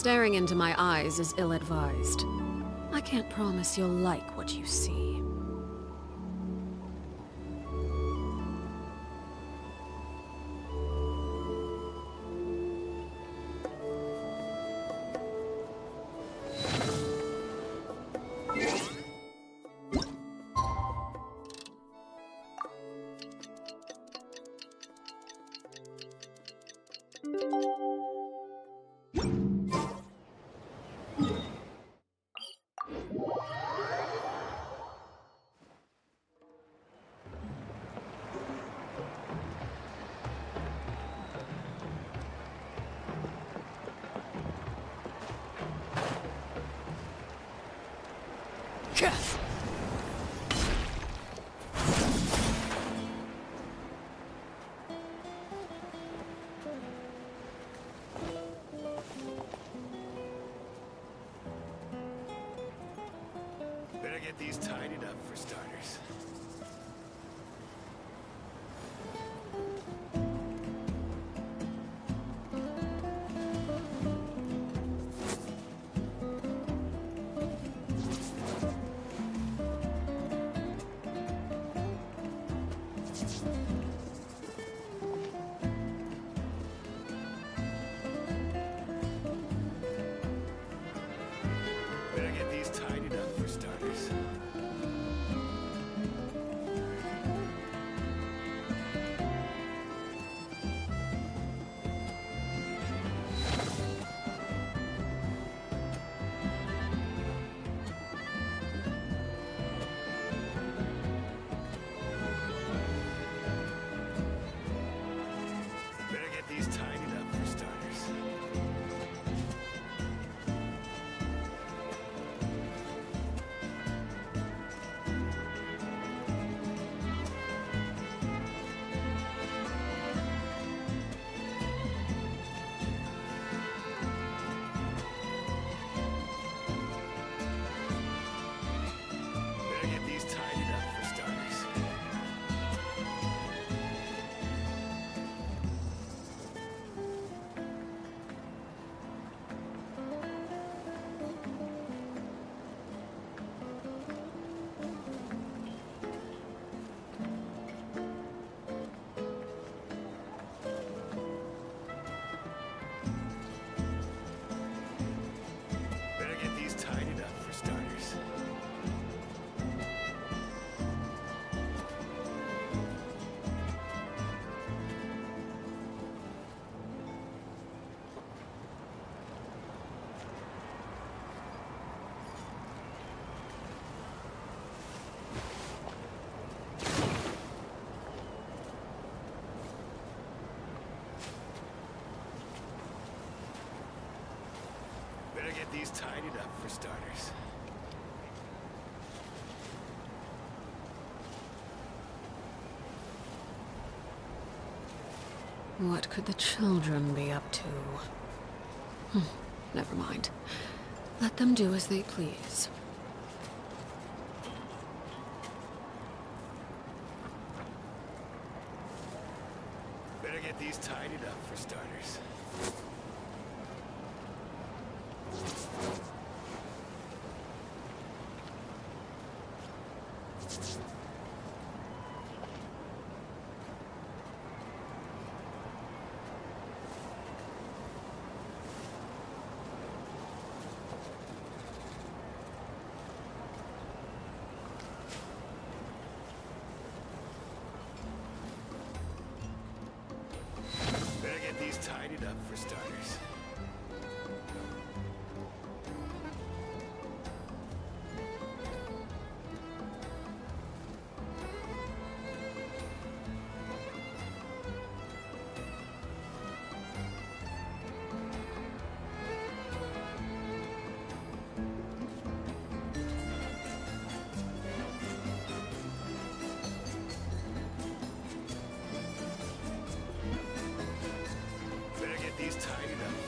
Staring into my eyes is ill-advised. I can't promise you'll like what you see. Better get these tidied up for starters. Better get these tidied up for starters. Better get these tidied up for starters. Better get these tidied up for starters. Better get these tidied up for starters. Better get these tidied up for starters. What could the children be up to? Never mind. Let them do as they please. Better get these tidied up for starters. Better get these tidied up for starters. Better get these tidied up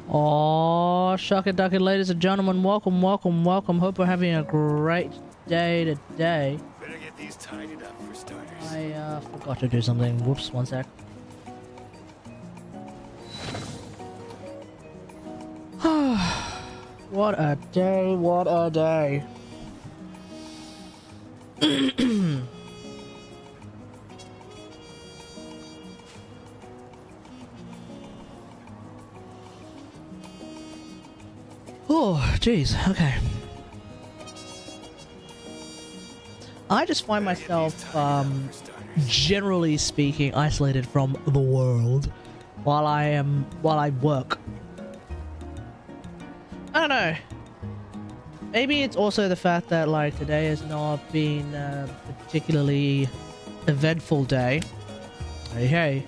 Oh, shuck it, duck it, ladies and gentlemen, welcome, welcome, welcome. Hope we're having a great day today. Better get these tidied up for starters. I forgot to do something. Whoops, one sec. What a day, what a day. Oh, jeez, okay. I just find myself, generally speaking, isolated from the world while I work. I don't know. Maybe it's also the fact that, like, today has not been a particularly eventful day. Hey.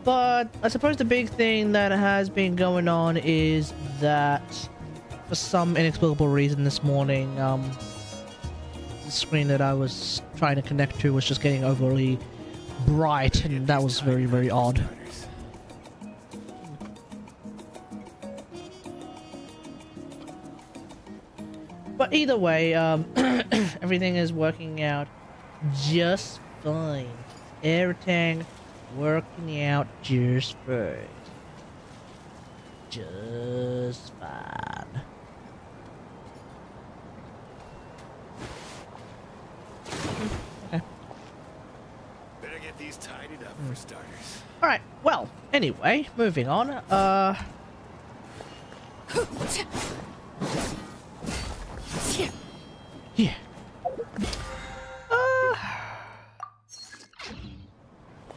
But I suppose the big thing that has been going on is that for some inexplicable reason this morning, the screen that I was trying to connect to was just getting overly bright, and that was very, very odd. But either way, everything is working out just fine. Everything working out just fine. Just fine. Okay. Better get these tidied up for starters. Alright, well, anyway, moving on. Yeah.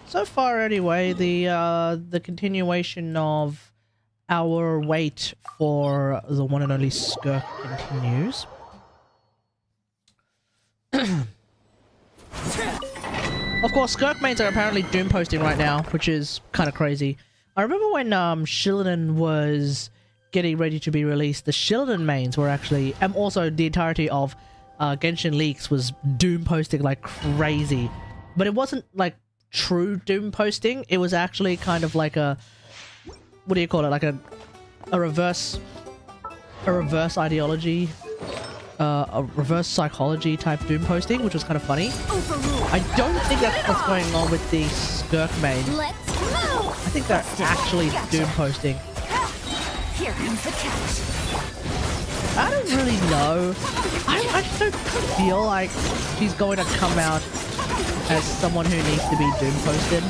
So far, anyway, the continuation of our wait for the one and only Skirk continues. Of course, Skirk mains are apparently doom posting right now, which is kind of crazy. I remember when Shillidan was getting ready to be released, the Shillidan mains were actually, and also the entirety of Genshin Leaks was doom posting like crazy. But it wasn't like true doom posting. It was actually kind of like a, what do you call it, like a reverse ideology, a reverse psychology type doom posting, which was kind of funny. I don't think that's what's going on with the Skirk main. I think they're actually doom posting. Here comes the catch. I don't really know. I just don't feel like she's going to come out as someone who needs to be doom posted.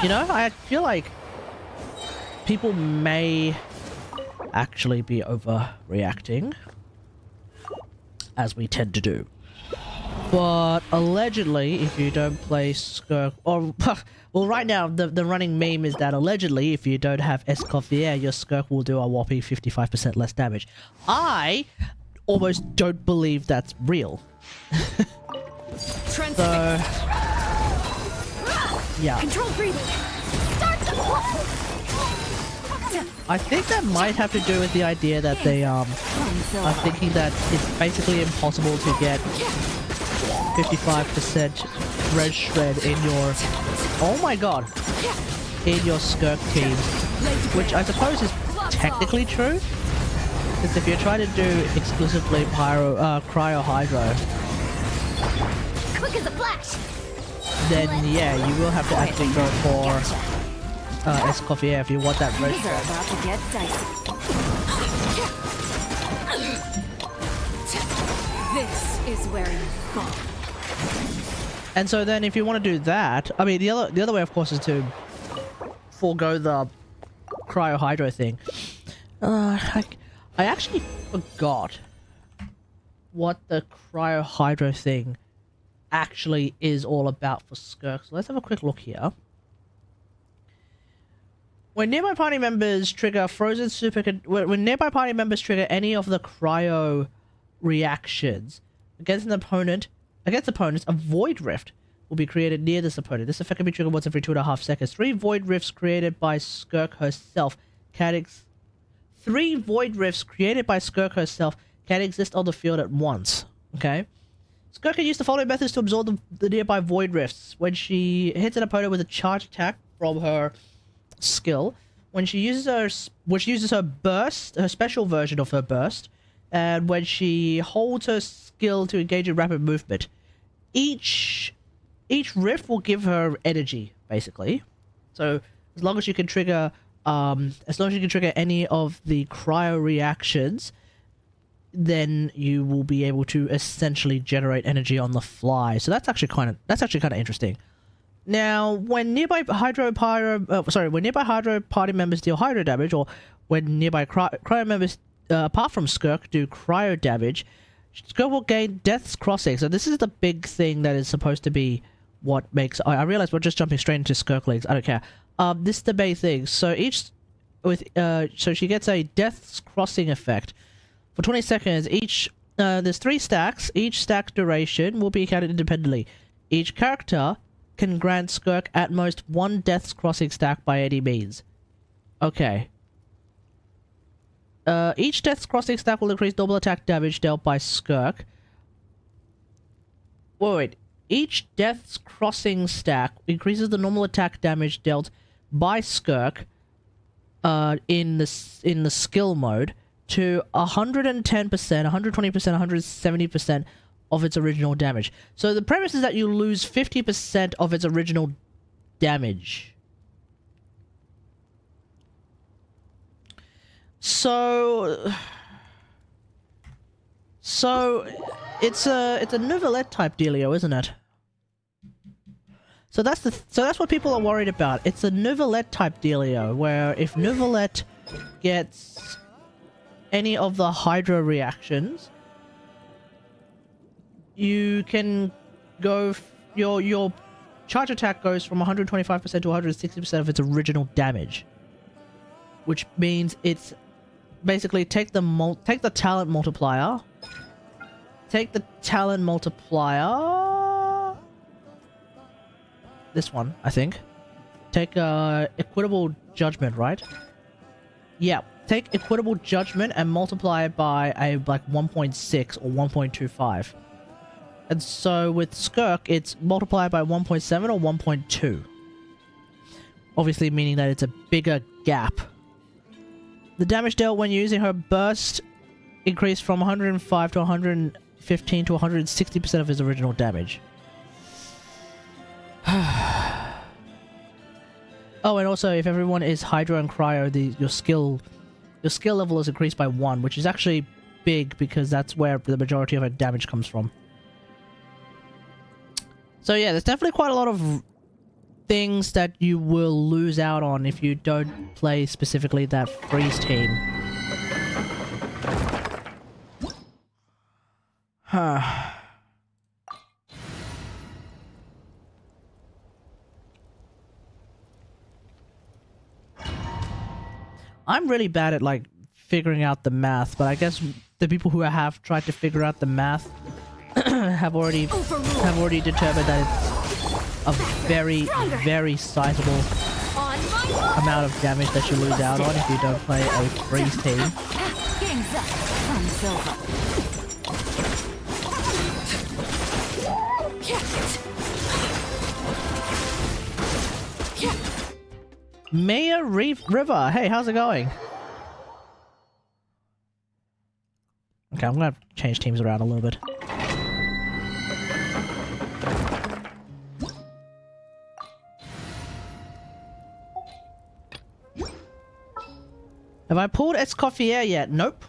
You know, I feel like people may actually be overreacting, as we tend to do. But allegedly, if you don't play Skirk, or well, right now the running meme is that allegedly, if you don't have Escoffier, your Skirk will do a whopping 55% less damage. I almost don't believe that's real. So, yeah. Control breathing. Start the I think that might have to do with the idea that they are thinking that it's basically impossible to get 55% red shred in your, oh my god, in your Skirk team, which I suppose is technically true, because if you're trying to do exclusively cryo hydro, quick as a flash. then yeah, you will have to actually go for Escoffier if you want that red These are shred. about to get dicey. This is where you fall. And so then if you want to do that, I mean the other way of course is to forego the cryo hydro thing. I actually forgot what the cryo hydro thing actually is all about for Skirk. So let's have a quick look here. When nearby party members trigger frozen super, when nearby party members trigger any of the cryo reactions against opponents, a void rift will be created near this opponent. This effect can be triggered once every 2.5 seconds. 3 void rifts created by Skirk herself can exist on the field at once. Okay. Skirk can use the following methods to absorb the nearby void rifts. When she hits an opponent with a charge attack from her skill, when she uses her burst, her special version of her burst, and when she holds her skill to engage in rapid movement, each rift will give her energy, basically. So as long as you can trigger any of the cryo reactions, then you will be able to essentially generate energy on the fly. So that's actually kind of interesting. Now, when nearby hydro party members deal hydro damage, or when nearby cryo members, apart from Skirk, do cryo damage, Skirk will gain Death's Crossing. So this is the big thing that is supposed to be what makes... I realize we're just jumping straight into Skirk leagues. I don't care. This is the main thing. So so she gets a Death's Crossing effect. For 20 seconds, there's 3 stacks. Each stack duration will be counted independently. Each character can grant Skirk at most 1 Death's Crossing stack by any means. Okay. Each Death's Crossing stack will increase normal attack damage dealt by Skirk. Wait. Each Death's Crossing stack increases the normal attack damage dealt by Skirk in the skill mode to 110%, 120%, 170% of its original damage. So the premise is that you lose 50% of its original damage. So it's a Nouvellette type dealio, isn't it? So that's what people are worried about. It's a Nouvellette type dealio, where if Nouvellette gets any of the hydro reactions, you can go... Your charge attack goes from 125% to 160% of its original damage. Which means it's... Basically, take the talent multiplier. Take the talent multiplier... This one, I think. Take Equitable Judgment, right? Yeah. Take Equitable Judgment and multiply it by a, like, 1.6 or 1.25. And so with Skirk, it's multiplied by 1.7 or 1.2. Obviously meaning that it's a bigger gap. The damage dealt when using her burst increased from 105 to 115 to 160% of his original damage. Oh, and also, if everyone is Hydro and Cryo, your skill level is increased by 1, which is actually big because that's where the majority of her damage comes from. So yeah, there's definitely quite a lot of things that you will lose out on if you don't play specifically that freeze team. I'm really bad at, like, figuring out the math, but I guess the people who have tried to figure out the math have already determined that it's a very, very sizable amount of damage that you lose out on if you don't play a freeze team. Maya River, hey, how's it going? Okay, I'm gonna change teams around a little bit. Have I pulled Escoffier yet? Nope.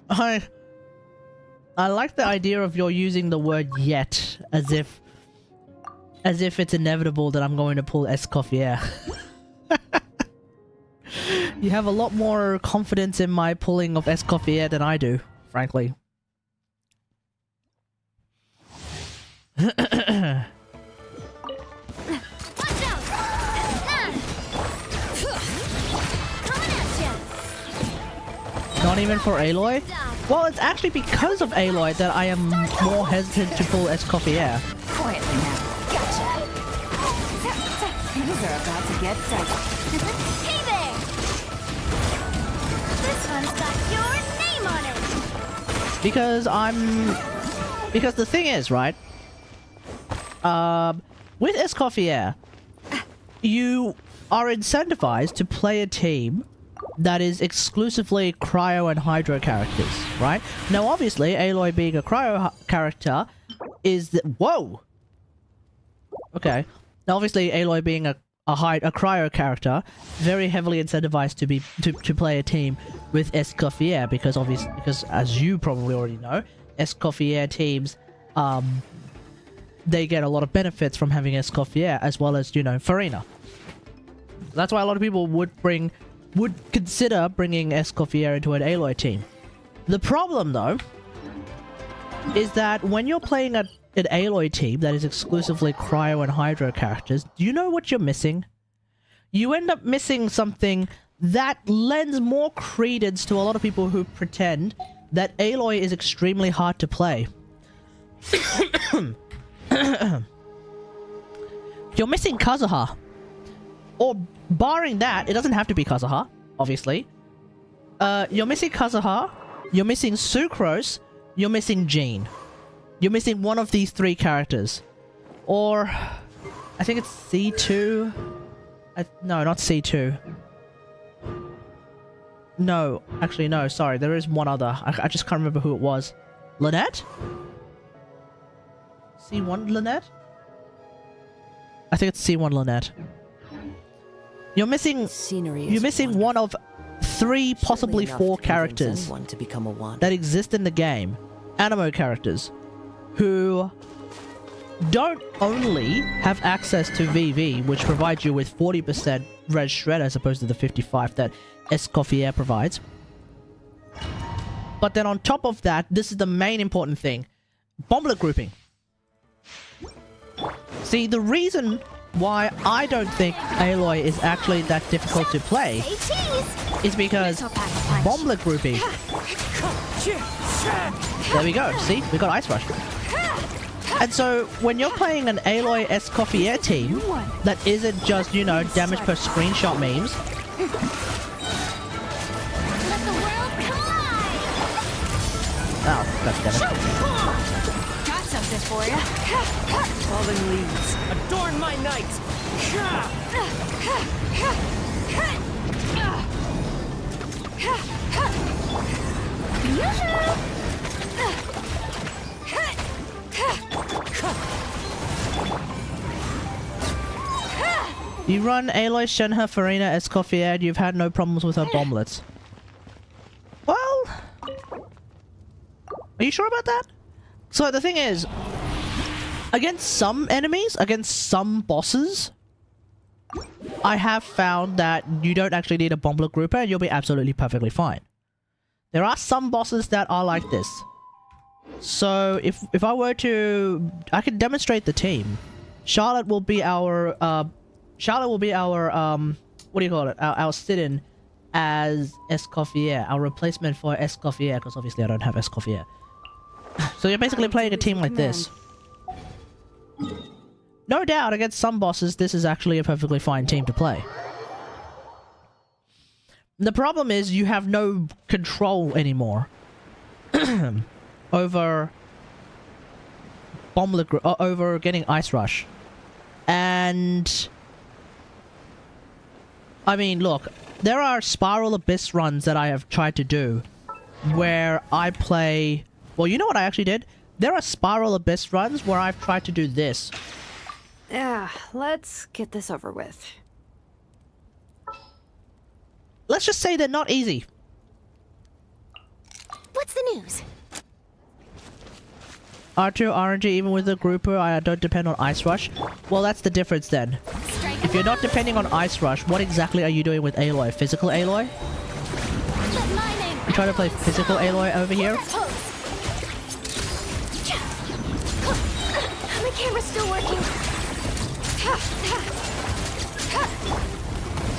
I like the idea of your using the word yet as if it's inevitable that I'm going to pull Escoffier. You have a lot more confidence in my pulling of Escoffier than I do, frankly. Not even for Aloy? Well, it's actually because of Aloy that I am more hesitant to pull Escoffier. Quietly now. Gotcha. Things are about to get dicey. Hey there! This one's got your name on it! Because the thing is, right? with Escoffier, you are incentivized to play a team that is exclusively cryo and hydro characters, right? Now, obviously, Aloy being a cryo character is the whoa. Okay. Now, obviously, Aloy being a cryo character, very heavily incentivized to play a team with Escoffier because as you probably already know, Escoffier teams they get a lot of benefits from having Escoffier as well as, you know, Farina. That's why a lot of people would consider bringing Escoffier into an Aloy team. The problem though is that when you're playing an Aloy team that is exclusively cryo and hydro characters, do you know what you're missing? You end up missing something that lends more credence to a lot of people who pretend that Aloy is extremely hard to play. You're missing Kazuha. Or barring that, it doesn't have to be Kazuha, obviously. You're missing Kazuha, you're missing Sucrose, you're missing Jean. You're missing one of these three characters. Or, I think it's C2. No, not C2. No, actually no, sorry, there is one other. I just can't remember who it was. Lynette? C1 Lynette? I think it's C1 Lynette. You're missing one of three, possibly four characters that exist in the game. Animo characters. Who don't only have access to VV, which provides you with 40% res shred as opposed to the 55 that Escoffier provides. But then on top of that, this is the main important thing. Bomblet grouping. See, the reason why I don't think Aloy is actually that difficult to play is because bomblet grouping. There we go. See? We got Ice Rush. And so, when you're playing an Aloy Escoffier team that isn't just, you know, damage per screenshot memes. Oh, goddammit. Got something for you. Falling leaves, adorn my night! You run Aloy, Shenhe, Farina, Escoffier, and you've had no problems with her bomblets. Well... Are you sure about that? So the thing is, against some enemies, against some bosses, I have found that you don't actually need a bomblet grouper and you'll be absolutely perfectly fine. There are some bosses that are like this. So if I were to... I can demonstrate the team. Charlotte will be our... what do you call it? Our sit-in as Escoffier. Our replacement for Escoffier, because obviously I don't have Escoffier. So you're basically playing a team like this. No doubt, against some bosses, this is actually a perfectly fine team to play. The problem is you have no control anymore over over getting Ice Rush. And I mean, look, there are Spiral Abyss runs that I have tried to do where I play... Well, you know what I actually did? There are Spiral Abyss runs where I've tried to do this. Yeah, let's get this over with. Let's just say they're not easy. What's the news? R2, RNG, even with the grouper, I don't depend on Ice Rush. Well, that's the difference then. If you're not depending on Ice Rush, what exactly are you doing with Aloy? Physical Aloy? You trying to play physical Aloy over here? My camera's still working.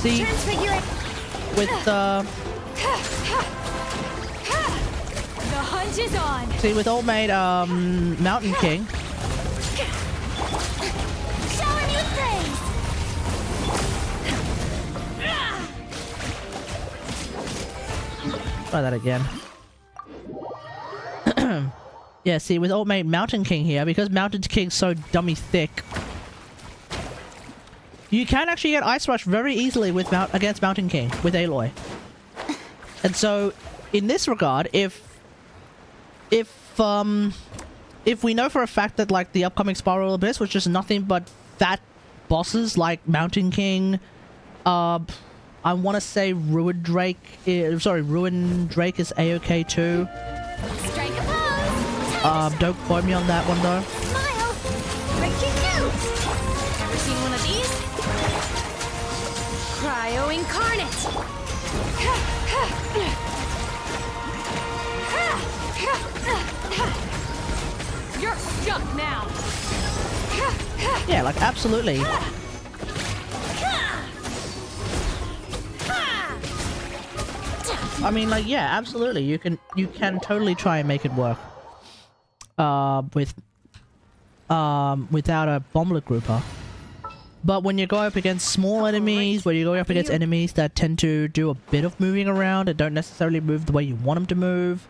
See, with the hunt is on. See, with old mate Mountain King. Shower me with praise. Try that again. Yeah, see, with old mate Mountain King here, because Mountain King's so dummy thick, you can actually get Ice Rush very easily with against Mountain King with Aloy. And so, in this regard, if we know for a fact that like the upcoming Spiral Abyss was just nothing but fat bosses like Mountain King, I want to say Ruin Drake is AOK too. Strike a pose. Don't quote me on that one though. Smile. Breaking news. Ever seen one of these? Cryo Incarnate. You're stuck now. Yeah, like absolutely. I mean, like, yeah, absolutely. You can totally try and make it work. Without a bomblet grouper. But when you go up against small enemies, where you go up against enemies that tend to do a bit of moving around and don't necessarily move the way you want them to move,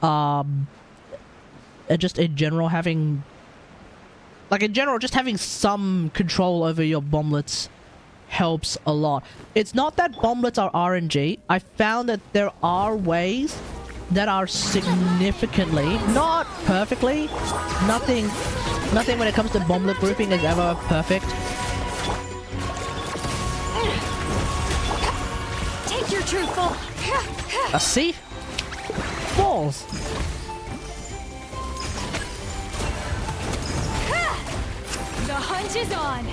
and just in general having, just having some control over your bomblets helps a lot. It's not that bomblets are RNG. I found that there are ways that are significantly, not perfectly, nothing when it comes to bomblet grouping is ever perfect. Take your true form. See? Balls. The hunt is on.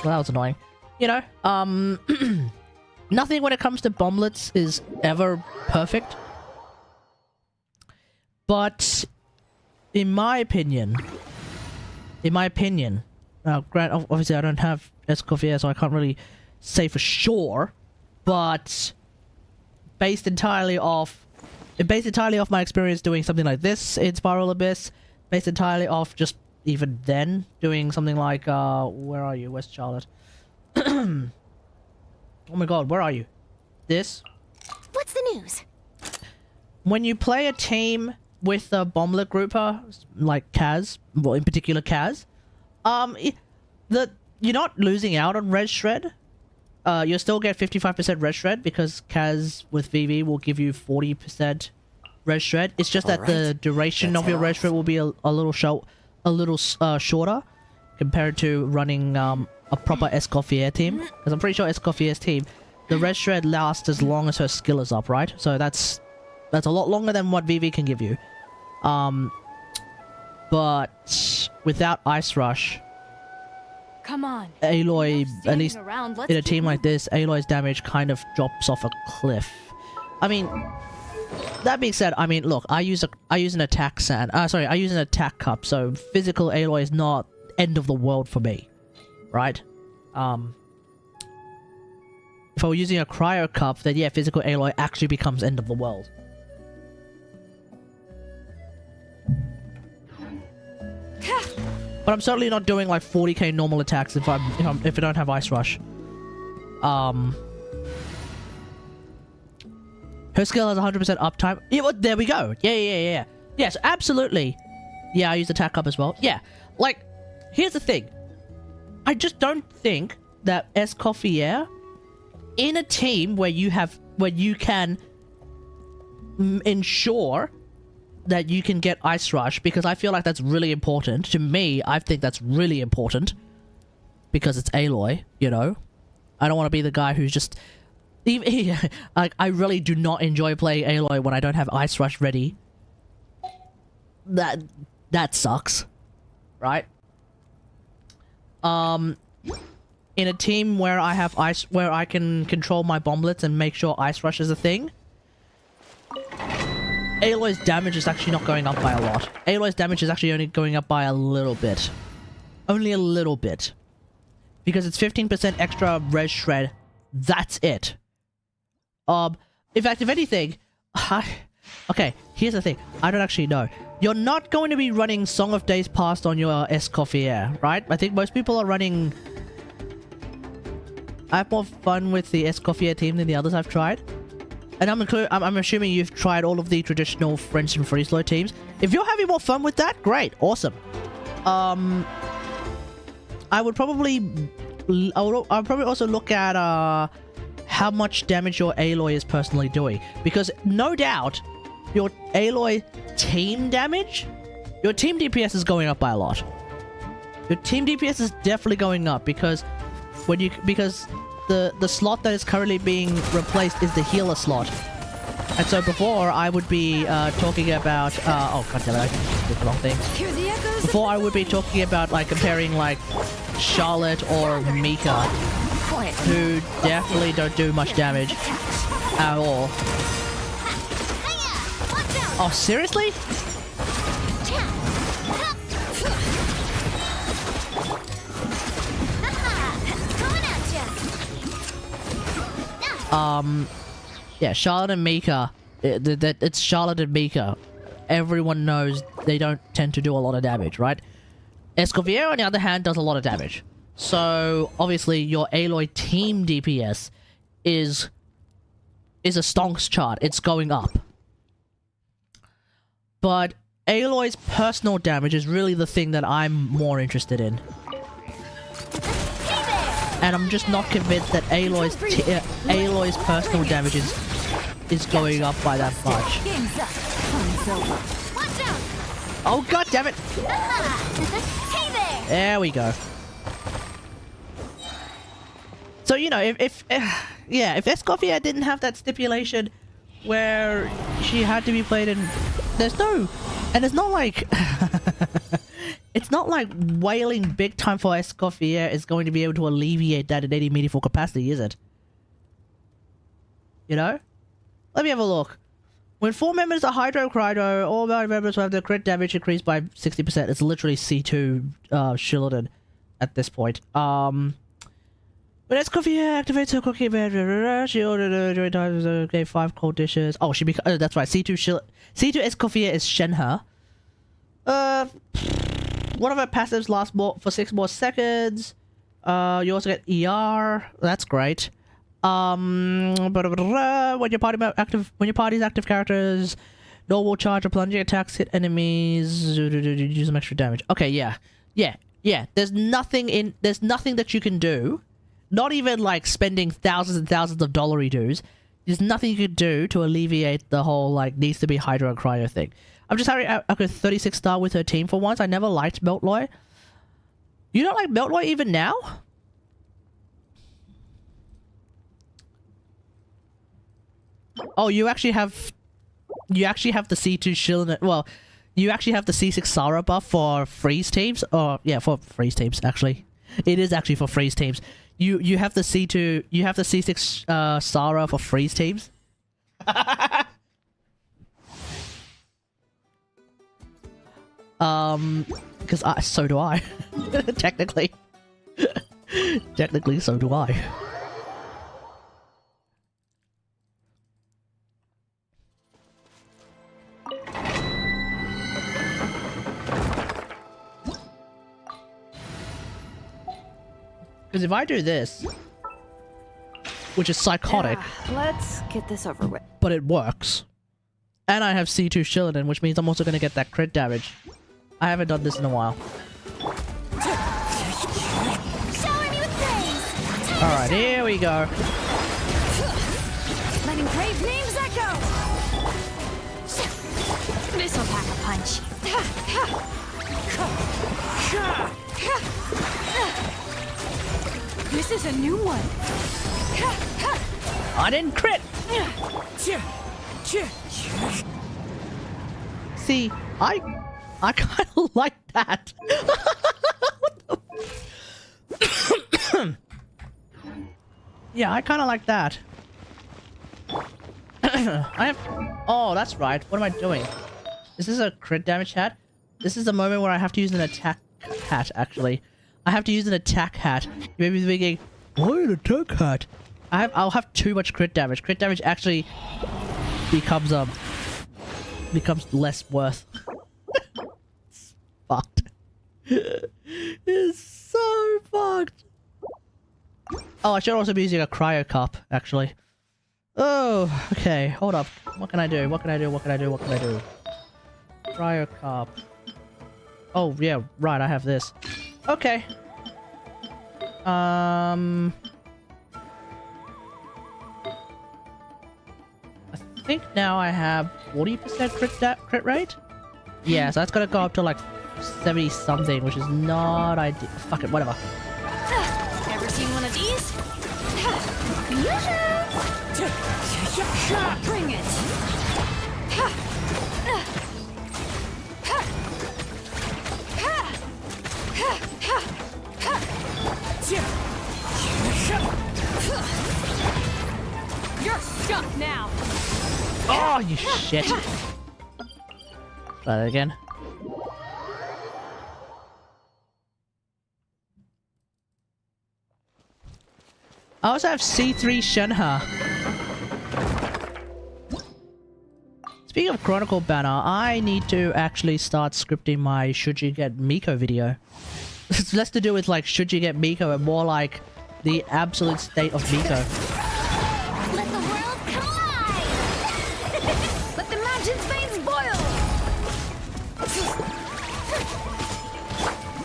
Well, that was annoying. You know, nothing when it comes to bomblets is ever perfect. But in my opinion, Grant, obviously I don't have Escoffier, so I can't really say for sure, but based entirely off my experience doing something like this in Spiral Abyss, based entirely off just even then doing something like where are you, West Charlotte? Oh my god, where are you? This? What's the news? When you play a team with a bomblet grouper like Kaz, well in particular Kaz, you're not losing out on res shred. You'll still get 55% res shred because Kaz with VV will give you 40% res shred. It's just that the duration of your res shred will be a little shorter compared to running a proper Escoffier team. Because I'm pretty sure Escoffier's team, the res shred lasts as long as her skill is up, right? So that's a lot longer than what VV can give you. But without Ice Rush, Come on. Aloy, at least Let's in a team like this, Aloy's damage kind of drops off a cliff. I mean, that being said, I mean, look, I use an attack sand. I use an attack cup, so physical Aloy is not end of the world for me, right? If I were using a cryo cup, then yeah, physical Aloy actually becomes end of the world. But I'm certainly not doing like 40k normal attacks if I don't have Ice Rush. Her skill has 100% uptime. Yeah, well, there we go. Yeah. Yes, absolutely. Yeah, I use attack up as well. Yeah, like, here's the thing. I just don't think that Escoffier, in a team where you can ensure that you can get Ice Rush, because I feel like that's really important. To me, I think that's really important. Because it's Aloy, you know? I don't want to be the guy who's just... like, I really do not enjoy playing Aloy when I don't have Ice Rush ready. That sucks. Right? In a team where I have where I can control my bomblets and make sure Ice Rush is a thing, Aloy's damage is actually not going up by a lot. Aloy's damage is actually only going up by a little bit. Only a little bit. Because it's 15% extra res shred. That's it. In fact, if anything... okay, here's the thing. I don't actually know. You're not going to be running Song of Days Past on your Escoffier, right? I think most people are running... I have more fun with the Escoffier team than the others I've tried. and I'm assuming you've tried all of the traditional French and free slow teams. If you're having more fun with that, great, awesome. I would probably also look at how much damage your Aloy is personally doing, because no doubt your Aloy team damage, your team DPS is going up by a lot. Your team DPS is definitely going up because the slot that is currently being replaced is the healer slot. And so before I would be talking about oh god damn it, I did the wrong thing. Before I would be talking about like comparing like Charlotte or Mika, who definitely don't do much damage at all. Oh seriously? Yeah, Charlotte and Mika. It's Charlotte and Mika. Everyone knows they don't tend to do a lot of damage, right? Escoffier, on the other hand, does a lot of damage. So, obviously, your Aloy team DPS is a stonks chart. It's going up. But Aloy's personal damage is really the thing that I'm more interested in. And I'm just not convinced that Aloy's personal damage is going up by that much. Oh god damn it! There we go. So you know, if Escoffier didn't have that stipulation where she had to be played in, it's not like it's not like wailing big time for Escoffier is going to be able to alleviate that in any meaningful capacity, is it? You know? Let me have a look. When 4 members are Hydro Krydo, all members will have their crit damage increased by 60%. It's literally C2 Shilladin at this point. When Escoffier activates her cookie bed, she ordered during times gave 5 cold dishes. Oh, that's right. C2 Escoffier is Shenhe. One of her passives lasts for 6 more seconds. You also get ER. That's great. When your party's active characters, normal charge or plunging attacks hit enemies, do some extra damage. Okay, yeah. There's nothing that you can do. Not even like spending thousands and thousands of dollary dues. There's nothing you can do to alleviate the whole like needs to be Hydro and Cryo thing. I'm just having a 36 star with her team for once. I never liked Meltloy. You don't like Meltloy even now? Oh, you actually have the C2 Shilladin. Well, you actually have the C6 Sara buff for freeze teams. Or yeah, for freeze teams actually. It is actually for freeze teams. You have the C2. You have the C6 Sara for freeze teams. Because so do I. Technically. Technically, so do I. Because if I do this, which is psychotic, let's get this over with. But it works, and I have C2 Shilladin, which means I'm also going to get that crit damage. I haven't done this in a while. Alright, here we go. Letting brave names echo. This'll pack a punch. This is a new one. I didn't crit. See, I kind of like that. Yeah, I kind of like that. Oh, that's right. What am I doing? Is this a crit damage hat? This is a moment where I have to use an attack hat, actually. I have to use an attack hat. You may be thinking, why an attack hat? I'll have too much crit damage. Crit damage actually becomes less worth. It's fucked. It's so fucked. Oh, I should also be using a cryo cup, actually. Oh. Oh, okay. Hold up. What can I do? What can I do? What can I do? What can I do? Cryo carp. Oh, yeah. Right. I have this. Okay. I think now I have 40% crit rate. Yeah, so that's gonna go up to like 70 something, which is not ideal. Fuck it, whatever. Ever seen one of these? Bring it! You're stuck now! Oh, you shit. Try that again. I also have C3 Shenhe. Speaking of Chronicle banner, I need to actually start scripting my should you get Miko video. It's less to do with like should you get Miko and more like the absolute state of Miko. Let the world come alive! Let the mountain's veins boil!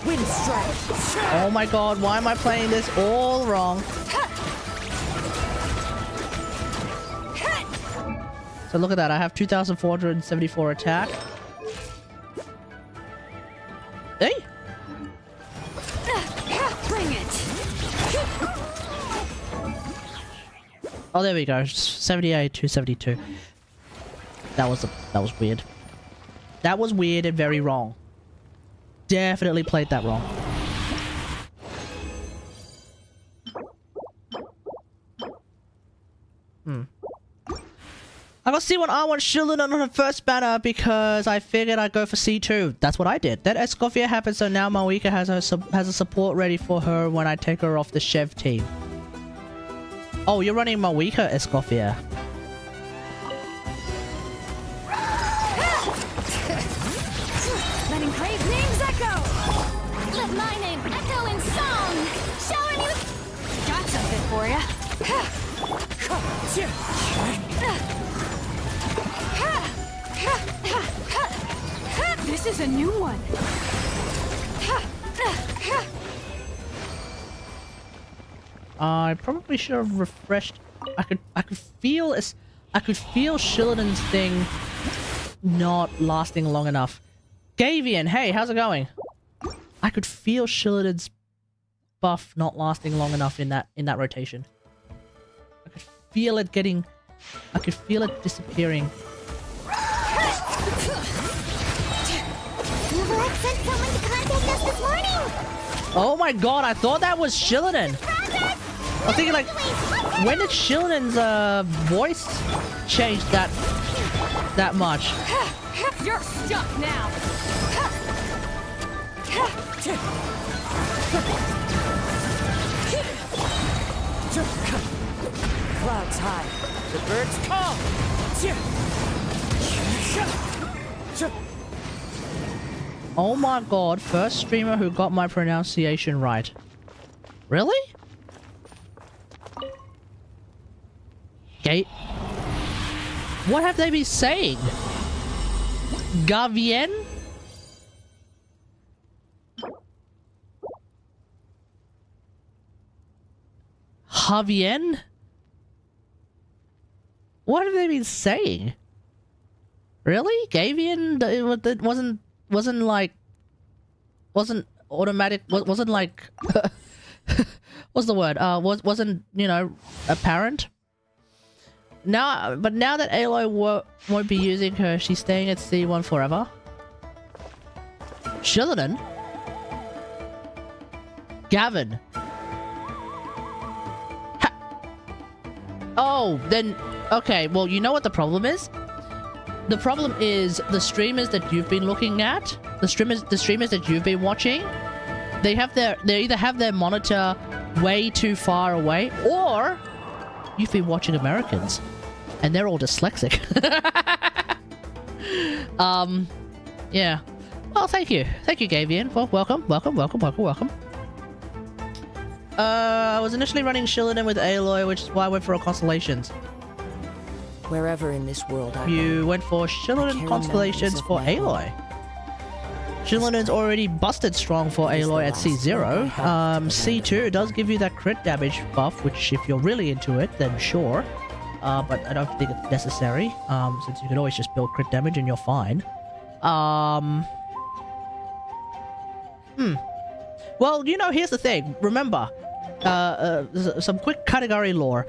Wind strike! Oh my god, why am I playing this all wrong? So look at that, I have 2,474 attack. Hey! Bring it! Oh, there we go. 78 to 72. That was weird. That was weird and very wrong. Definitely played that wrong. I got C1 R1 Shilden on her first banner because I figured I'd go for C2. That's what I did. Then Escoffier happened, so now Mawika has a support ready for her when I take her off the Chev team. Oh, you're running Mawika, Escoffier. Letting brave names echo! Let my name echo in song! Showing you... Got something for ya! This is a new one! I probably should have refreshed. I could feel Shillidan's thing not lasting long enough. Gavian, hey, how's it going? I could feel Shillidan's buff not lasting long enough in that rotation. I could feel it getting. I could feel it disappearing. Never sent someone to contact us this morning! Oh my god, I thought that was Shillidan! I was thinking like, when did Shillidan's voice change that much? You're stuck now! Clouds high. The birds call. Oh my god, first streamer who got my pronunciation right. Really? Okay. What have they been saying? Gavien? Javien? What have they been saying? Really? Gavian? It wasn't like... Wasn't automatic... Wasn't like... What's the word? Wasn't, you know, apparent? Now, but now that Aloy won't be using her, she's staying at C1 forever. Shillidan? Gavin? Oh, then... Okay, well, you know what the problem is? The problem is the streamers that you've been looking at, the streamers that you've been watching, they either have their monitor way too far away, or you've been watching Americans, and they're all dyslexic. Yeah. Well, thank you, Gavian. Well, welcome. I was initially running Shillidan with Aloy, which is why I went for a Constellations. Wherever in this world I You went for Shillinan Constellations for Aloy. Shillinan's already busted strong for Aloy at C0. C2 does give you that crit damage buff, which if you're really into it, then sure. But I don't think it's necessary, since you can always just build crit damage and you're fine. Well, you know, here's the thing. Remember, some quick category lore.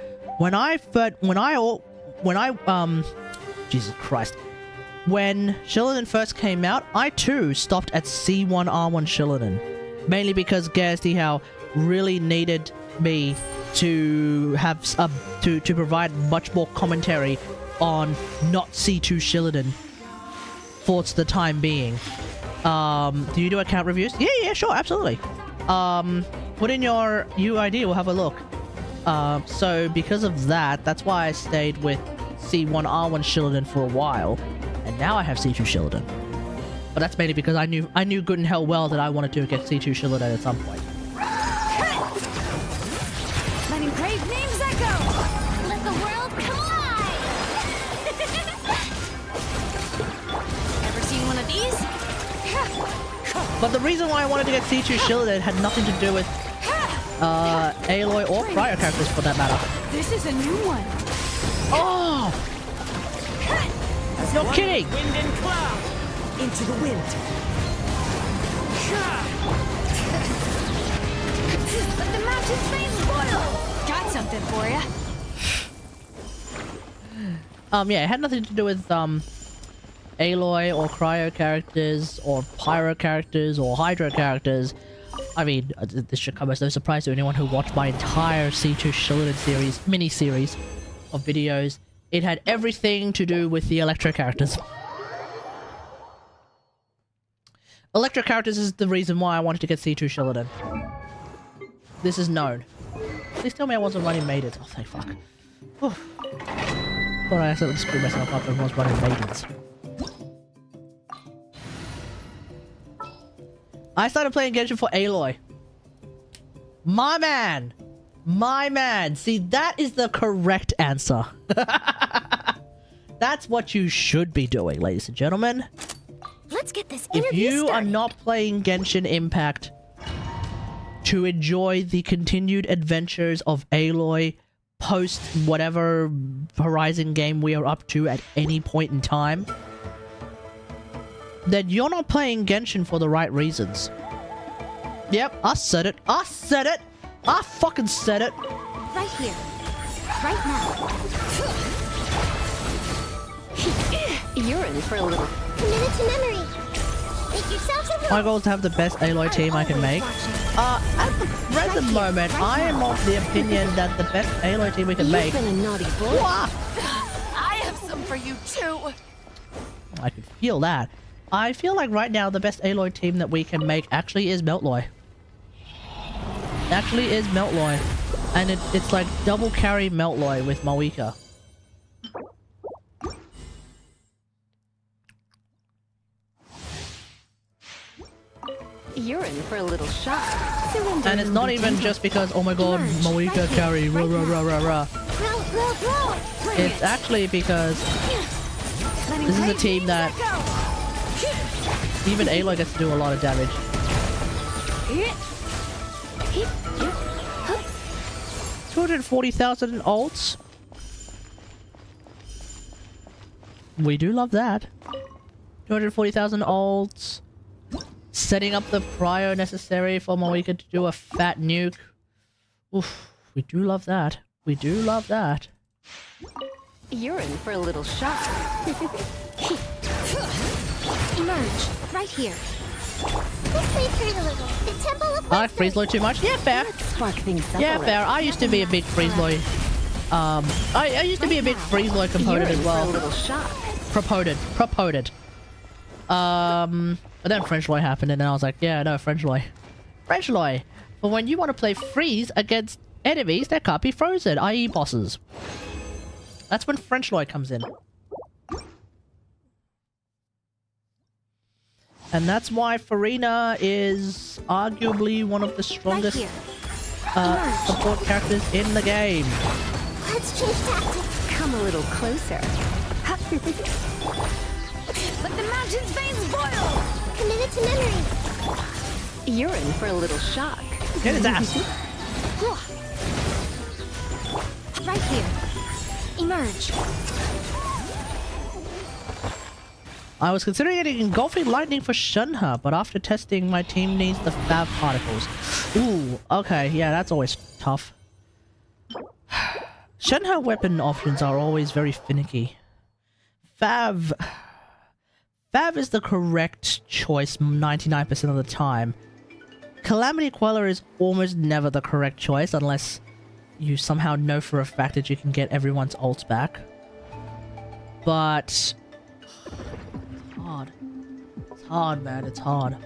Jesus Christ. When Shillinan first came out, I too stopped at C1R1 Shillinan. Mainly because Genshin how really needed me to have to provide much more commentary on not C2 Shillinan for the time being. Do you do account reviews? Yeah, sure, absolutely. Put in your UID, we'll have a look. So because of that, that's why I stayed with C1R1 Shillinan for a while, and now I have C2 Shillinan. But that's mainly because I knew good and hell well that I wanted to get C2 Shillinan at some point. Letting brave names echo. Let the world collide. Ever seen one of these? But the reason why I wanted to get C2 Shillinan had nothing to do with Aloy or prior characters for that matter. This is a new one. Oh! No kidding! Wind and cloud! Into the wind! Let the mountain flames boil. Got something for ya. Yeah, it had nothing to do with Aloy or cryo characters or pyro characters or hydro characters. I mean, this should come as no surprise to anyone who watched my entire C2 Shillinan series, mini-series of videos. It had everything to do with the Electro characters. Electro characters is the reason why I wanted to get C2 Shillinan. This is known. Please tell me I wasn't running Maidens. Oh, thank fuck. Thought I accidentally screwed myself up and was running Maidens. I started playing Genshin for Aloy. My man! My man! See, that is the correct answer. That's what you should be doing, ladies and gentlemen. Let's get this If you are not playing Genshin Impact to enjoy the continued adventures of Aloy post whatever Horizon game we are up to at any point in time, then you're not playing Genshin for the right reasons. Yep, I said it. I said it. I fucking said it. Right here. Right now. You're in for a little. Minute to memory. Make yourselves a little. My goal is to have the best Aloy team I can make. At the present moment, I am of the opinion that the best Aloy team we can make... You've been a naughty boy. Wah! I have some for you too! I could feel that. I feel like right now the best Aloy team that we can make actually is Meltloy. Actually is Meltloy. And it's like double carry Meltloy with Mawika. You're in for a little shock. And it's not even just because, oh my god, Mawika carry, rah rah rah rah rah. It's actually because this is a team that even Aloy gets to do a lot of damage. 240,000 ults. We do love that. 240,000 ults. Setting up the prio necessary for Mawika to do a fat nuke. Oof, we do love that. We do love that. You're in for a little shock. Emerge, right here. Let's play through a little. The Temple of I like Freezeloy too much. Yeah, fair. Let's spark things up Yeah, a fair. I used to be a big Freezeloy. I used to be a big Freezeloy component as well. For a little shock. Proponent. But then Frenchloy happened, and then I was like, yeah, no, Frenchloy. Frenchloy. But when you want to play freeze against enemies that can't be frozen, i.e. bosses. That's when Frenchloy comes in. And that's why Farina is arguably one of the strongest support characters in the game. Let's change tactics. Come a little closer. Let the mountain's veins boil! Committed to memory. You're in for a little shock. Get his ass. Right here. Emerge. I was considering getting engulfing lightning for Shenhe, but after testing, my team needs the Fav particles. Ooh, okay, yeah, that's always tough. Shenhe weapon options are always very finicky. Fav is the correct choice 99% of the time. Calamity Queller is almost never the correct choice unless you somehow know for a fact that you can get everyone's ults back. But hard. It's hard, man. It's hard.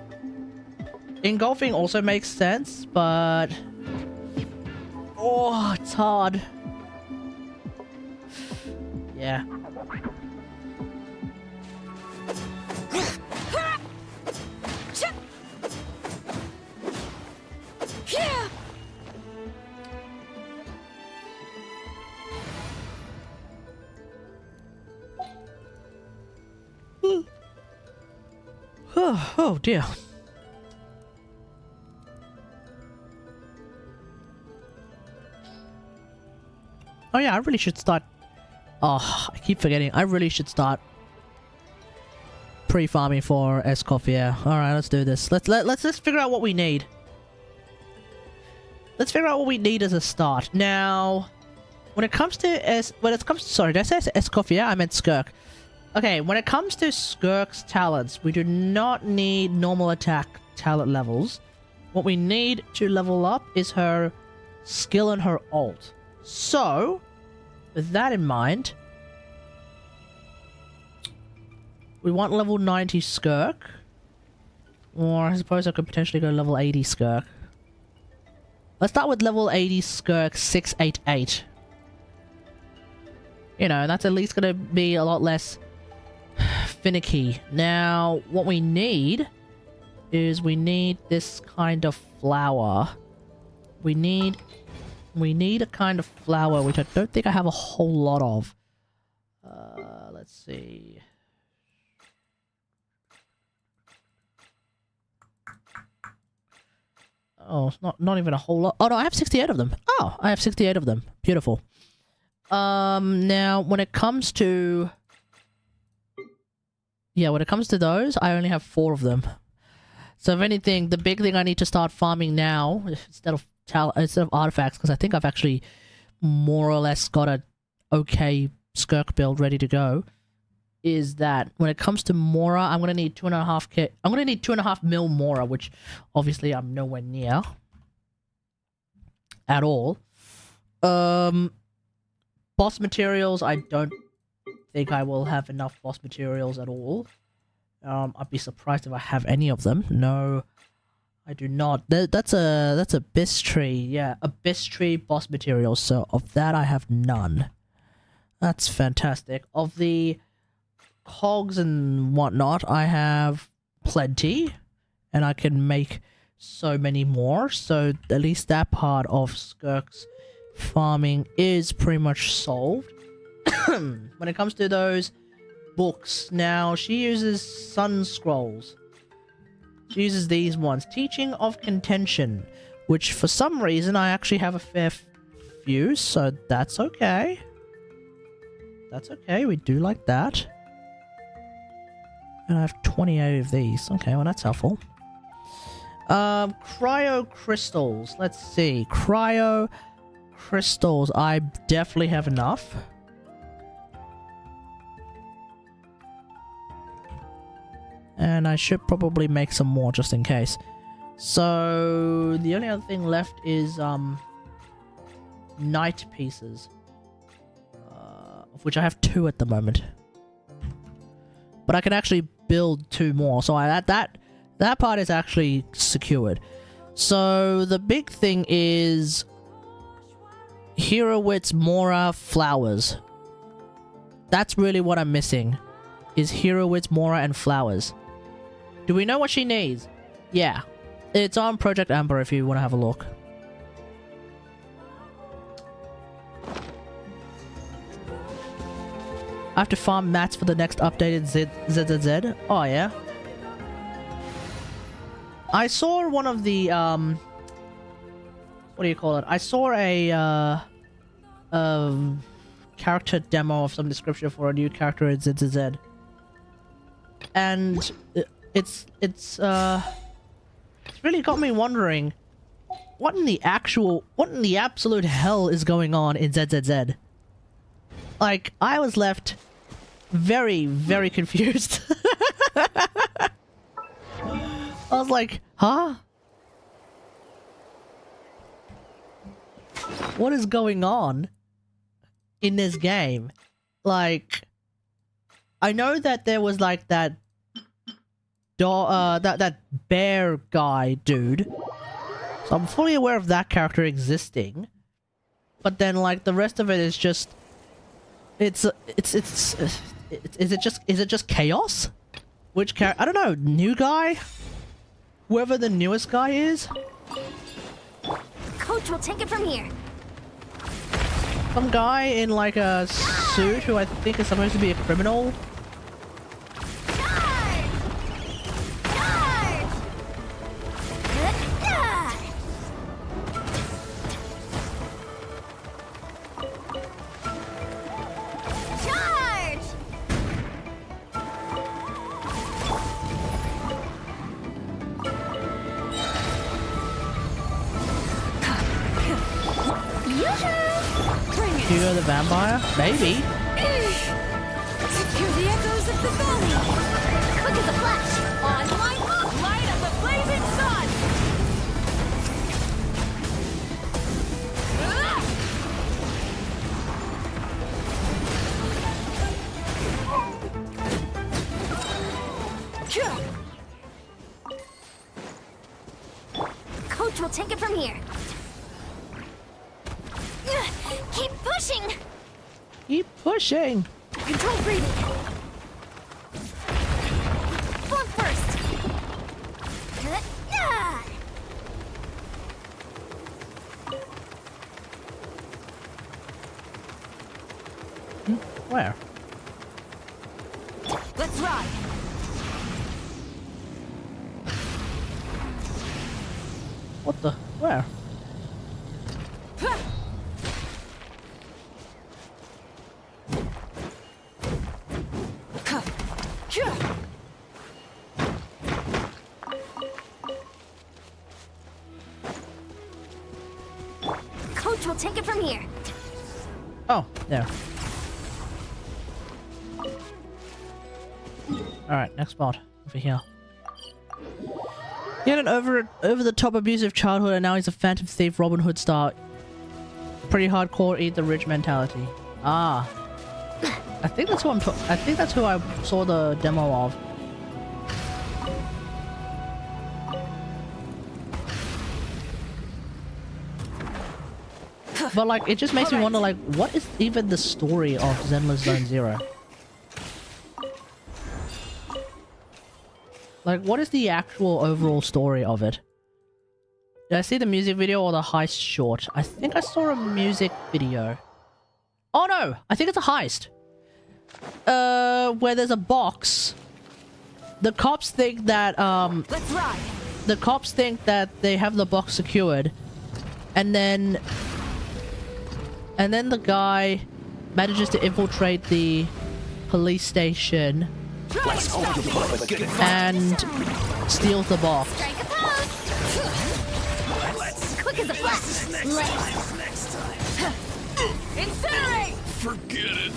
Engulfing also makes sense, but oh, it's hard. Yeah. Oh dear. Oh yeah, I really should start. Oh, I keep forgetting. I really should start pre-farming for Escoffier. All right, let's do this. Let's just figure out what we need. Let's figure out what we need as a start. Now, when it comes to sorry, did I say Escoffier? I meant Skirk. Okay, when it comes to Skirk's talents, we do not need normal attack talent levels. What we need to level up is her skill and her ult. So, with that in mind, we want level 90 Skirk. Or I suppose I could potentially go level 80 Skirk. Let's start with level 80 Skirk 688. You know, that's at least going to be a lot less finicky. Now, what we need is we need this kind of flower. We need a kind of flower which I don't think I have a whole lot of. Let's see. Oh, it's not even a whole lot. Oh no, I have 68 of them. Oh, I have 68 of them. Beautiful. Now when it comes to those, I only have 4 of them. So if anything, the big thing I need to start farming now instead of artifacts, because I think I've actually more or less got a okay Skirk build ready to go, is that when it comes to Mora, I'm gonna need 2.5k. I'm gonna need 2.5 mil Mora, which obviously I'm nowhere near at all. Boss materials, I don't think I will have enough boss materials at all. I'd be surprised if I have any of them. No, I do not. That's a Bistry. Yeah, a Bistry boss materials. So of that I have none. That's fantastic. Of the cogs and whatnot, I have plenty, and I can make so many more. So at least that part of Skirk's farming is pretty much solved. When it comes to those books, now she uses Sun Scrolls. She uses these ones. Teaching of Contention, which for some reason I actually have a fair few, so that's okay. That's okay, we do like that. And I have 28 of these. Okay, well that's helpful. Cryo Crystals. Let's see. Cryo Crystals. I definitely have enough. And I should probably make some more just in case. So the only other thing left is Night Pieces, of which I have 2 at the moment. But I can actually build 2 more, so that part is actually secured. So the big thing is Heroids Mora flowers. That's really what I'm missing, is Heroids Mora and flowers. Do we know what she needs? Yeah. It's on Project Amber if you want to have a look. I have to farm mats for the next updated ZZZ. Oh yeah. I saw one of the what do you call it? I saw a character demo of some description for a new character in ZZZ. And it's really got me wondering what in the absolute hell is going on in ZZZ? Like, I was left very, very confused. I was like, huh? What is going on in this game? Like, I know that there was like that bear guy dude. So I'm fully aware of that character existing. But then like the rest of it is just is it just chaos? Which character? I don't know, new guy? Whoever the newest guy is? Coach will take it from here. Some guy in like a suit who I think is supposed to be a criminal. Charge! Charge! Charge! Hugo the Vampire? Maybe. Hear the echoes of the valley. Quick as a flash. On my hook. Light of the blazing sun. Coach will take it from here. Keep pushing. Keep pushing. Control breathing. Flunk first. Where? Let's ride. What the? Where? Coach will take it from here. Oh, there. Alright, next spot. Over here. He had an over-the-top abusive childhood and now he's a phantom thief Robin Hood star. Pretty hardcore eat the rich mentality. Ah. I think that's who I think that's who I saw the demo of. But like, it just makes me wonder, like, what is even the story of Zenless Zone Zero? Like, what is the actual overall story of it? Did I see the music video or the heist short? I think I saw a music video. Oh no! I think it's a heist! Where there's a box. The cops think that, Let's ride. the cops think that they have the box secured. And then the guy manages to infiltrate the police station and steals the box. Strike a pose. Quick as a flash. Next time. Incinerate. Forget it.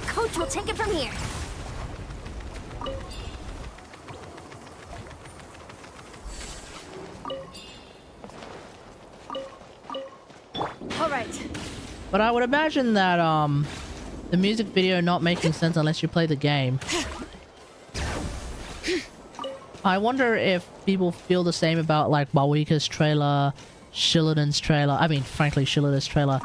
Coach will take it from here. All right. But I would imagine that, the music video not making sense unless you play the game. I wonder if people feel the same about, like, Mawika's trailer, Shillidan's trailer. I mean, frankly, Shillidan's trailer.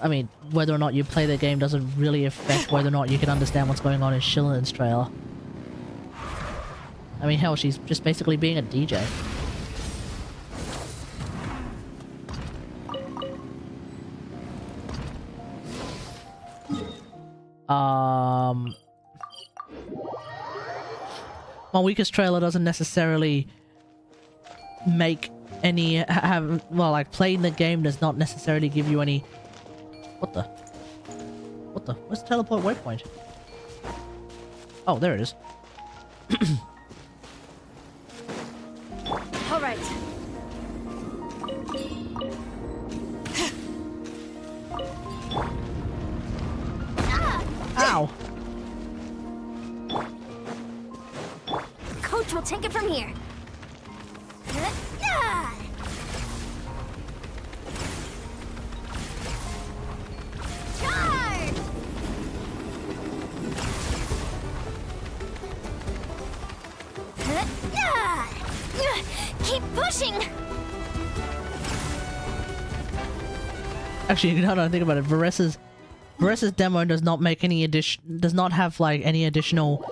I mean, whether or not you play the game doesn't really affect whether or not you can understand what's going on in Shillidan's trailer. I mean, hell, she's just basically being a DJ. my weakest trailer doesn't necessarily make any well, like playing the game does not necessarily give you any. What the where's the teleport waypoint? Oh, there it is. All right. Ow. Coach will take it from here. Charge! Keep pushing. Actually, now that I think about it, Varessa's demo does not make any does not have like any additional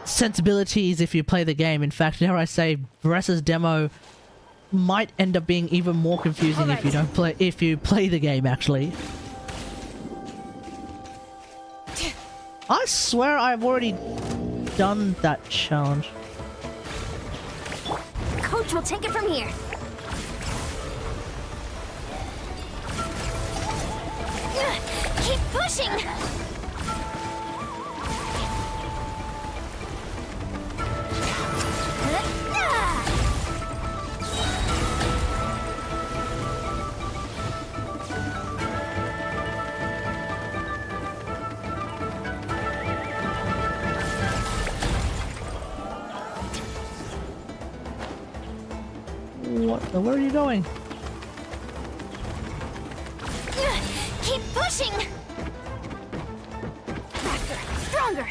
sensibilities if you play the game. In fact, dare I say, Varessa's demo might end up being even more confusing if you don't play the game actually. I swear I've already done that challenge. Coach will take it from here. Keep pushing. What the? Where are you going? Keep pushing. Faster, stronger.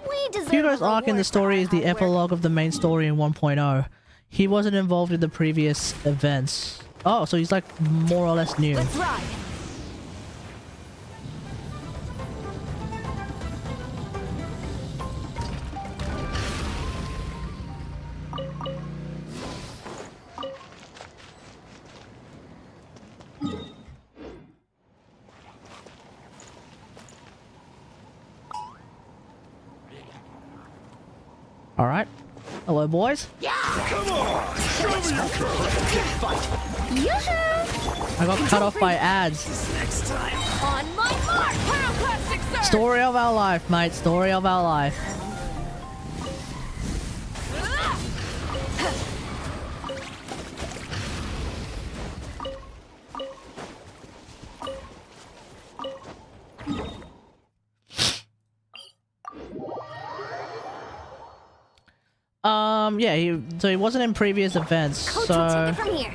We deserve Hugo's a arc in the reward story for is the our hard work. epilogue of the main story in 1.0. He wasn't involved in the previous events. Oh, so he's like more or less new. Let's ride. All right. Hello, boys. Come on! Show me your curve! Yoo-hoo! I got cut off by ads. Next time. On my mark, pyroclastic surge. Story of our life, mate. Story of our life. Yeah, so he wasn't in previous events, Coach will take so it from here.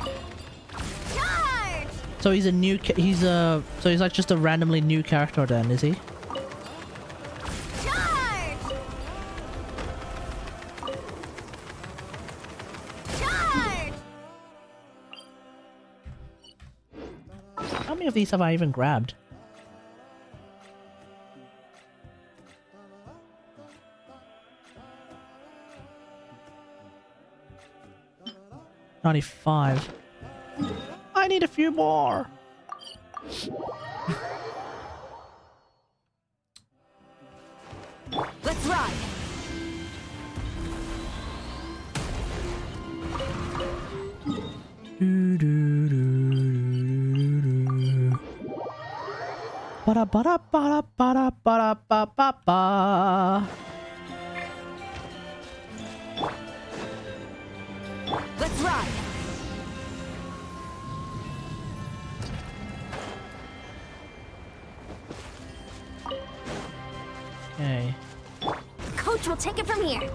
Charge! so he's a new so he's like just a randomly new character then, is he? Charge! Charge! How many of these have I even grabbed? $95. I need a few more. Let's ride. Do, do, do, do, do, do. Ba-da, ba-da, ba-da, ba-da, ba-da, ba-ba-ba. Let's ride. Okay. Coach will take it from here.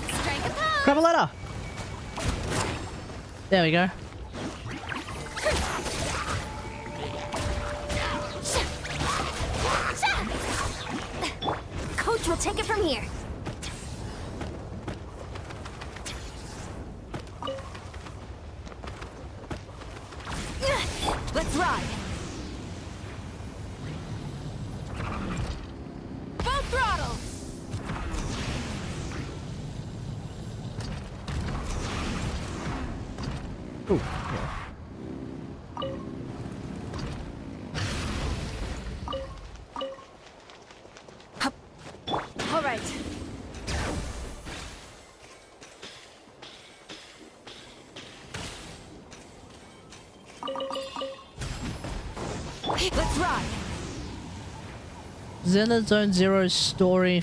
Strike a pose. Grab a letter. There we go. Coach will take it from here. Let's ride. Full throttle. Ooh, yeah. All right. Let's ride. Zenless Zone Zero's story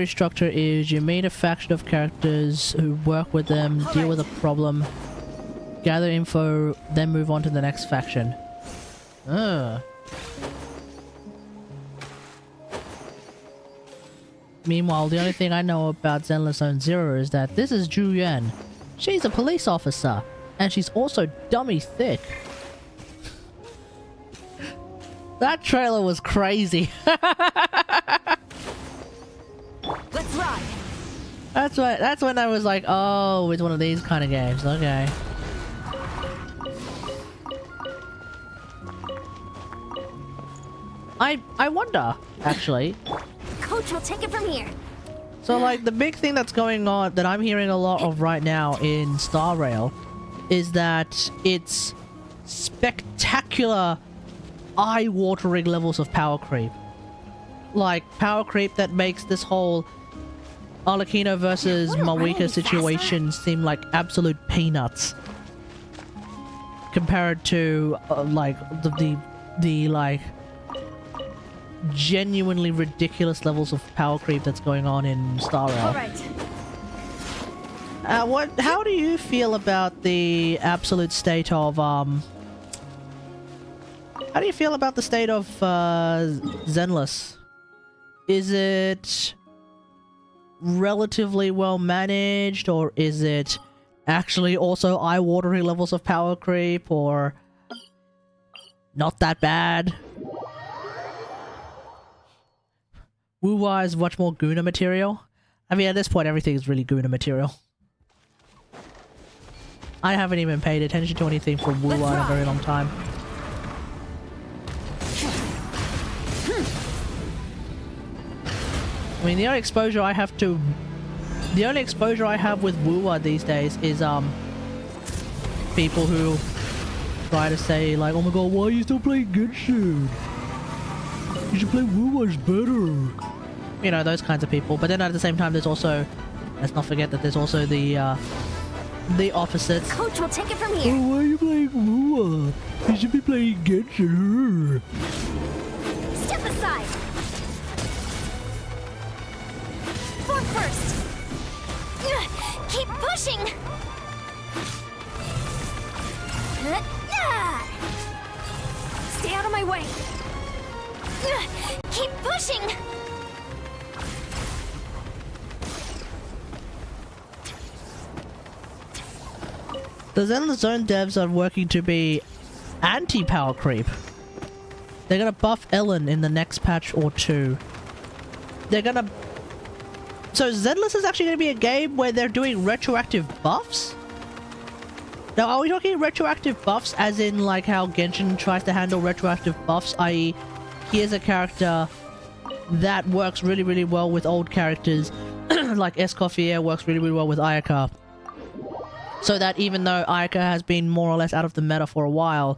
structure is you meet a faction of characters who work with them, deal with a problem, gather info, then move on to the next faction. Meanwhile, the only thing I know about Zenless Zone Zero is that this is Zhu Yuan. She's a police officer, and she's also dummy thick. That trailer was crazy. Let's ride. That's when I was like, oh, it's one of these kind of games. Okay. I wonder, actually. Coach will take it from here. So, like, the big thing that's going on that I'm hearing a lot of right now in Star Rail is that it's spectacular, eye-watering levels of power creep. Like, power creep that makes this whole Arlecchino versus Mawika situation seem like absolute peanuts. Compared to, like, the like, genuinely ridiculous levels of power creep that's going on in Star Rail. All right. How do you feel about the absolute state of, how do you feel about the state of, Zenless? Is it relatively well managed, or is it actually also eye-watering levels of power creep, or not that bad? Wuwa is much more Guna material. I mean, at this point, everything is really Guna material. I haven't even paid attention to anything from Wuwa in a very long time. I mean, the only exposure I have with Wuwa these days is, people who try to say, like, oh my god, why are you still playing Genshin? You should play Wuwa, it's better. You know, those kinds of people. But then at the same time, there's also, let's not forget that there's also the opposites. Coach will take it from here. Oh, why are you playing Wuwa? You should be playing Genshin. Step aside. Form first. Keep pushing. Stay out of my way. Keep pushing. The Zenless Zone devs are working to be anti-power creep. They're gonna buff Ellen in the next patch or two. They're gonna... So Zenless is actually gonna be a game where they're doing retroactive buffs? Now, are we talking retroactive buffs as in like how Genshin tries to handle retroactive buffs, i.e. here's a character that works really, really well with old characters, like Escoffier works really, really well with Ayaka. So that even though Ayaka has been more or less out of the meta for a while,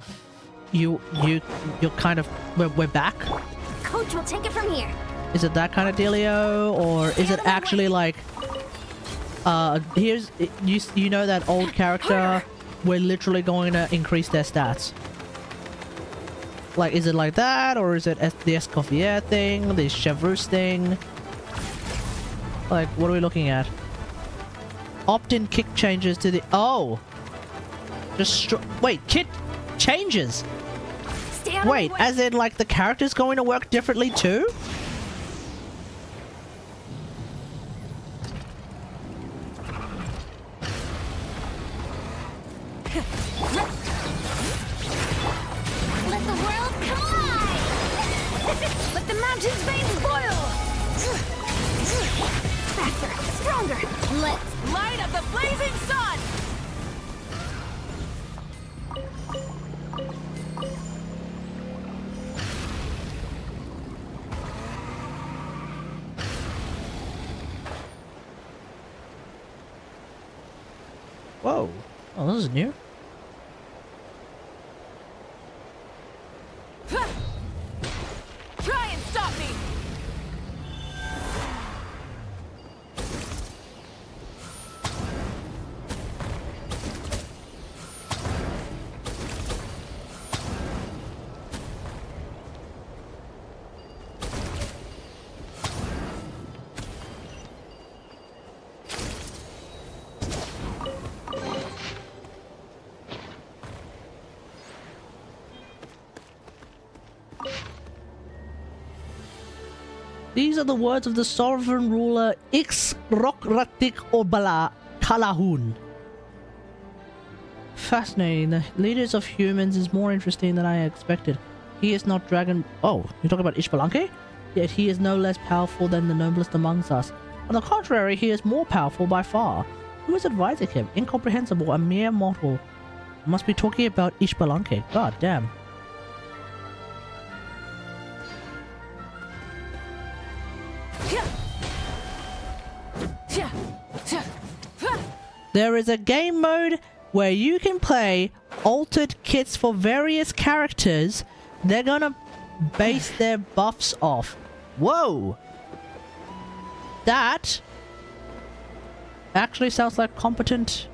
you're kind of... We're back? Coach will take it from here. Is it that kind of dealio? Or is it actually like... here's... You know that old character, we're literally going to increase their stats. Like, is it like that? Or is it the Escoffier thing? The Chevreuse thing? Like, what are we looking at? Opt-in kick changes to the... Oh! Just wait, kit changes? Stay out of Wait, my way. as in, like, the character's going to work differently too? Let the world collide! Let the mountain's veins boil! Faster, stronger! Let's light up the blazing sun! Whoa. Oh, this is new. Try and stop me! These are the words of the sovereign ruler Ixrokratik Obala Kalahun. Fascinating. The leaders of humans is more interesting than I expected. He is not dragon... Oh, you're talking about Ishbalanke? Yet he is no less powerful than the noblest amongst us. On the contrary, he is more powerful by far. Who is advising him? Incomprehensible, a mere mortal. Must be talking about Ishbalanke. God damn. There is a game mode where you can play altered kits for various characters. They're gonna base their buffs off. Whoa! That actually sounds like competent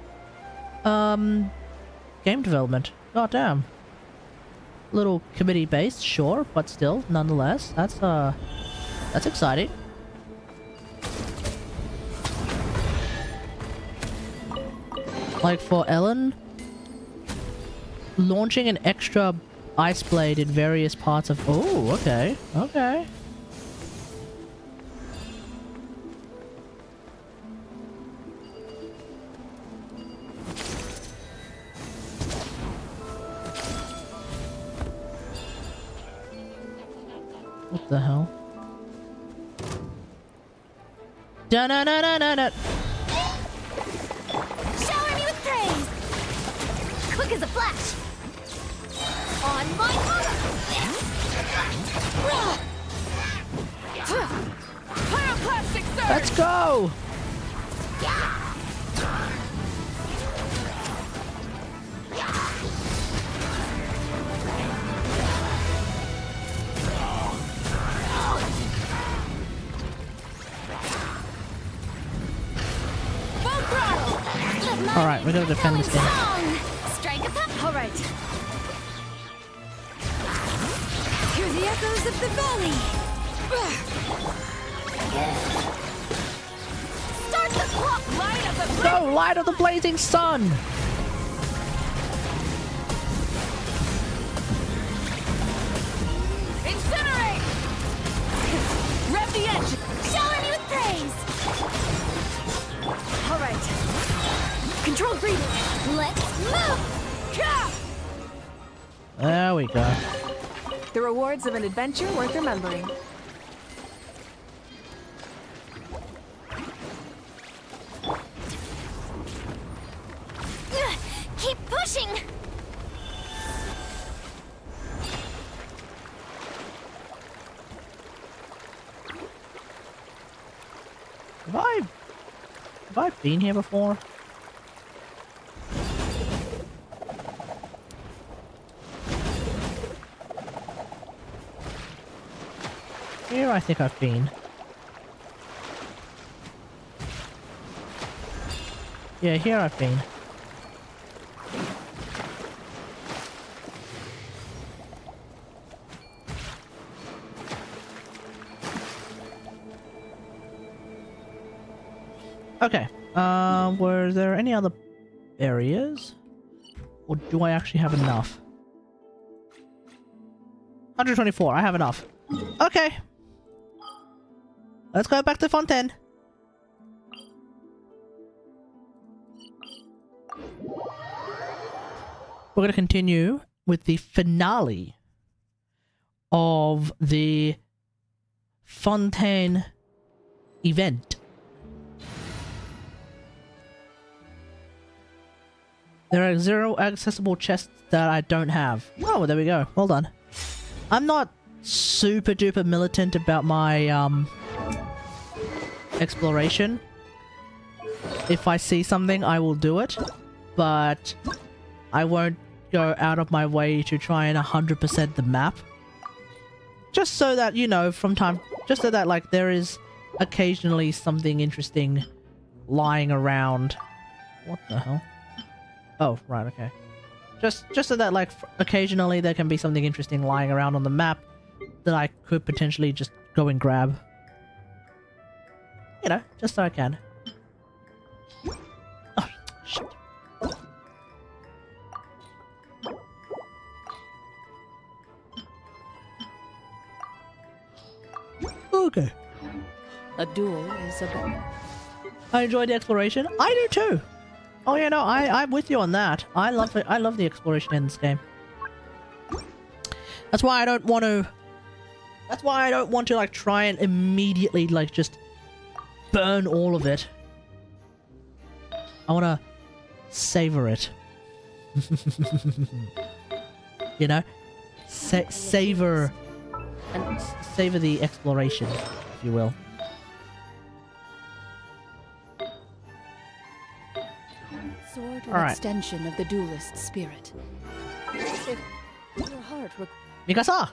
game development. God damn. Little committee based, sure, but still, nonetheless, that's exciting. Like for Ellen, launching an extra ice blade in various parts of... Oh, okay, okay. What the hell? Da-na-na-na-na-na! Quick as a flash! On my mark! Pyroclastic surge! Let's go! Full throttle! Alright, we gotta defend this game. Strike a pop! Alright. Hear the echoes of the valley! Start the clock! Light of the Go, light of the blazing sun! Incinerate! Rev the engine! Shower me with praise! Alright. Control breathing. Let's move! There we go. The rewards of an adventure worth remembering. Keep pushing! Have I been here before? Here I think I've been. Yeah, here I've been. Okay. Were there any other areas? Or do I actually have enough? 124, I have enough. Okay. Let's go back to Fontaine. We're going to continue with the finale of the Fontaine event. There are 0 accessible chests that I don't have. Oh, there we go. Hold on. I'm not super duper militant about my exploration. If I see something, I will do it. but I won't go out of my way to try and 100% the map. Just so that, you know, just so that, like, there is occasionally something interesting lying around. What the hell? Oh, right, okay. Just so that, like, occasionally there can be something interesting lying around on the map that I could potentially just go and grab. You know, just so I can. Oh, shit. Okay. A duel is a... I enjoyed the exploration. I do too. Oh yeah, no, I'm with you on that. I love it. I love the exploration in this game. That's why I don't want to. That's why I don't want to like try and immediately like just burn all of it. I want to savor it. You know, savor and savor the exploration, if you will. Sword an Alright. extension of the duelist spirit. If your heart Mikasa!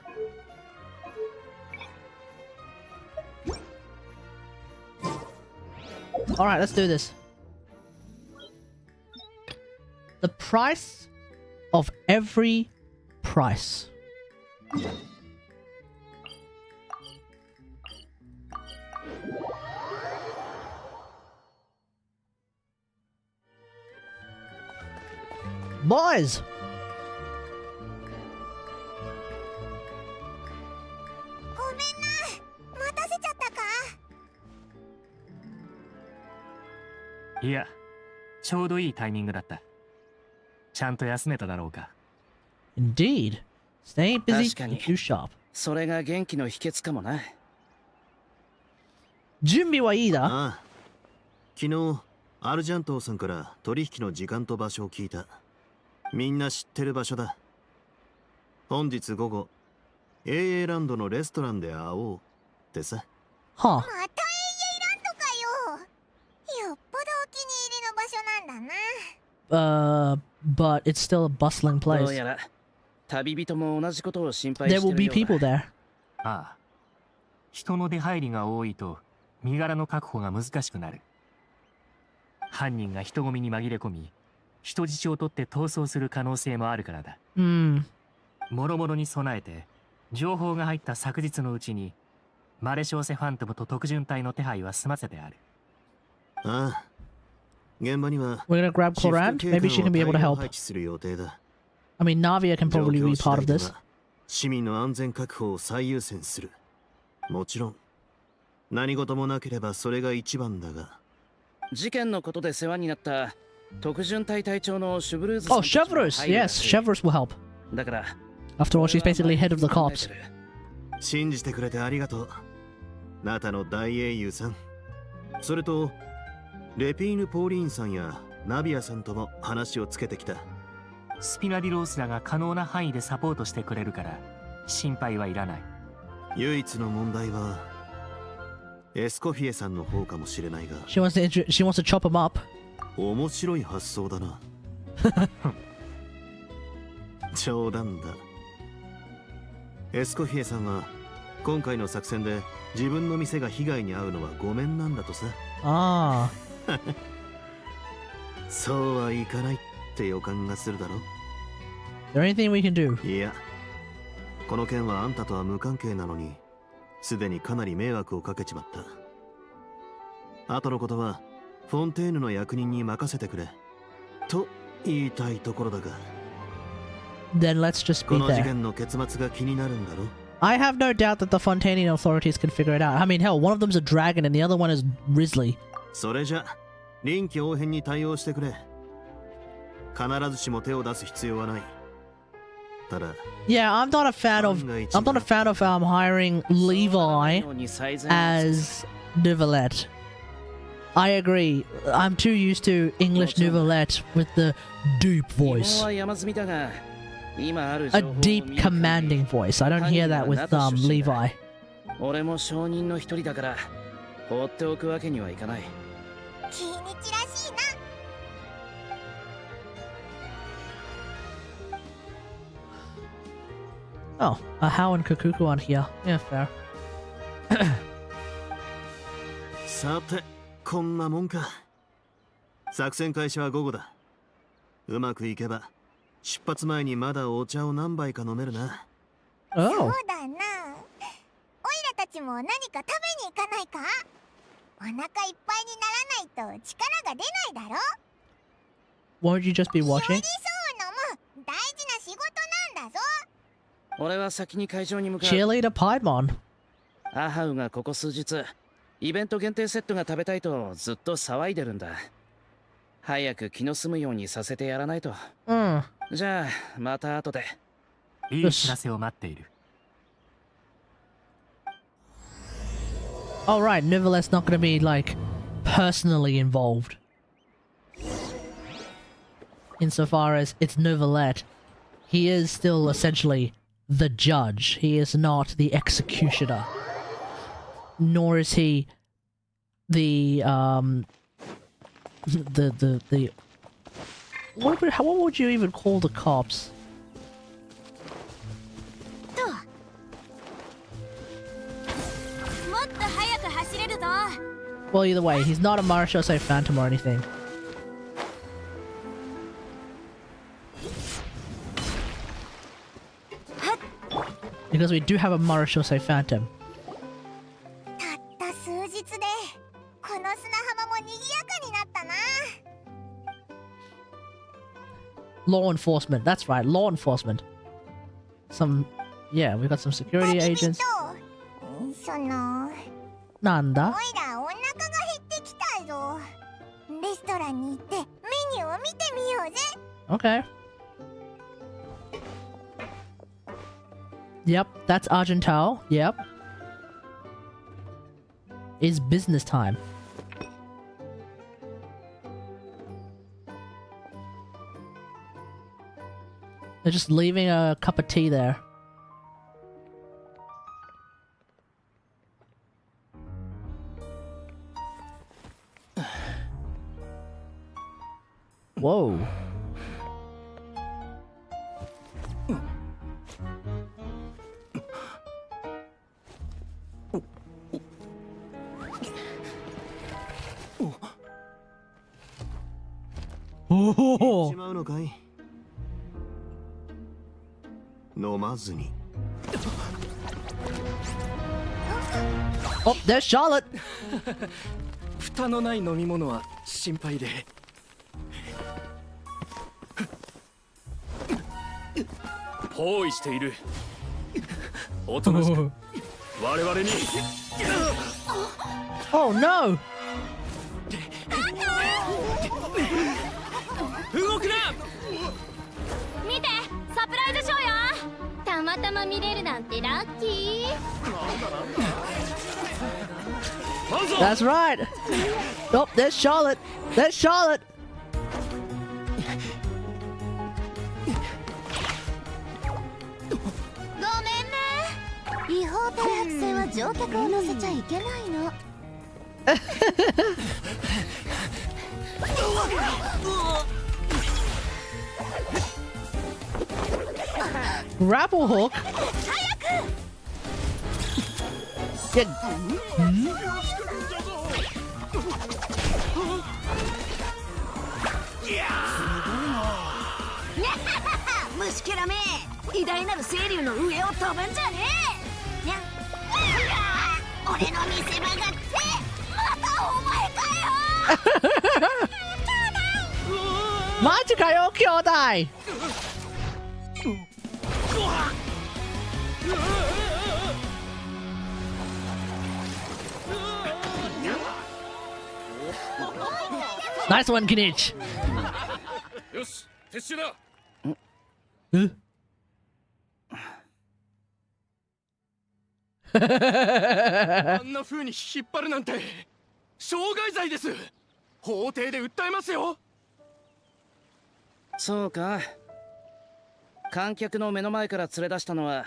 Alright, let's do this. The price of every price. Boys!いや、ちょうどいいタイミングだった。ちゃんと休めただろうか。Indeed. Stay busy 確かに。 keeps you sharp. それが元気の秘訣かもな。準備はいいだ。ああ。昨日、アルジャントーさんから取引の時間と場所を聞いた。みんな知ってる場所だ。本日午後、AA ランドのレストランで会おうってさ。はあ。また AA ランドかよ。よっぽどお気に入りの場所なんだな。But it's still a bustling どう place. やら旅人も同じことを心配し There て will る be よう people だ。 there. ああ。人の出入りが多いと身柄の確保が難しくなる。犯人が人混みに紛れ込み、人質を取って逃走する可能性もあるからだ。Hmm. もろもろに備えて、情報が入った昨日のうちに、マレショーセファントムと特巡隊の手配は済ませてある。ああ。現場には We're gonna grab シフト Corand. 警 Maybe she 官 can be を able to 大量 help. 配置する予定だ。 I mean, Navia can 状 probably 況 be 次 part 第 of で this. は市民の安全確保を最優先する。もちろん何事もなければそれが一番だが。事件のことで世話になった特巡隊隊長のシュブルーズ Oh, さんたちも Chevrolet. 入るら Yes, しい。 Chevrolet will help. だから After all, she's basically head of the cops. 信じてくれてありがとう。ナタの大英雄さん。それとレピーヌ・ポーリーンさんやナビアさんとも話をつけてきた。スピナディロースらが可能な範囲でサポートしてくれるから心配はいらない。唯一の問題はエスコフィエさんの方かもしれないが。She wants to chop him up. 面白い発想だな。冗談だ。エスコフィエさんは今回の作戦で自分の店が被害に遭うのはごめんなんだとさ。Ah. そうはいかないって予感がするだろ。 Is there anything we can do? いや、この件はあんたとは無関係なのにすでにかなり迷惑をかけちまった。後のことはフォンテーヌの役人に任せてくれと言いたいところだが。 Then let's just こ be の事 there. 件の結末が気になるんだろ。 I have no doubt that the Fontaine authorities can figure it out. I mean, hell, one of them's a dragon and the other one is Risley. それじゃ臨機応変に対応してくれ。必ずしも手を出す必要はない。ただ、 Yeah, I'm not a fan of hiring Levi as Nouvellette. I agree. I'm too used to English Nouvellette with the deep 疑問 voice. は山積みだが、今ある A 情報を見 deep る限り commanding voice. I don't hear that with Levi. 俺も証人の一人だから放っておくわけにはいかない。気日らしいな。Oh, a How and Kakuku on here. Yeah, fair. さて、こんなもんか。作戦開始は午後だ。うまくいけば、出発前にまだお茶を何杯か飲めるな。そう Oh, だな。オイラたちも何か食べに行かないか？お腹いっぱいにならないと力が出ないだろ？ won't you just be 寄り watching? 添うのも大事な仕事なんだぞ。俺は先に会場に向かう。 Cheerleader Piedmon. アハウがここ数日イベント限定セットが食べたいとずっと騒いでるんだ。早く気の済むようにさせてやらないと。じゃあまた後で。いい知らせを待っている。 Alright, Nivelet's not gonna be, like, personally involved. Insofar as it's Nivelet, he is still essentially the judge. He is not the executioner. Nor is he the what would you even call the cops? Well, either way, he's not a Marechaussee Phantom or anything. Because we do have a Marechaussee Phantom. たった数日でこの砂浜も賑やかになったな。 Law enforcement, that's right, law enforcement. Yeah, we got some security agents. そのなんだ？おいらお腹が減ってきたぞ。レストランに行ってメニューを見てみようぜ。 Okay. Yep, that's Argentile. Yep. It's business time. They're just leaving a cup of tea there. Whoa. Oh. しまうのかい？飲まずに。 Oh, there's Charlotte. 蓋のない飲み物は心配で。包囲している。おとなしく我々に。Oh no. 動くな。見て、サプライズショーよ。たまたま見れるなんてラッキー。 That's right. Oh, there's Charlotte. There's Charlotte. ごめんね。違法停泊船は乗客を乗せちゃいけないの。 Grapple hook. Get. Hmm? 虫けらめ、偉大なる清流の上を飛ぶんじゃねえ。にゃ。俺の見せ場がって、またお前かよ。 マジかよ、兄弟。 Nice one, Kinich. よし、撤収だ。あんな風に引っ張るなんて傷害罪です。法廷で訴えますよ。そうか。観客の目の前から連れ出したのは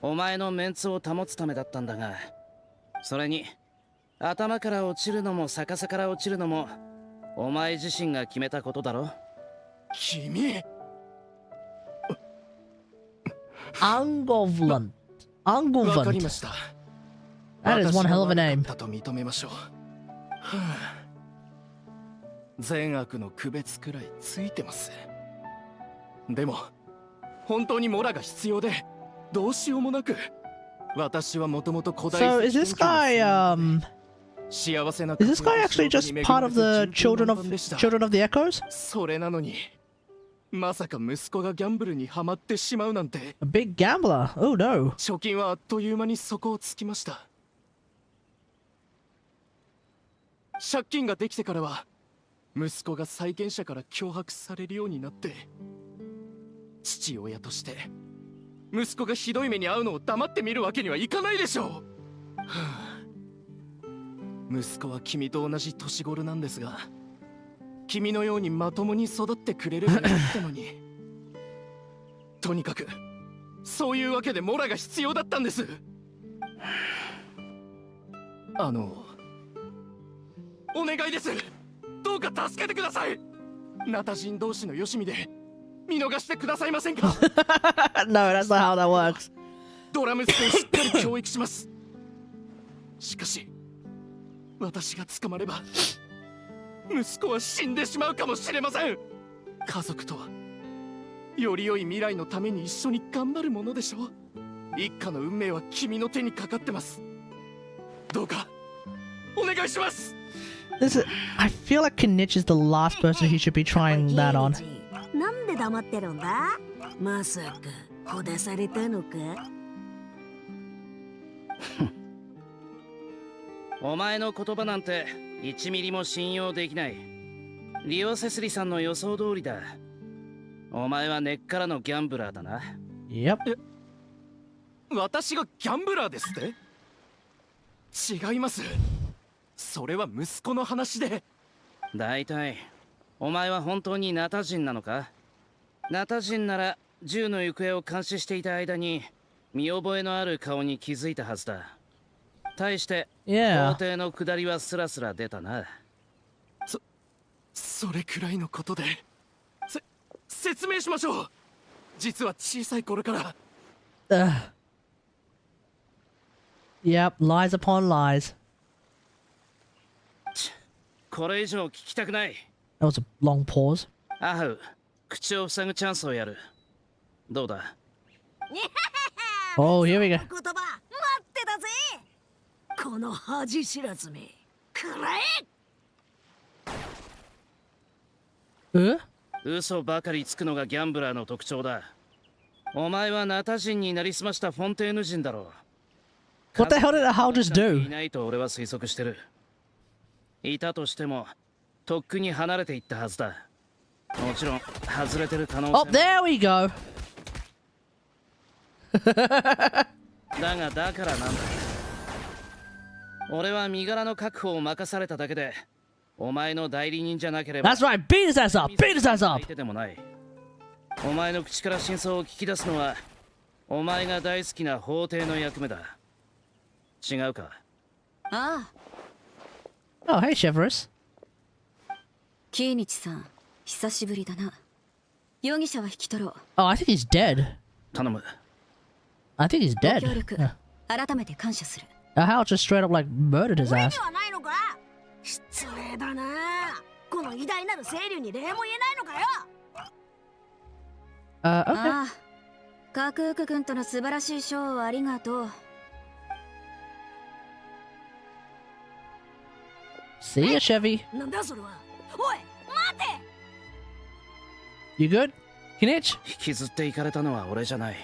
お前のメンツを保つためだったんだが、それに頭から落ちるのも逆さから落ちるのもお前自身が決めたことだろ。君。Angovlant. わかりま Angovant. した。 That is one hell of a 私が name. 悪かったと認めましょう。はあ、善悪の区別くらいついてます。でも本当にモラが必要でどうしようもなく、私はもともと古代 So is this guy is this guy actually just part of the children of the Echoes? それなのにまさか息子がギャンブルにはまってしまうなんて。 A big gambler. Oh no. 貯金はあっという間に底をつきました。借金ができてからは息子が債権者から脅迫されるようになって、父親として息子がひどい目に遭うのを黙って見るわけにはいかないでしょう。はあ、息子は君と同じ年頃なんですが、君のようにまともに育ってくれればよかったのに。とにかくそういうわけでモラが必要だったんです。お願いです。どうか助けてください。ナタ人同士のよしみで見逃してくださいませんか？ No, that's not how that works. ドラ息子をしっかり教育します。しかし私が捕まれば息子は死んでしまうかもしれません。家族とはより良い未来のために一緒に頑張るものでしょう。一家の運命は君の手にかかってます。どうかお願いします。 I feel like Kinich is the last person he should be trying that on. なんで黙ってるんだ？まさかほされたのか？お前の言葉なんて1ミリも信用できない。リオセスリさんの予想通りだ。お前は根っからのギャンブラーだな。Yep. 私がギャンブラーですって？違います。それは息子の話で。だいたいお前は本当にナタ人なのか？ナタ人なら銃の行方を監視していた間に見覚えのある顔に気づいたはずだ。対して法廷の下りはスラスラ出たな。それくらいのことで説明しましょう。実は小さい頃から。Yep, lies upon lies. これ以上聞きたくない。 That was a long pause. アハウ、口を塞ぐチャンスをやる。どうだ？ Oh, here we go. 言葉待ってたぜ。この恥知らずめ、くらえ。嘘ばかりつくのがギャンブラーの特徴だ。お前はナタ人になりすましたフォンテーヌ人だろう。 What the hell did the how just do? いないと俺は推測してる。いたとしてもとっくに離れていったはずだ。もちろん外れてる可能性も。 Oh, there we go. だがだからなんだ。俺は身柄の確保を任されただけで、お前の代理人じゃなければ。 That's right. Beat his ass up. Beat his ass up. 相手でもない。お前の口から真相を聞き出すのはお前が大好きな法廷の役目だ。違うか？ああ。 Oh, hey, Chevrolet. キーニチさん、久しぶりだな。容疑者は引き取ろう。 Oh, I think he's dead. 頼む。 I think he's dead. ご協力、 Yeah. 改めて感謝する。How just straight up like murdered his 俺 ass. にはないのか？失礼だな。この偉大なる清流に礼も言えないのかよ。Okay. ああ、カクーク君との素晴らしいショーをありがとう。 See ya, Chevy. なんだそれは。おい、待て。 You good? Kinich? 引きずっていかれたのは俺じゃない。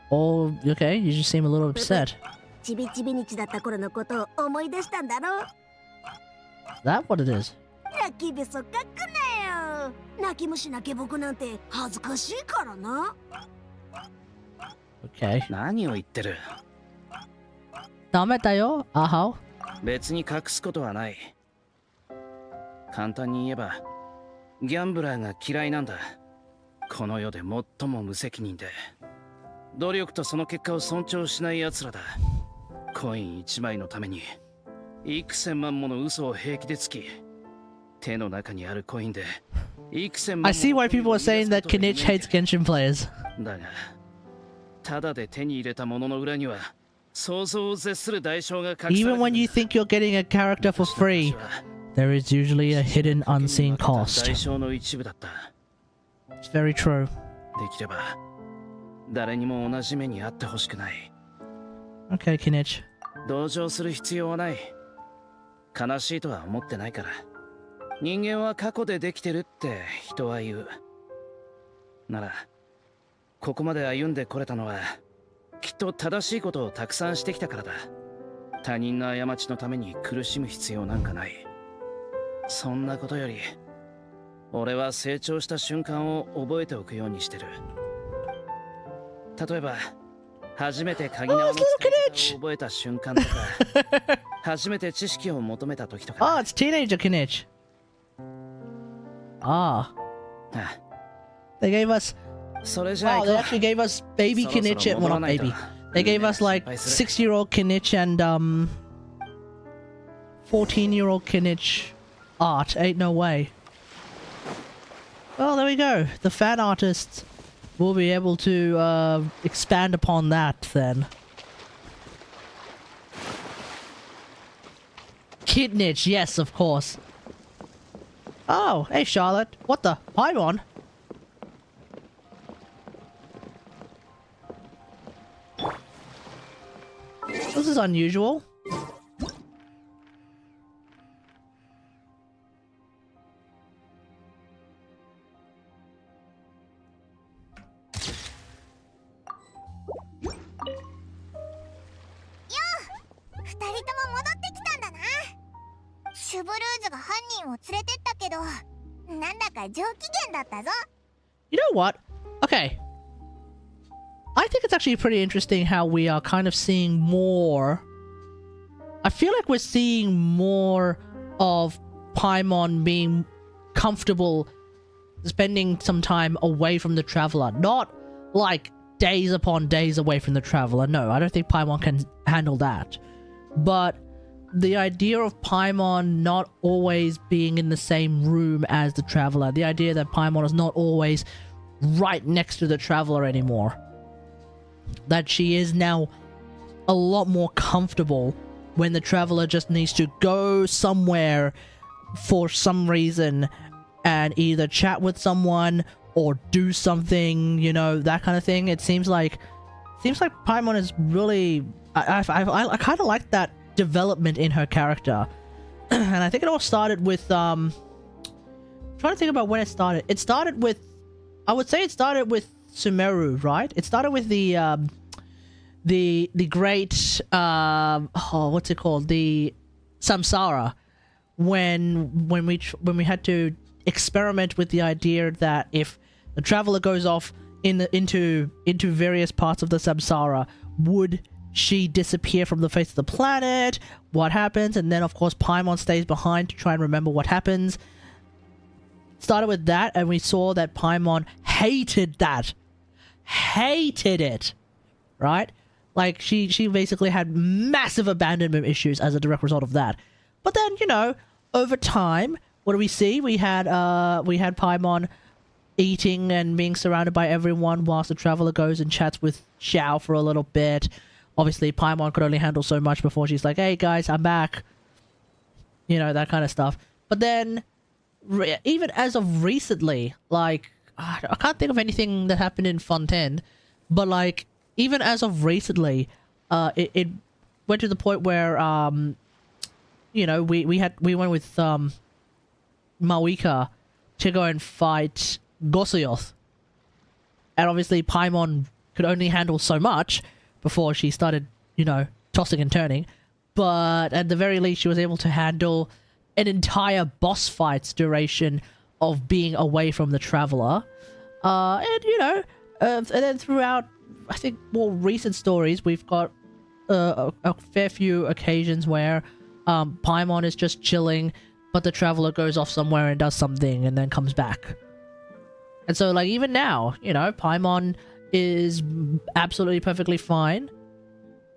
Oh, okay. You just seem a little upset. ちびちびにちだった頃のことを思い出したんだろう。 That what it is? 泣きべそかくなよ。泣き虫なけ僕なんて恥ずかしいからな。 Okay. 何を言ってる？ Dametayo. Aha. 別に隠すことはない。簡単に言えばギャンブラーが嫌いなんだ。この世で最も無責任で努力とその結果を尊重しない奴らだ。コイン1枚のために幾千万もの嘘を平気でつき、手の中にあるコインで I see why people are saying that Kinich hates Genshin players. だが、ただで手に入れたものの裏には想像を絶する代償が隠されている。 Even when you think you're getting a character for free, there is usually a hidden unseen cost. 代償の一部だった。 It's very true. できれば誰にも同じ目に遭ってほしくない。 Okay, Kinich. 同情する必要はない。悲しいとは思ってないから。人間は過去でできてるって人は言う。なら、ここまで歩んでこれたのは、きっと正しいことをたくさんしてきたからだ。他人の過ちのために苦しむ必要なんかない。そんなことより、俺は成長した瞬間を覚えておくようにしてる。例えば、初めて鍵縄の使い方を覚えた瞬間とか、初めて知識を求めた時とか。Oh, it's teenager Kinich. Ah. They gave us... Wow, they actually gave us baby Kinich. Well, not baby. They gave us like 6-year-old Kinich and 14-year-old Kinich art. Ain't no way. Well, there we go. The fan artists will be able to expand upon that then. Kinich, yes, of course. Oh, hey Charlotte. What the? Paimon? This is unusual. You know what? Okay. I think it's actually pretty interesting how we are kind of seeing more... I feel like we're seeing more of Paimon being comfortable spending some time away from the Traveler. Not like days upon days away from the Traveler. No, I don't think Paimon can handle that. But the idea of Paimon not always being in the same room as the Traveler. The idea that Paimon is not always right next to the Traveler anymore. That she is now a lot more comfortable when the Traveler just needs to go somewhere for some reason and either chat with someone or do something, you know, that kind of thing. It seems like Paimon is really... I kind of like that development in her character. And I think it all started with... I'm trying to think about when it started. It started with... I would say it started with Sumeru, right? It started with the great what's it called? The Samsara, when we had to experiment with the idea that if the Traveler goes off into various parts of the Samsara, would she disappear from the face of the planet? What happens? And then of course Paimon stays behind to try and remember what happens. Started with that, and we saw that Paimon hated that. Hated it. Right? Like, she basically had massive abandonment issues as a direct result of that. But then, you know, over time, what do we see? We had Paimon eating and being surrounded by everyone whilst the Traveler goes and chats with Xiao for a little bit. Obviously, Paimon could only handle so much before she's like, hey guys, I'm back. You know, that kind of stuff. But then, even as of recently, like, I can't think of anything that happened in Fontaine, but like, even as of recently, it went to the point where, you know, we went with Mawika to go and fight Gosuyoth. And obviously Paimon could only handle so much before she started, you know, tossing and turning. But at the very least, she was able to handle an entire boss fight's duration of being away from the Traveler. And, you know, and then throughout, I think, more recent stories, we've got a fair few occasions where Paimon is just chilling, but the Traveler goes off somewhere and does something and then comes back. And so, like, even now, you know, Paimon is absolutely perfectly fine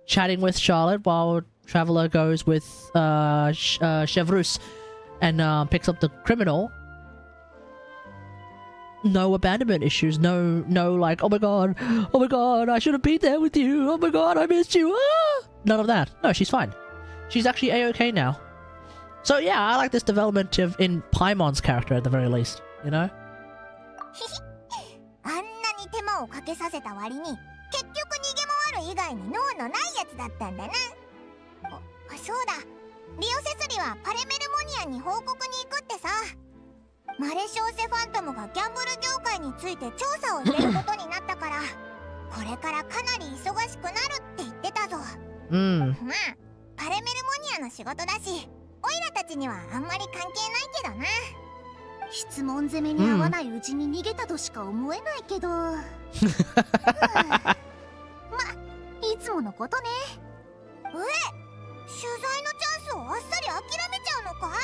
chatting with Charlotte while Traveler goes with Chevrus and picks up the criminal. no abandonment issues, no like, oh my god, I should have been there with you, oh my god, I missed you, ah! None of that. No, she's fine. She's actually a-okay now. So yeah, I like this development in Paimon's character at the very least, you know? あんなに手間をかけさせた割に結局逃げ回る以外に脳のないやつだったんだな。そうだ、リオセスリはパレメルモニアに報告に行くってさ。マレショーセファントムがギャンブル業界について調査を入れることになったからこれからかなり忙しくなるって言ってたぞ。まあパレメルモニアの仕事だしオイラたちにはあんまり関係ないけどな。質問攻めに合わないうちに逃げたとしか思えないけど、まあいつものことね。取材のチャンスをあっさり諦めちゃうのか？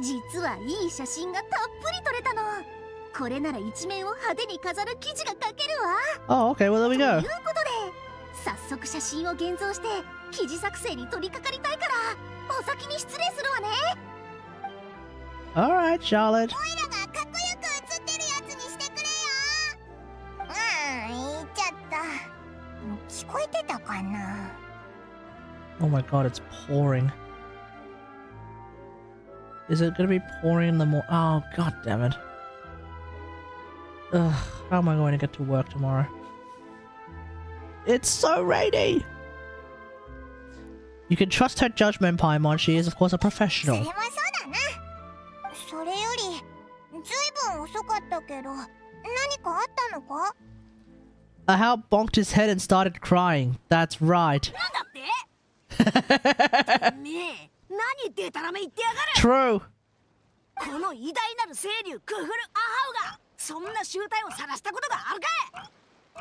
実はいい写真がたっぷり撮れたの。これなら一面を派手に飾る記事が書けるわ。Oh, okay, well there we go. ということで早速写真を現像して記事作成に取り掛かりたいからお先に失礼するわね。Alright, Charlotte. オイラがかっこよく写ってるやつにしてくれよ。言っちゃった。聞こえてたかな？ Oh my god, it's pouring. Is it gonna be pouring in the morning? Oh, god damn it. Ugh, how am I going to get to work tomorrow? It's so rainy! You can trust her judgment, Paimon. She is, of course, a professional. それはそうだな。それより、ずいぶん遅かったけど、何かあったのか？ How bonked his head and started crying. That's right. ねえ、何でたらめ言ってやがる。 True. この偉大なる清流クフルアハウがそんな集体を晒したことがあるか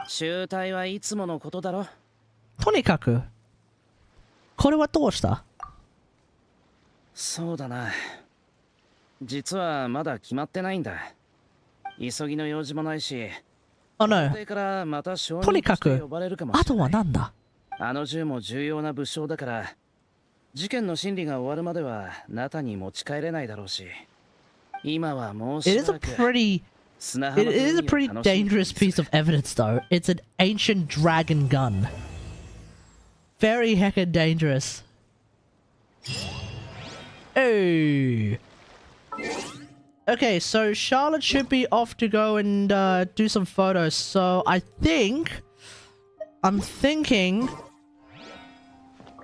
い。集体はいつものことだろ。とにかく、これはどうした？そうだな。実はまだ決まってないんだ。急ぎの用事もないし。Oh no. これからまた証とにか人としてく、呼ばれるかもしれない。あとはなんだ？あの銃も重要な物証だから、事件の審理が終わるまではナタに持ち帰れないだろうし。今はもう It し is ば a らく pretty... It is a pretty dangerous piece of evidence, though. It's an ancient dragon gun. Very heckin' dangerous. Oh. Okay, so Charlotte should be off to go and do some photos. So I'm thinking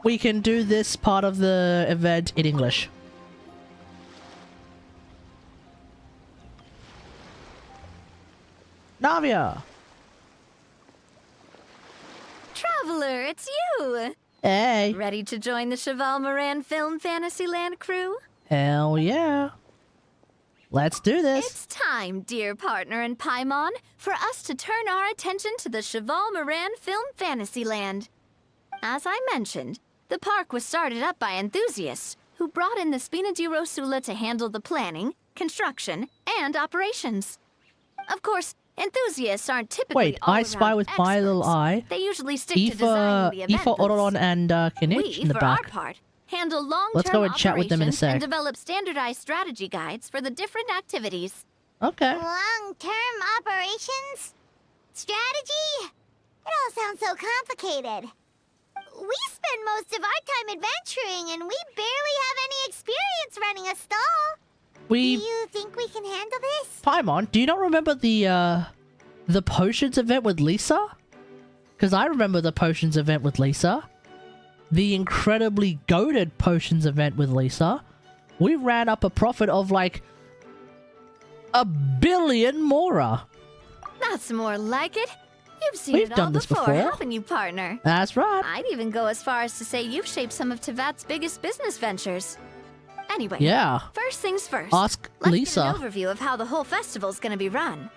we can do this part of the event in English. Navia! Traveler, it's you! Hey! Ready to join the Cheval Moran Film Fantasyland crew? Hell yeah! Let's do this! It's time, dear partner in Paimon, for us to turn our attention to the Cheval Moran Film Fantasyland. As I mentioned, the park was started up by enthusiasts who brought in the Spina di Rosula to handle the planning, construction, and operations. Of course, enthusiasts aren't typically Wait, I Spy with experts. my little eye. They usually stick to designing the event Aoife, Odoron, and Kinich we, in the for back. our part, handle long-term Let's go and chat with them in a operations sec. and develop standardized strategy guides for the different activities. Okay. Long-term operations? Strategy? It all sounds so complicated. We spend most of our time adventuring and we barely have any experience running a stall. Do you think we can handle this? Paimon, do you not remember the potions event with Lisa? Because I remember the potions event with Lisa. The incredibly goated potions event with Lisa. We ran up a profit of like 1 billion Mora. That's more like it. You've seen We've it all done this before. haven't you, partner? That's right. I'd even go as far as to say you've shaped some of Tevat's biggest business ventures. Anyway, Yeah. first things first. Ask Let's Lisa. get an overview of how the whole festival's gonna be run.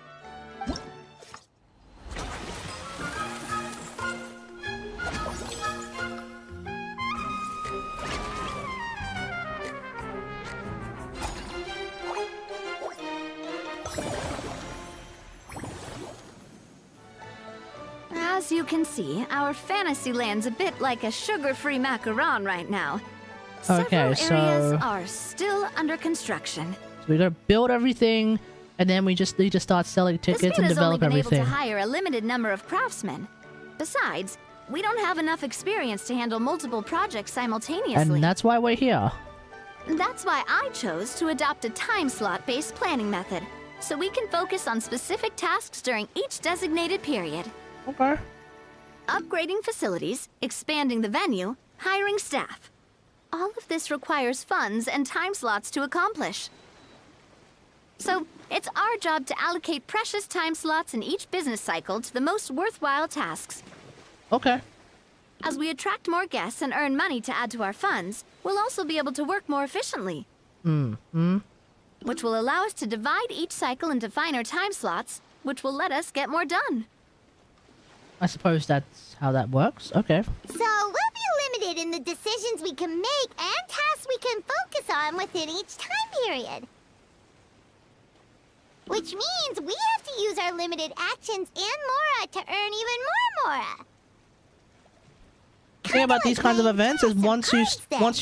As you can see, our Fantasyland's a bit like a sugar-free macaron right now. Okay, Several areas so- are still under construction. So we gotta build everything, And then we just need to start selling This tickets man and has only develop been everything. able to hire a limited number of craftsmen. Besides, we don't have enough experience to handle multiple projects simultaneously. And that's why we're here. That's why I chose to adopt a time slot-based planning method, so we can focus on specific tasks during each designated period. Okay. Upgrading facilities, expanding the venue, hiring staff. All of this requires funds and time slots to accomplish. So, it's our job to allocate precious time slots in each business cycle to the most worthwhile tasks. Okay. As we attract more guests and earn money to add to our funds, we'll also be able to work more efficiently. Which will allow us to divide each cycle into finer time slots, which will let us get more done. I suppose that's how that works. Okay. So we'll be limited in the decisions we can make and tasks we can focus on within each time period. Which means we have to use our limited actions and Mora to earn even more Mora. The thing about these kinds of events is once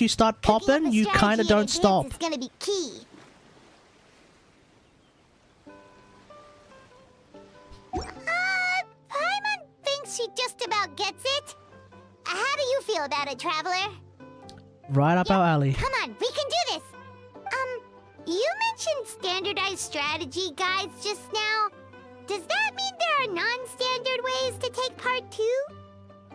you start popping, you kind of don't stop. It's gonna be key. Paimon thinks she just about gets it. How do you feel about it, Traveler? Right up our alley. Come on, we can do this. You mentioned standardized strategy guides just now. Does that mean there are non-standard ways to take part too?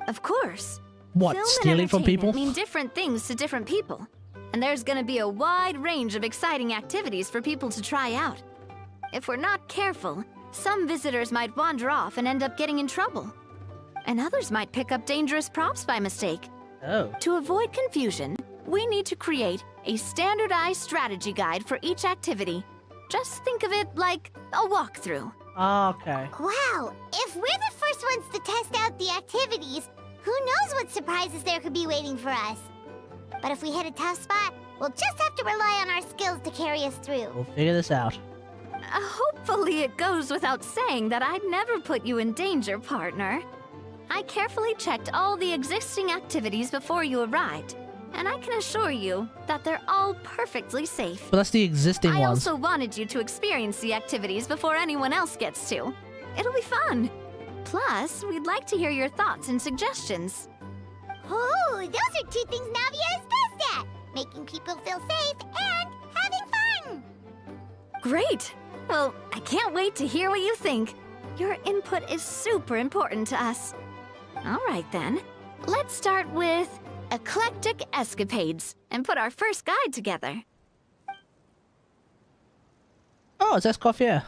Of course. What, Film and stealing from people? entertainment mean different things to different people. And there's gonna be a wide range of exciting activities for people to try out. If we're not careful, some visitors might wander off and end up getting in trouble. And others might pick up dangerous props by mistake. Oh. To avoid confusion, we need to create a standardized strategy guide for each activity. Just think of it like a walkthrough. Okay. Wow, if we're the first ones to test out the activities, who knows what surprises there could be waiting for us. But if we hit a tough spot, we'll just have to rely on our skills to carry us through. We'll figure this out. Hopefully it goes without saying that I'd never put you in danger, partner. I carefully checked all the existing activities before you arrived, and I can assure you that they're all perfectly safe. But that's the existing I ones. also wanted you to experience the activities before anyone else gets to. It'll be fun. Plus, we'd like to hear your thoughts and suggestions. Oh, those are two things Navia is best at. Making people feel safe and having fun. Great! Well, I can't wait to hear what you think. Your input is super important to us. All right then, let's start with Eclectic Escapades and put our first guide together. Oh, it's Escoffier.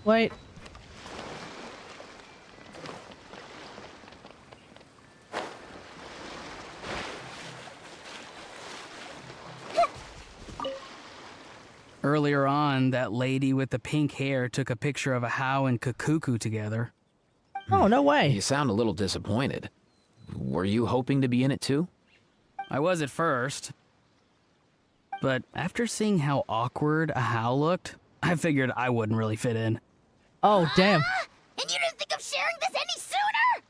Wait. Earlier on, that lady with the pink hair took a picture of a Hao and Kakuku together. Oh, no way. You sound a little disappointed. Were you hoping to be in it too? I was at first. But after seeing how awkward a Hao looked, I figured I wouldn't really fit in. Oh, damn. And you didn't think of sharing this any sooner?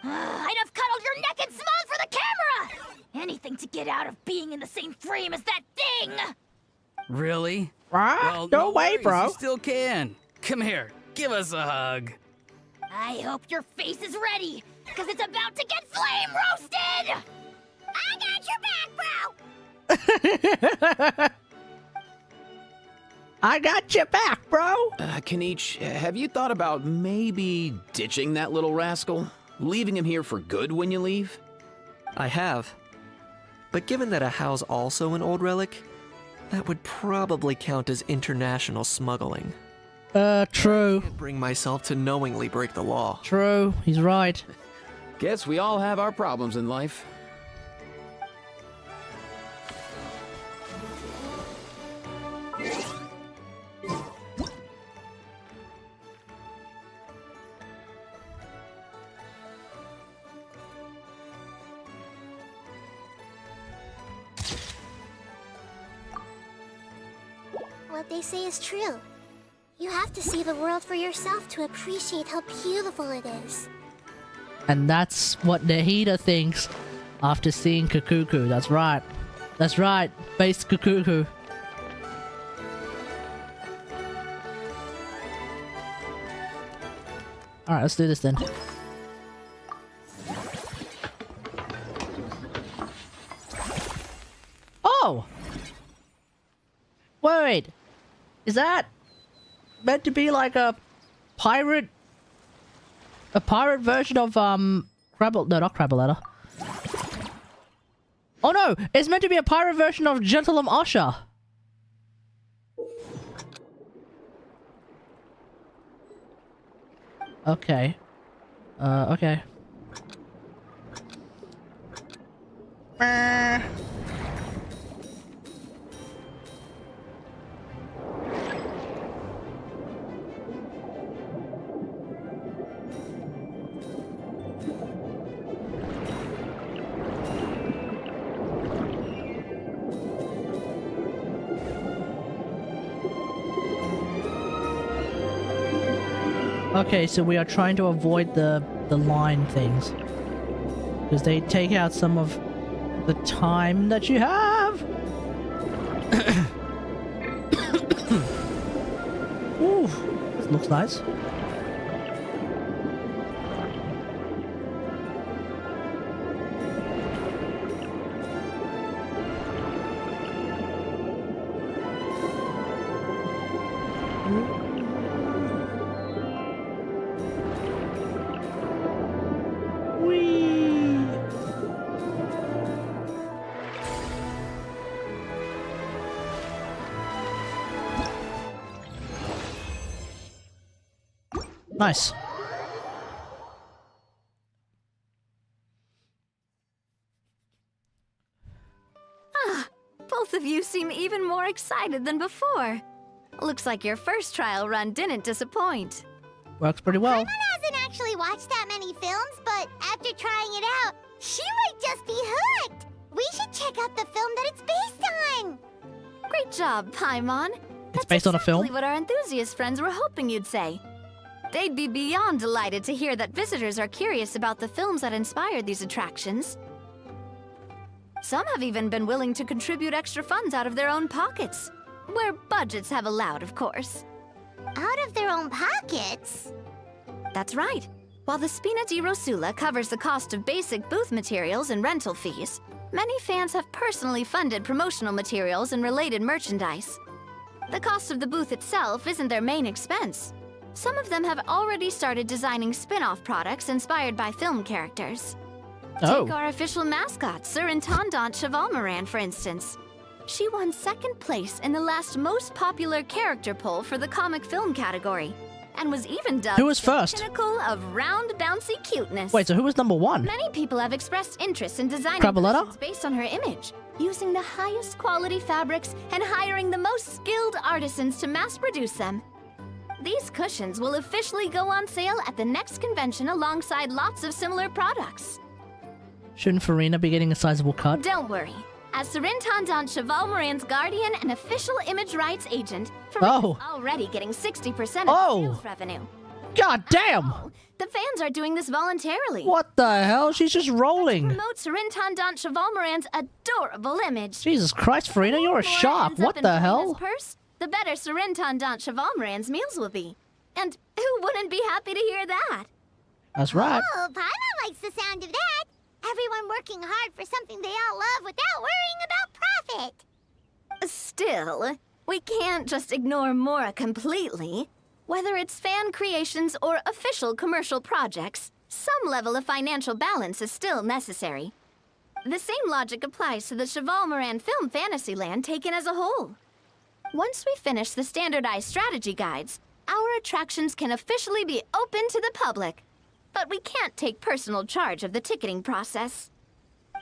I'd have cuddled your neck and smiled for the camera! Anything to get out of being in the same frame as that thing! Really? Well, no way, worries, bro. You still can. Come here, give us a hug. I hope your face is ready, because it's about to get flame roasted! I got your back, bro! I got your back, bro! Kenichi, have you thought about maybe ditching that little rascal? Leaving him here for good when you leave? I have. But given that a Hao's also an old relic, that would probably count as international smuggling. True. I can't bring myself to knowingly break the law. True, he's right. Guess we all have our problems in life. What they say is true. You have to see the world for yourself to appreciate how beautiful it is. And that's what Nahida thinks after seeing Kakuku. That's right. That's right. Face Kakuku. Alright, let's do this then. Oh! Wait! Is that meant to be like a pirate version of no, not Crabaletta. Oh no! It's meant to be a pirate version of Gentleman Usher. Okay. Okay. Okay, so we are trying to avoid the line things. Because they take out some of the time that you have! Ooh, this looks nice. Nice. Ah, both of you seem even more excited than before. Looks like your first trial run didn't disappoint. Works pretty well. Paimon hasn't actually watched that many films, but after trying it out, she might just be hooked. We should check out the film that it's based on. Great job, Paimon. It's based on a film? That's exactly what our enthusiast friends were hoping you'd say. They'd be beyond delighted to hear that visitors are curious about the films that inspired these attractions. Some have even been willing to contribute extra funds out of their own pockets. Where budgets have allowed, of course. Out of their own pockets? That's right. While the Spina di Rosula covers the cost of basic booth materials and rental fees, many fans have personally funded promotional materials and related merchandise. The cost of the booth itself isn't their main expense. Some of them have already started designing spin-off products inspired by film characters. Oh. Take our official mascot, Surintendant Chevalmoran, for instance. She won second place in the last most popular character poll for the comic film category, and was even dubbed Who was first? the pinnacle of round, bouncy cuteness. Wait, so who was number one? Many people have expressed interest in designing Crabaletta? cushions based on her image, using the highest quality fabrics and hiring the most skilled artisans to mass produce them. These cushions will officially go on sale at the next convention alongside lots of similar products. Shouldn't Farina be getting a sizable cut? Don't worry. As Surintendant Chevalmoran's guardian and official image rights agent, Farina's already getting 60% of the sales revenue. God damn! The fans are doing this voluntarily. What the hell? She's just rolling. Promote Surintendant Chevalmoran's adorable image. Jesus Christ, Farina, you're a shark. What the hell? Purse, the better Surintendant Chevalmoran's meals will be. And who wouldn't be happy to hear that? That's right. Oh, Paimon likes the sound of that. Everyone working hard for something they all love without worrying about profit. Still, we can't just ignore Mora completely. Whether it's fan creations or official commercial projects, some level of financial balance is still necessary. The same logic applies to the Chevalmoran Film Fantasyland taken as a whole. Once we finish the standardized strategy guides, our attractions can officially be open to the public. But we can't take personal charge of the ticketing process.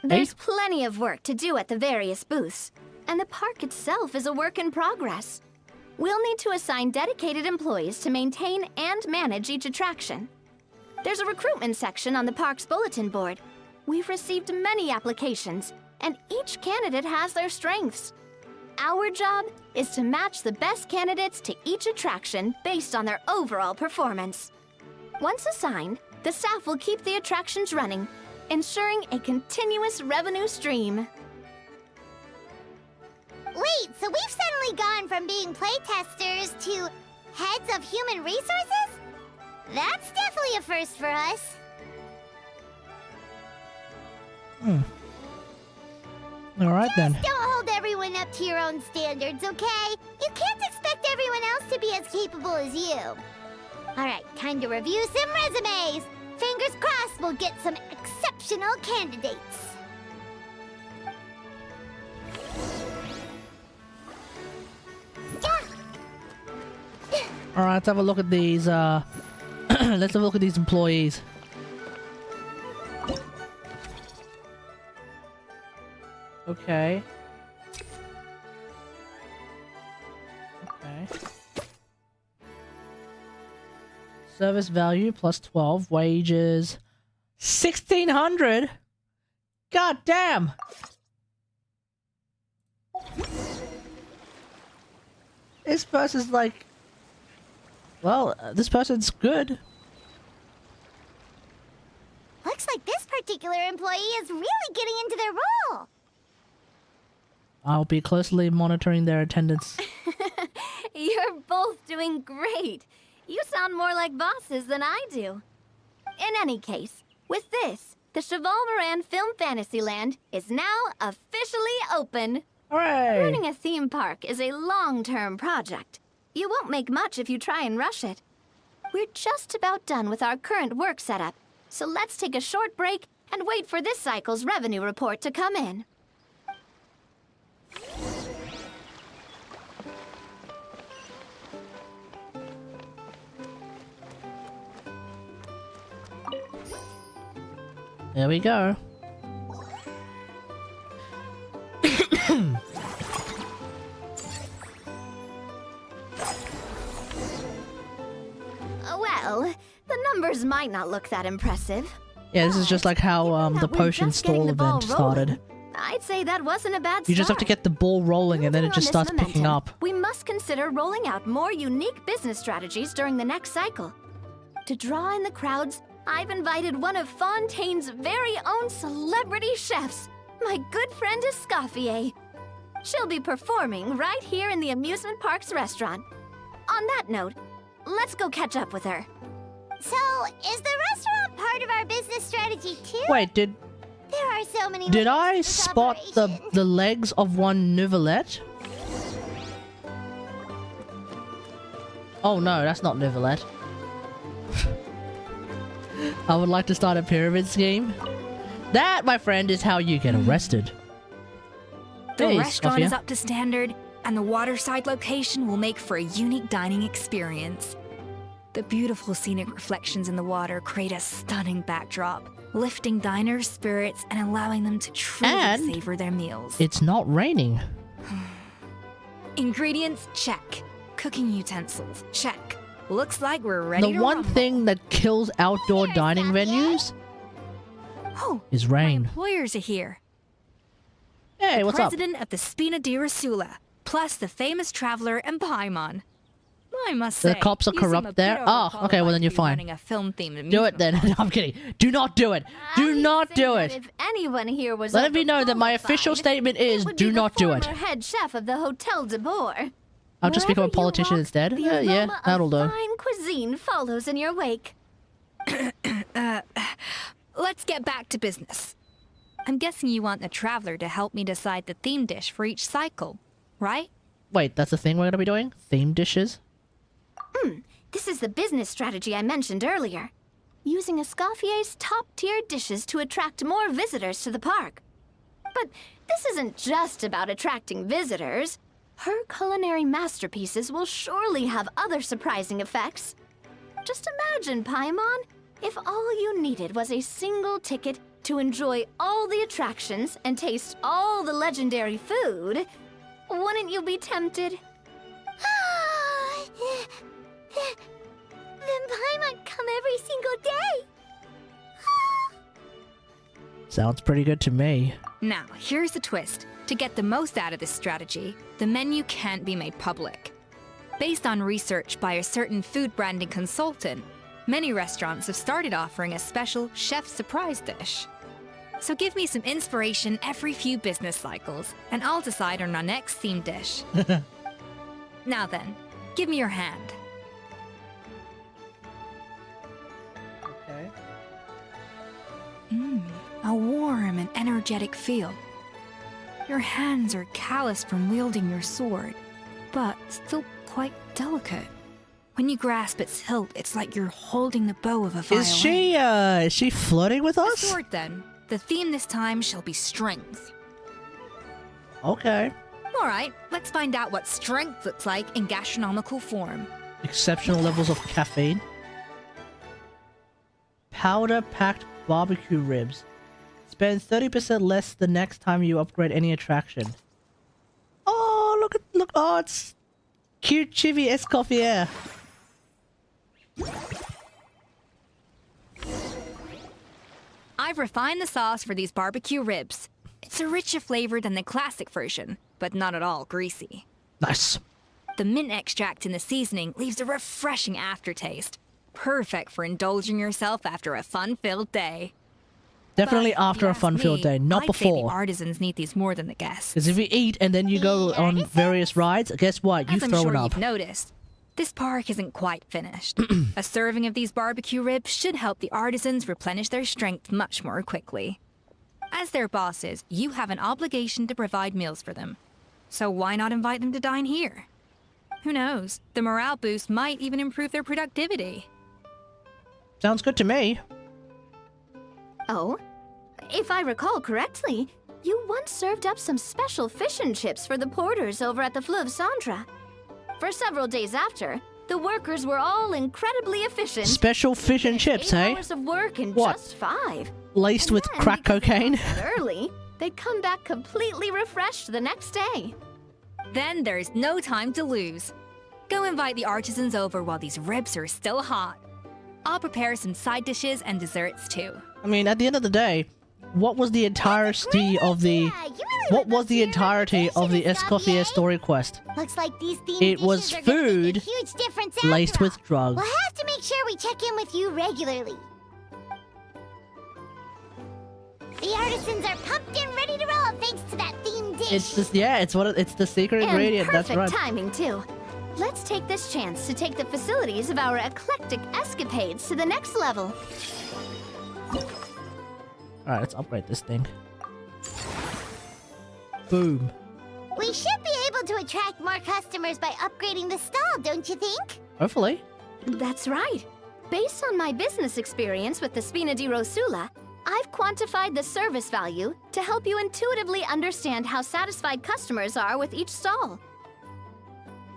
There's plenty of work to do at the various booths, and the park itself is a work in progress. We'll need to assign dedicated employees to maintain and manage each attraction. There's a recruitment section on the park's bulletin board. We've received many applications, and each candidate has their strengths. Our job is to match the best candidates to each attraction based on their overall performance. Once assigned, the staff will keep the attractions running, ensuring a continuous revenue stream. Wait, so we've suddenly gone from being playtesters to heads of human resources? That's definitely a first for us. Alright then. Don't hold everyone up to your own standards, okay? You can't expect everyone else to be as capable as you. Alright, time to review some resumes. Fingers crossed we'll get some exceptional candidates. Alright, let's have a look at these, let's have a look at these employees. Okay. Okay. Service value plus 12. Wages 1,600? God damn! This person's like... Well, this person's good. Looks like this particular employee is really getting into their role. I'll be closely monitoring their attendance. You're both doing great. You sound more like bosses than I do. In any case, with this, the Cheval Moran Film Fantasyland is now officially open. Hooray! Running a theme park is a long-term project. You won't make much if you try and rush it. We're just about done with our current work setup, so let's take a short break and wait for this cycle's revenue report to come in. There we go. Well, the numbers might not look that impressive. Yeah, this is just like how the potion stall event started. I'd say that wasn't a bad start. You just have to get the ball rolling and then it just starts picking up. We must consider rolling out more unique business strategies during the next cycle. To draw in the crowds, I've invited one of Fontaine's very own celebrity chefs, my good friend Escoffier. She'll be performing right here in the Amusement Park's restaurant. On that note, let's go catch up with her. So, is the restaurant part of our business strategy too? Wait, did There are so many did layers I to this spot operation. the legs of one Nouvelette? Oh no, that's not Nouvelette. I would like to start a pyramid scheme. That, my friend, is how you get arrested. The Hey, restaurant Scoffia. is up to standard, and the waterside location will make for a unique dining experience. The beautiful scenic reflections in the water create a stunning backdrop, lifting diners' spirits and allowing them to truly And savor their meals. It's not raining. Ingredients, check. Cooking utensils, check. Looks like we're ready The to one rumble. thing that kills outdoor dining venues Oh, is my rain. employers are here. Hey, the what's up? president of the Spina di Rasula, plus the famous traveler and Paimon. I must The say, cops are you seem corrupt a bit there? Oh, okay, well then overqualified you're to be fine. running a film-themed Do it then. amusement No, I'm kidding. Do not do it. Do not Say do that it. If anyone here was Let it be known that my official overqualified, statement is it would do be not the do it. former head chef of the Hotel de Boer. I'll just become a Wherever you politician walk, instead. the Yeah, aroma that'll of do. fine cuisine follows in your wake. Let's get back to business. I'm guessing you want the traveler to help me decide the theme dish for each cycle, right? Wait, that's the thing we're gonna be doing? Theme dishes? This is the business strategy I mentioned earlier. Using Escoffier's top-tier dishes to attract more visitors to the park. But this isn't just about attracting visitors. Her culinary masterpieces will surely have other surprising effects. Just imagine, Paimon, if all you needed was a single ticket to enjoy all the attractions and taste all the legendary food. Wouldn't you be tempted? Then Paimon come every single day. Sounds pretty good to me. Now, here's the twist. To get the most out of this strategy, the menu can't be made public. Based on research by a certain food branding consultant, many restaurants have started offering a special chef surprise dish. So give me some inspiration every few business cycles, and I'll decide on our next theme dish. Now then, give me your hand. A warm and energetic feel. Your hands are calloused from wielding your sword, but still quite delicate. When you grasp its hilt, it's like you're holding the bow of a violin. Is she flirting with The us? sword, then. The theme this time shall be strength. Okay. Alright, let's find out what strength looks like in gastronomical form. Exceptional levels of caffeine. Powder-packed barbecue ribs. Spend 30% less the next time you upgrade any attraction. Oh, look, oh, it's cute Chibi Escoffier. I've refined the sauce for these barbecue ribs. It's a richer flavor than the classic version, but not at all greasy. Nice. The mint extract in the seasoning leaves a refreshing aftertaste. Perfect for indulging yourself after a fun-filled day. Definitely But after a if you ask fun-filled me, day, not I'd say the before. artisans need these more than the guests. Because if you eat and then you go on various rides, guess what? You've As I'm thrown sure up. you've noticed, this park isn't quite finished. A serving of these barbecue ribs should help the artisans replenish their strength much more quickly. As their bosses, you have an obligation to provide meals for them. So why not invite them to dine here? Who knows? The morale boost might even improve their productivity. Sounds good to me. Oh? If I recall correctly, you once served up some special fish and chips for the porters over at the Fleuve Sandra. For several days after, the workers were all incredibly efficient. Special fish and chips, 8 hey? hours of work in What? just 5. Laced with Then, crack because they cocaine. left that early, they'd come back completely refreshed the next day. Then there's no time to lose. Go invite the artisans over while these ribs are still hot. I'll prepare some side dishes and desserts too. I mean, at the end of the day, what was the entirety of the Escoffier story quest? Looks like these themed It was dishes are gonna make food a huge difference laced after with all. drugs. We'll have to make sure we check in with you regularly. The artisans are pumped and ready to roll thanks to that themed dish. It's just it's the secret And ingredient. That's perfect right. timing too. Let's take this chance to take the facilities of our eclectic escapades to the next level. All right, let's upgrade this thing. Boom. We should be able to attract more customers by upgrading the stall, don't you think? Hopefully. That's right. Based on my business experience with the Spina di Rosula, I've quantified the service value to help you intuitively understand how satisfied customers are with each stall.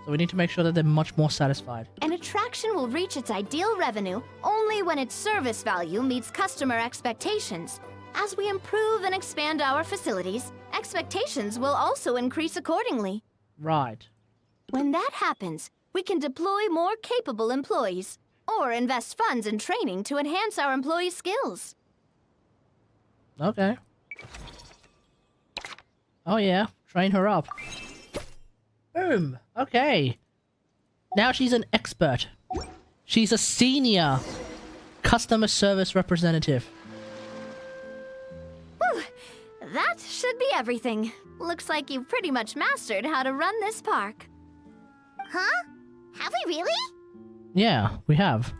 So we need to make sure that they're much more satisfied. An attraction will reach its ideal revenue only when its service value meets customer expectations. As we improve and expand our facilities, expectations will also increase accordingly. Right. When that happens, we can deploy more capable employees or invest funds in training to enhance our employees' skills. Okay. Oh yeah, train her up. Boom. Okay. Now she's an expert. She's a senior customer service representative. Whew. That should be everything. Looks like you've pretty much mastered how to run this park. Huh? Have we really? Yeah, we have.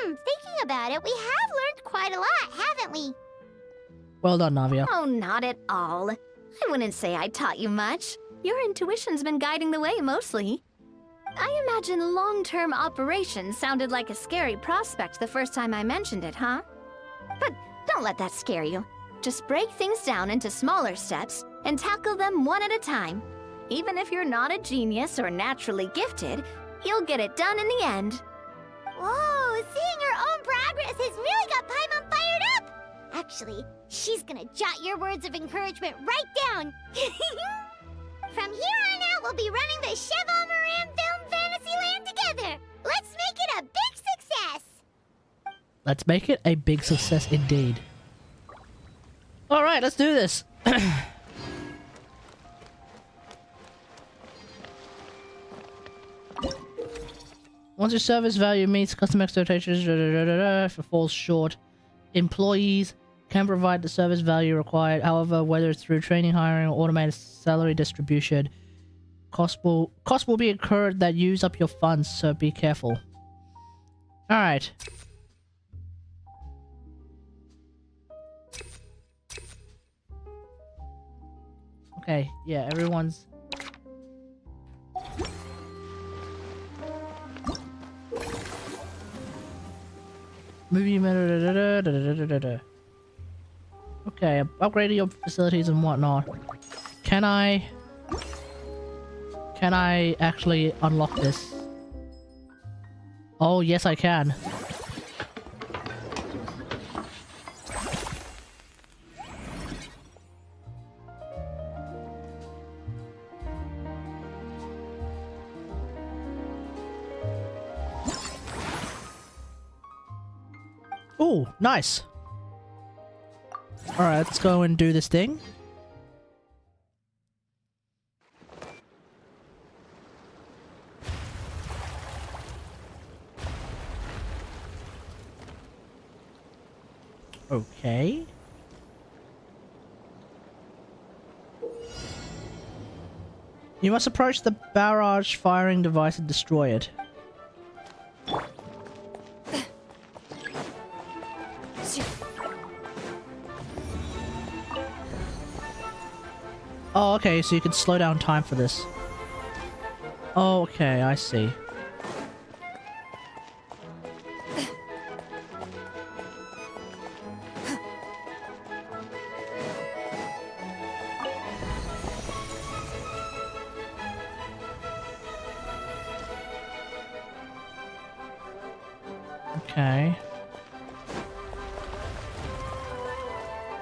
Thinking about it, we have learned quite a lot, haven't we? Well done, Navia. Oh, not at all. I wouldn't say I taught you much. Your intuition's been guiding the way mostly. I imagine long-term operations sounded like a scary prospect the first time I mentioned it, huh? But don't let that scare you. Just break things down into smaller steps and tackle them one at a time. Even if you're not a genius or naturally gifted, you'll get it done in the end. Whoa, seeing her own progress has really got Paimon fired up! Actually, she's gonna jot your words of encouragement right down. From here on out, we'll be running the Cheval Moran Film Fantasyland together. Let's make it a big success. Let's make it a big success indeed. Alright, let's do this. Once your service value meets customer expectations, if it falls short, employees can provide the service value required. However, whether it's through training, hiring, or automated salary distribution, cost will be incurred that use up your funds, so be careful. Alright. Okay, yeah, everyone's... Movie... Okay, upgrading your facilities and whatnot. Can I actually unlock this? Oh, yes I can. Oh, nice. Alright, let's go and do this thing. Okay. You must approach the barrage firing device and destroy it. Oh, okay, so you can slow down time for this. Oh, okay, I see. Okay.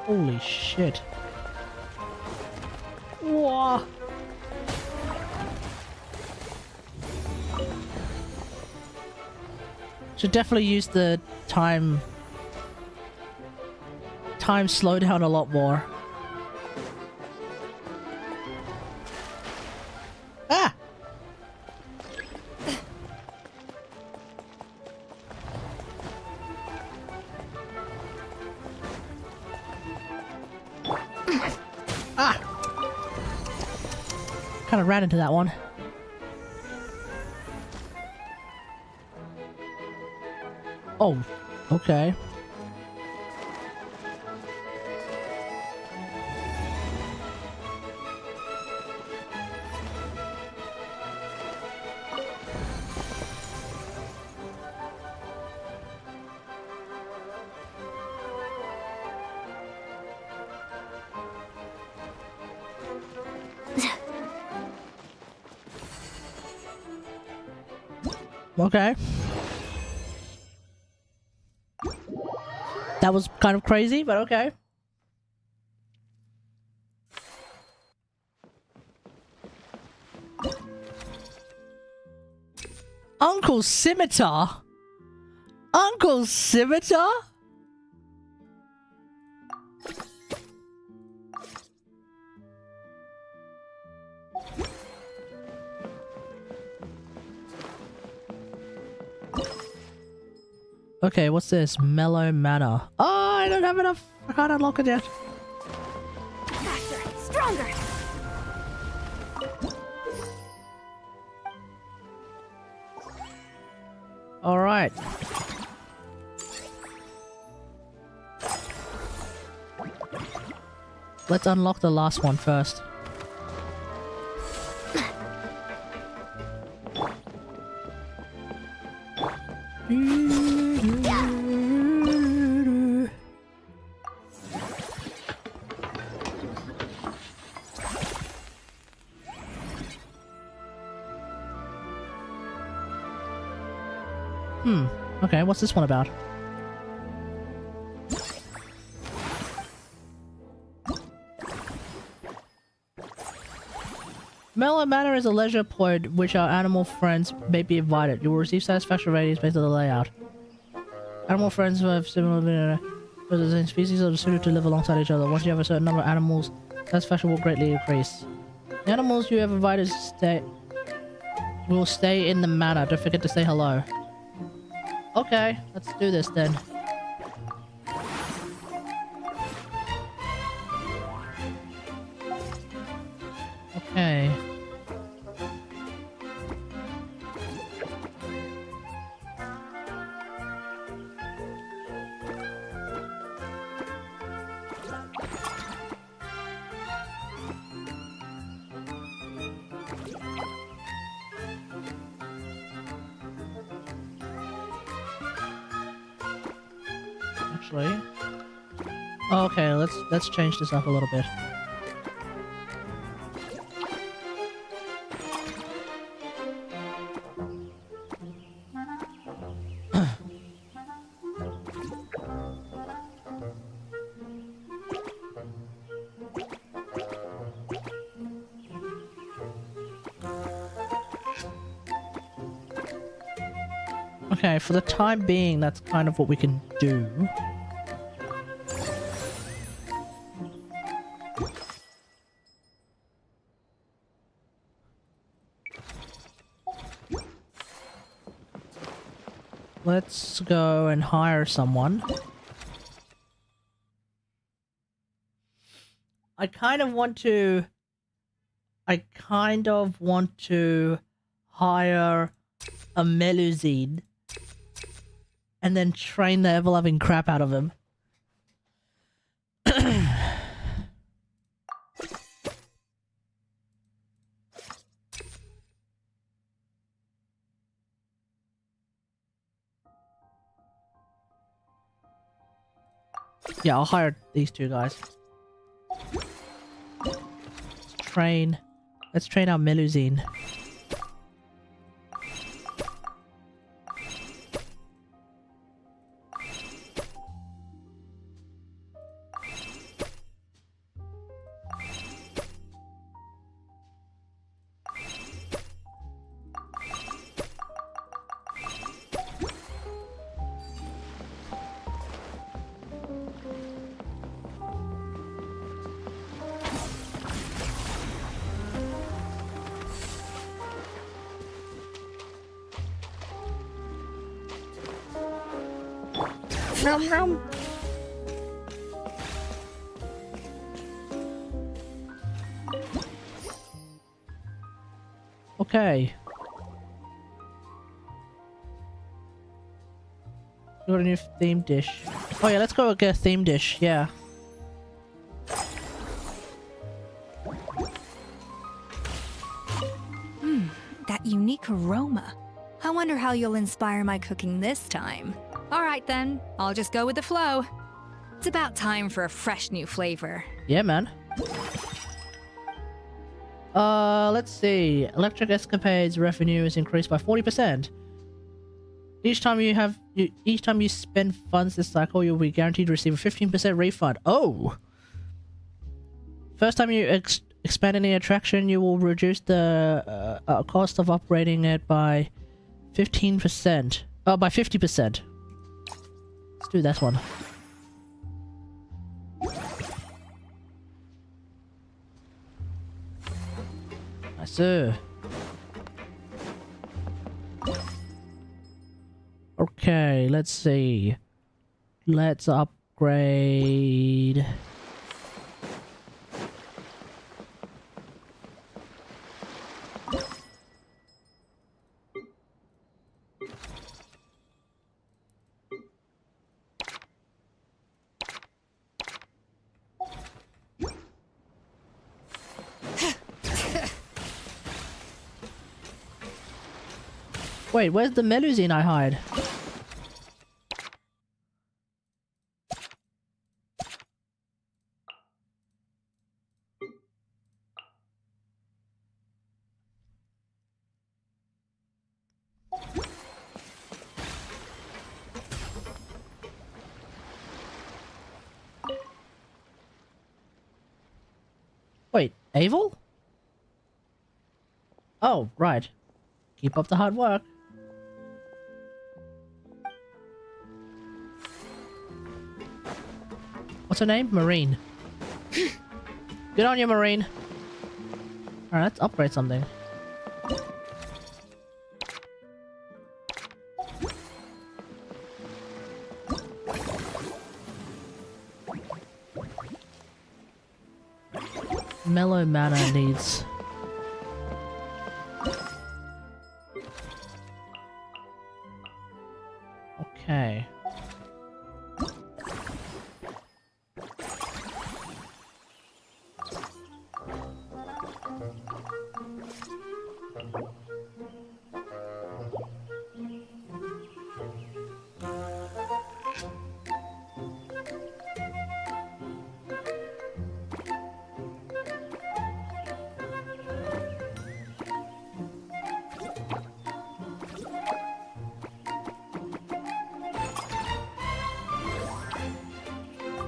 Holy shit. Whoa. Should definitely use the time slowdown a lot more. Ah! Ah! Kind of ran into that one. Oh, okay. Okay. That was kind of crazy, but okay. Uncle Scimitar? Uncle Scimitar? Okay, what's this? Mellow Manor. Oh, I don't have enough. I can't unlock it yet. Faster, stronger. All right. Let's unlock the last one first. Okay, what's this one about? Mellow Manor is a leisure point which our animal friends may be invited. You will receive satisfaction ratings based on the layout. Animal friends who have similar species are suited to live alongside each other. Once you have a certain number of animals, satisfaction will greatly increase. The animals you have invited will stay in the manor. Don't forget to say hello. Okay, let's do this then. Okay. actually. Okay, let's change this up a little bit. Okay, for the time being, that's kind of what we can do. Let's go and hire someone. I kind of want to hire a Melusine and then train the ever-loving crap out of him. Yeah, I'll hire these two guys. Let's train our Melusine. Okay. Got a new theme dish. Oh yeah, let's go get a theme dish, yeah. That unique aroma. I wonder how you'll inspire my cooking this time. Alright then, I'll just go with the flow. It's about time for a fresh new flavor. Yeah, man. Let's see. Electric Escapades revenue is increased by 40%. Each time you spend funds this cycle, you'll be guaranteed to receive a 15% refund. Oh! First time you expand any attraction, you will reduce the cost of operating it by 15%. Oh, by 50%. Let's do that one. Nice, sir. Okay, let's see. Let's upgrade. Wait, where's the Melusine I hired? Wait, Avel? Oh, right. Keep up the hard work. What's her name? Marine. Good on you, Marine. Alright, let's upgrade something. Mellow Mana needs... Okay.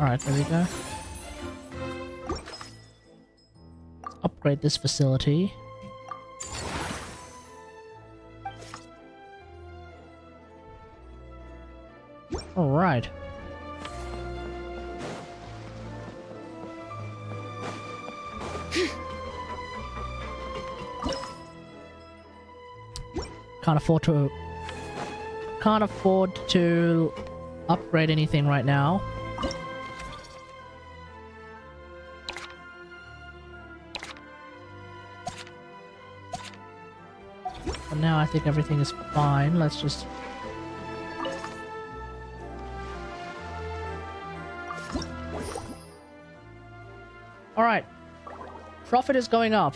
Alright, there we go. Upgrade this facility. Alright. Can't afford to upgrade anything right now. But now I think everything is fine. Let's just... Alright. Profit is going up.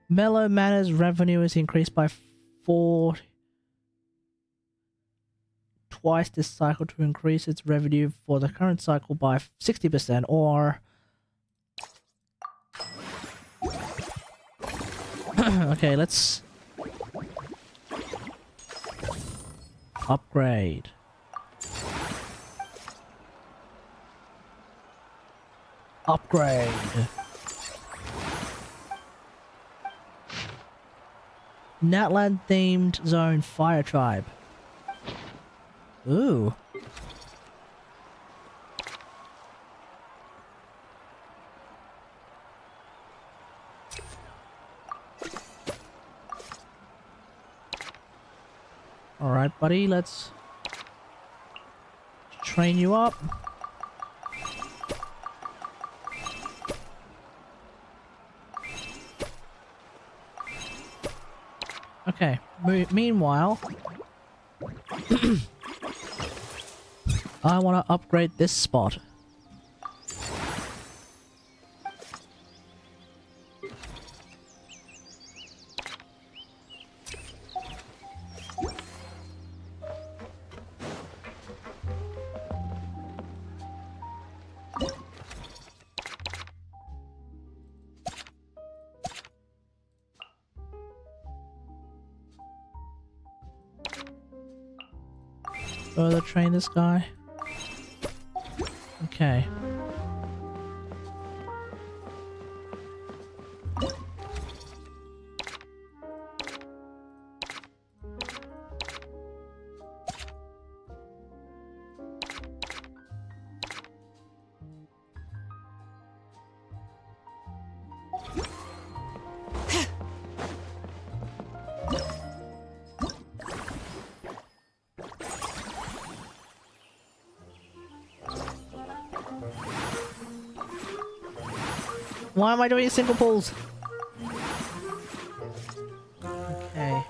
Mellow Manor's revenue is increased by 4 twice this cycle to increase its revenue for the current cycle by 60%, or okay, let's upgrade. Upgrade. Natlan themed zone fire tribe. Ooh. Alright, buddy, let's train you up. Okay, meanwhile, I want to upgrade this spot. Further train this guy. Okay. Why am I doing single pulls? Okay.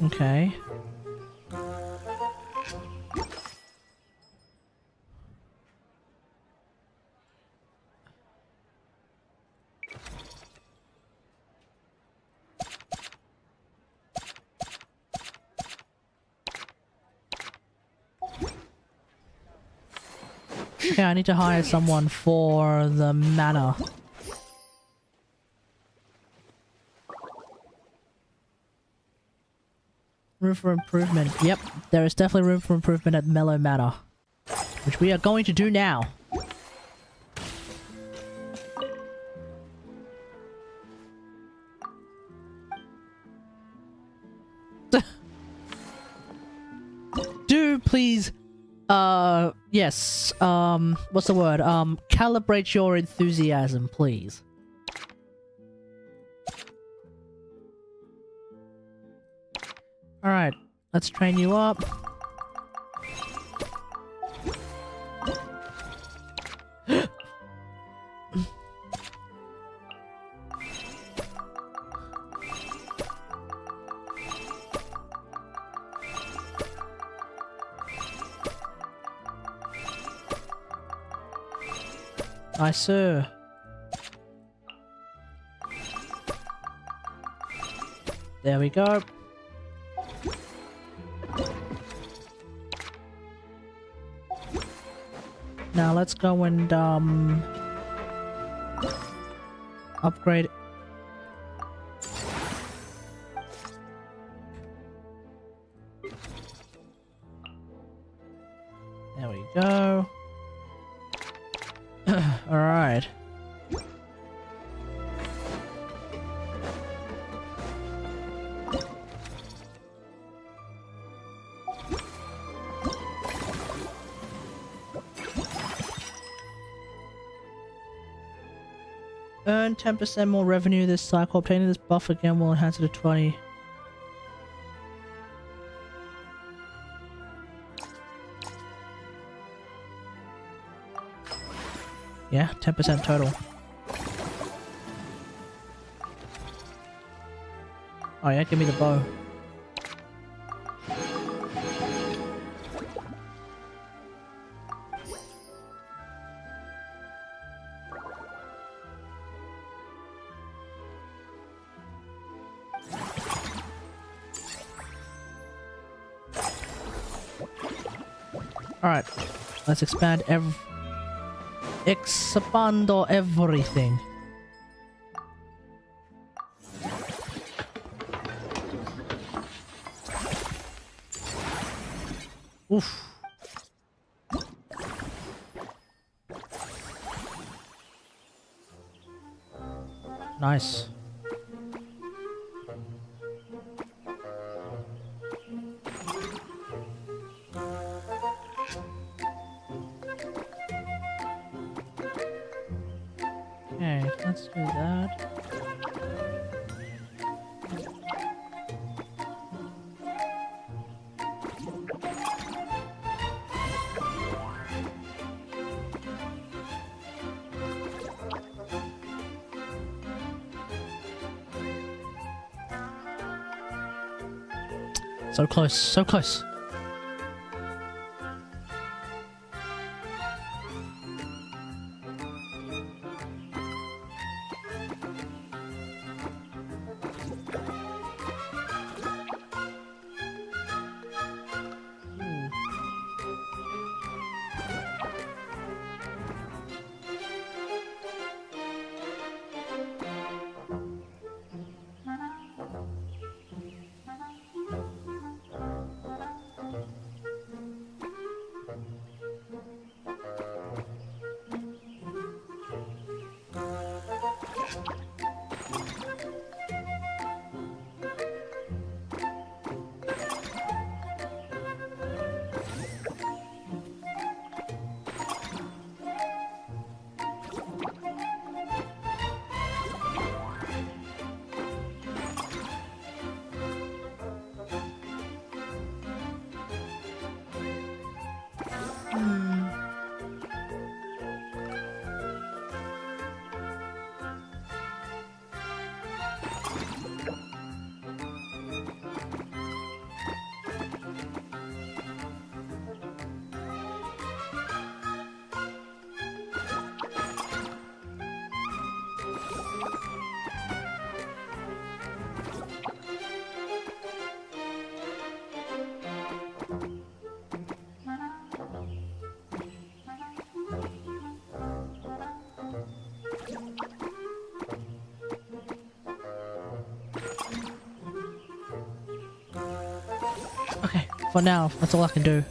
Okay. Okay, I need to hire someone for the manor. room for improvement. Yep, there is definitely room for improvement at Mellow Manor, which we are going to do now. Do please, yes, what's the word? Calibrate your enthusiasm, please. Alright, let's train you up. Nice, sir. There we go. Now let's go and upgrade. There we go. All right. Earn 10% more revenue this cycle. Obtaining this buff again will enhance it to 20. Yeah, 10% total. Oh yeah, give me the bow. Alright, let's expand expand everything. Oof. Nice. Okay, let's do that. So close, so close. For now, that's all I can do.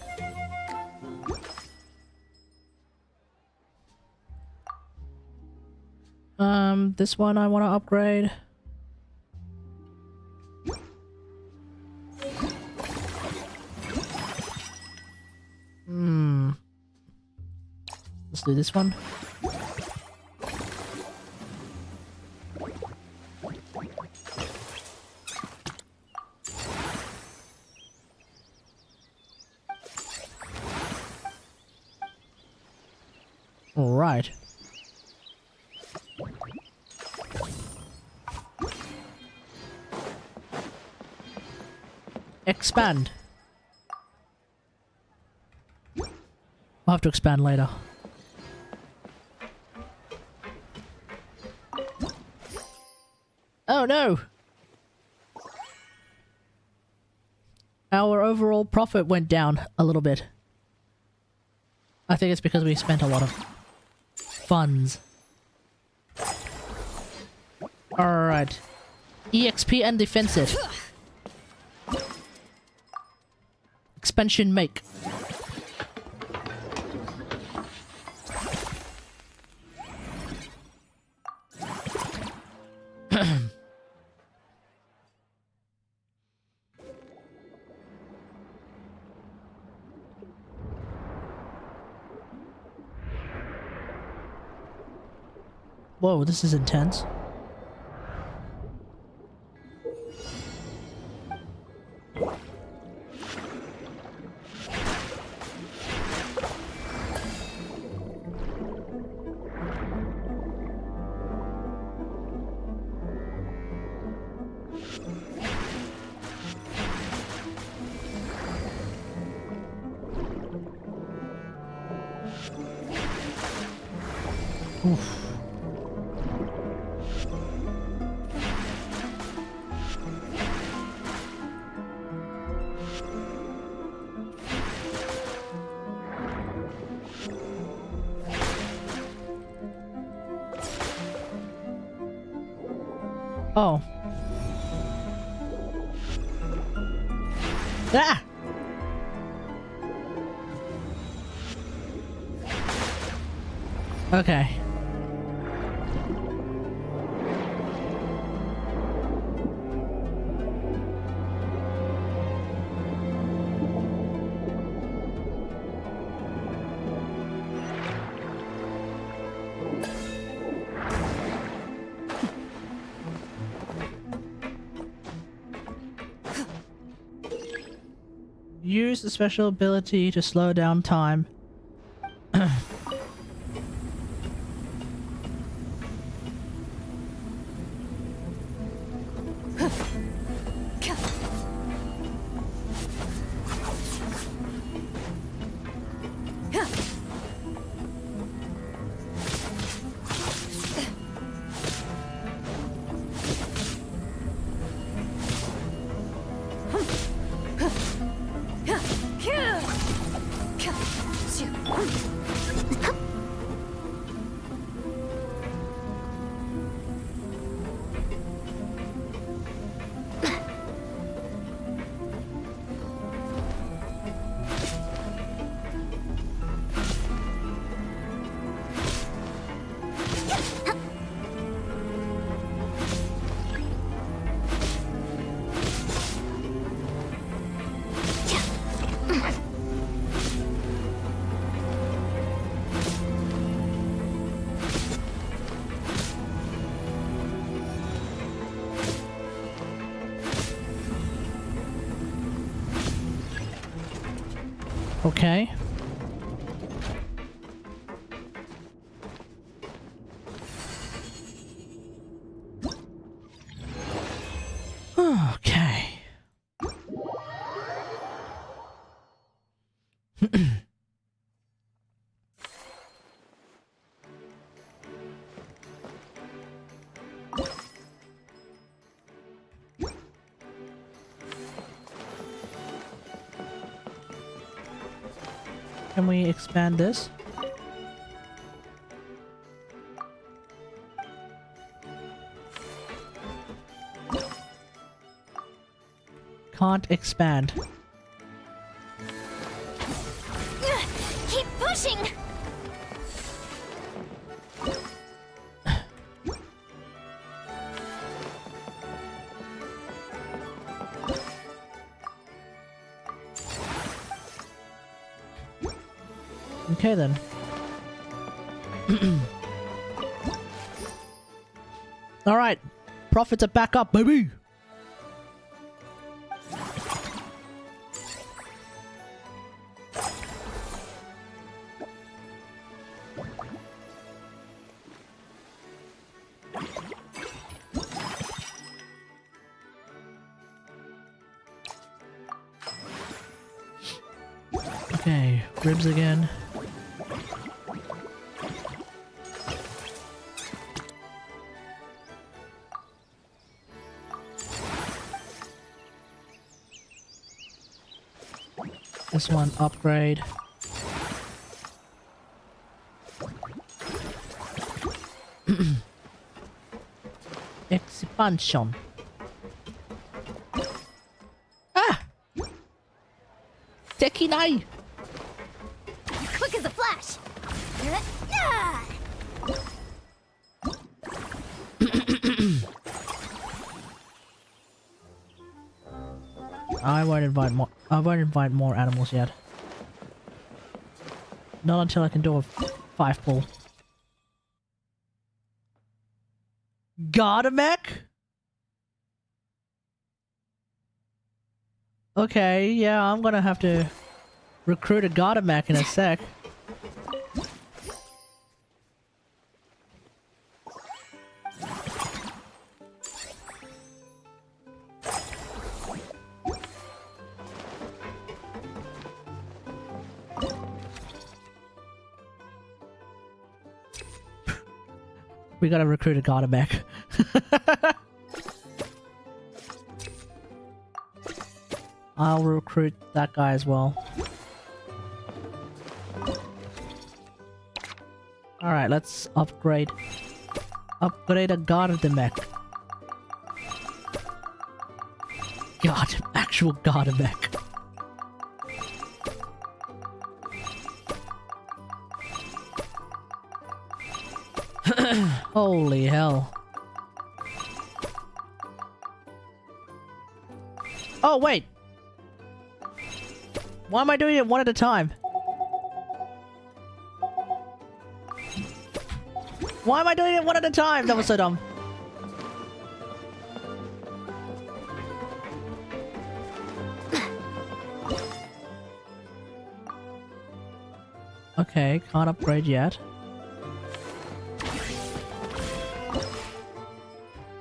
This one I want to upgrade. Let's do this one. All right. Expand. I'll have to expand later. Oh no! Our overall profit went down a little bit. I think it's because we spent a lot of funds. Alright. EXP and defensive. Expansion make. Whoa, this is intense. Oof. Oh. Ah! Okay. Use the special ability to slow down time. Okay. Okay. Can we expand this? Can't expand. pushing! Okay then. Alright. Profits are back up, baby! Okay, ribs again. This one upgrade. Expansion. Ah! Tekinai! Quick as a flash! I won't invite more. I won't invite more animals yet. Not until I can do a 5-pull. Gardamek? Okay, yeah, I'm gonna have to recruit a Gardamek in a sec. We gotta recruit a Gardamek. I'll recruit that guy as well. Alright, let's upgrade. Upgrade a Gardamek. God, actual Gardamek. Holy hell. Oh, wait! Why am I doing it one at a time? Why am I doing it one at a time? That was so dumb. Okay, can't upgrade yet.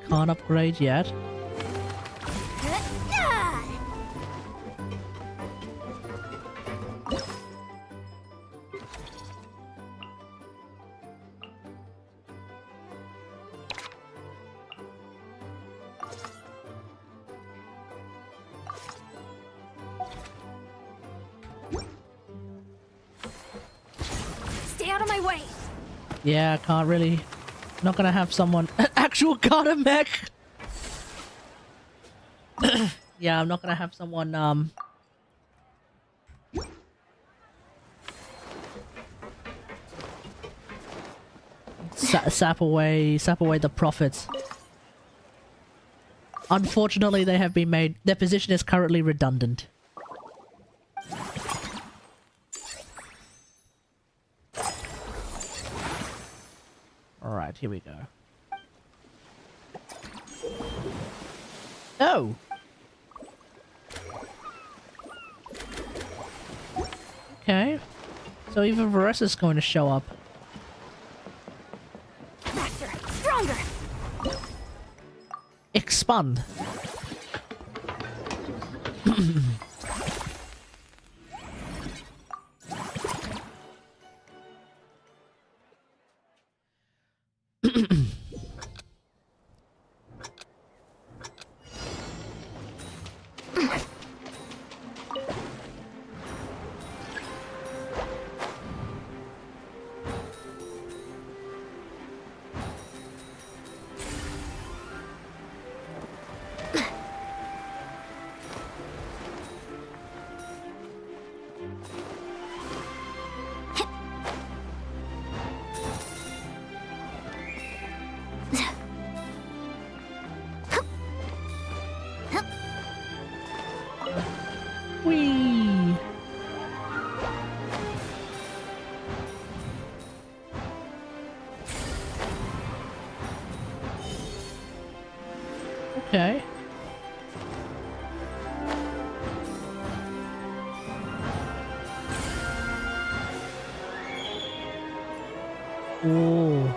Can't upgrade yet. Stay out of my way! Yeah, I can't really. Not gonna have someone actual Gardamek. Yeah, I'm not gonna have someone sap away the profits. Unfortunately, they have been made. Their position is currently redundant. Alright, here we go. Oh! Okay. So even Varesa's going to show up. Faster! Stronger! Expand! Okay. Ooh.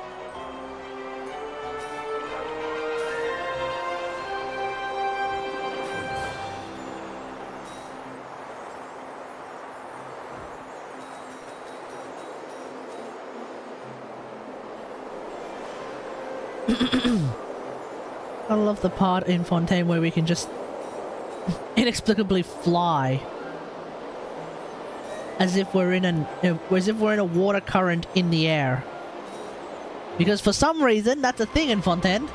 I love the part in Fontaine where we can just inexplicably fly, as if we're in a water current in the air. Because for some reason that's a thing in Fontaine.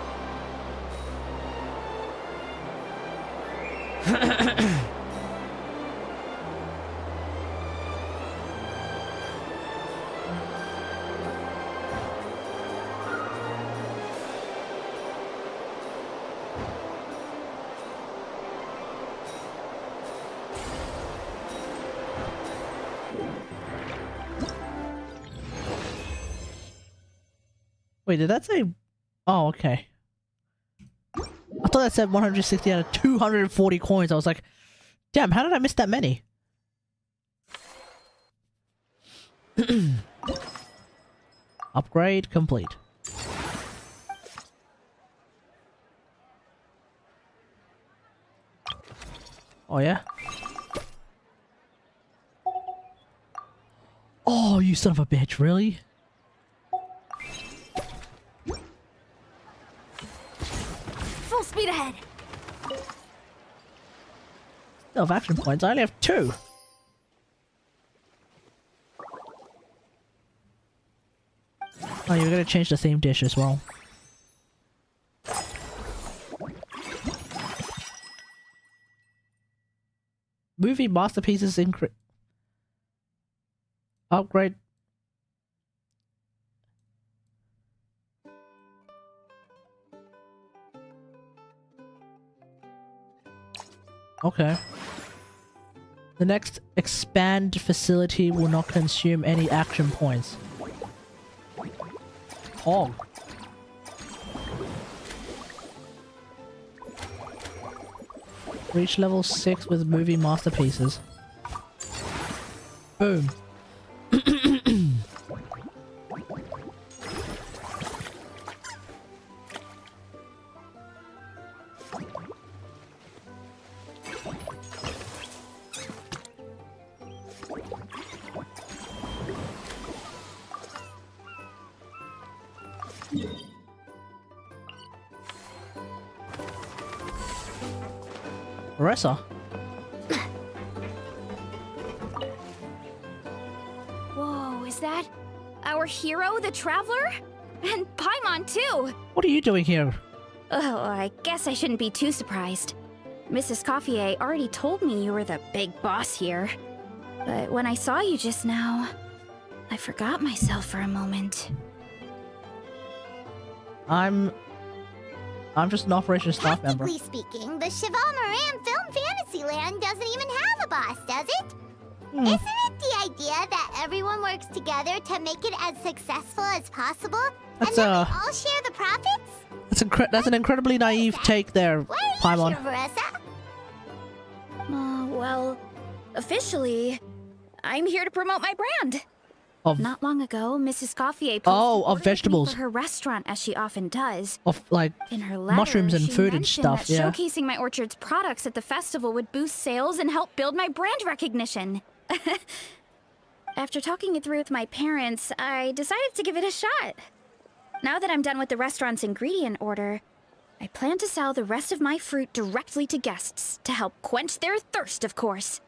Wait, did that say... Oh, okay. I thought that said 160 out of 240 coins. I was like, damn, how did I miss that many? Upgrade complete. Oh, yeah? Oh, you son of a bitch, really? Full speed ahead. Still have action points. I only have 2. Oh, you're gonna change the theme dish as well. Movie masterpieces upgrade. Okay. The next expand facility will not consume any action points. Oh. Reach level 6 with movie masterpieces. Boom. Marissa. Whoa, is that our hero, the Traveler? And Paimon, too! What are you doing here? Oh, I guess I shouldn't be too surprised. Mrs. Coiffier already told me you were the big boss here. But when I saw you just now, I forgot myself for a moment. I'm just an operations staff member. Technically speaking, the Cheval Moran Film Fantasyland doesn't even have a boss, does it? Isn't it the idea that everyone works together to make it as successful as possible? That's and then we all share the profits? That's an incredibly naive take there, Paimon. Well, officially, I'm here to promote my brand. Not long ago, Mrs. Coiffier posted of vegetables for her restaurant, as she often does. Of like in her letter, mushrooms and she food and mentioned stuff. That Yeah. showcasing my orchard's products at the festival would boost sales and help build my brand recognition. After talking it through with my parents, I decided to give it a shot. Now that I'm done with the restaurant's ingredient order, I plan to sell the rest of my fruit directly to guests to help quench their thirst, of course.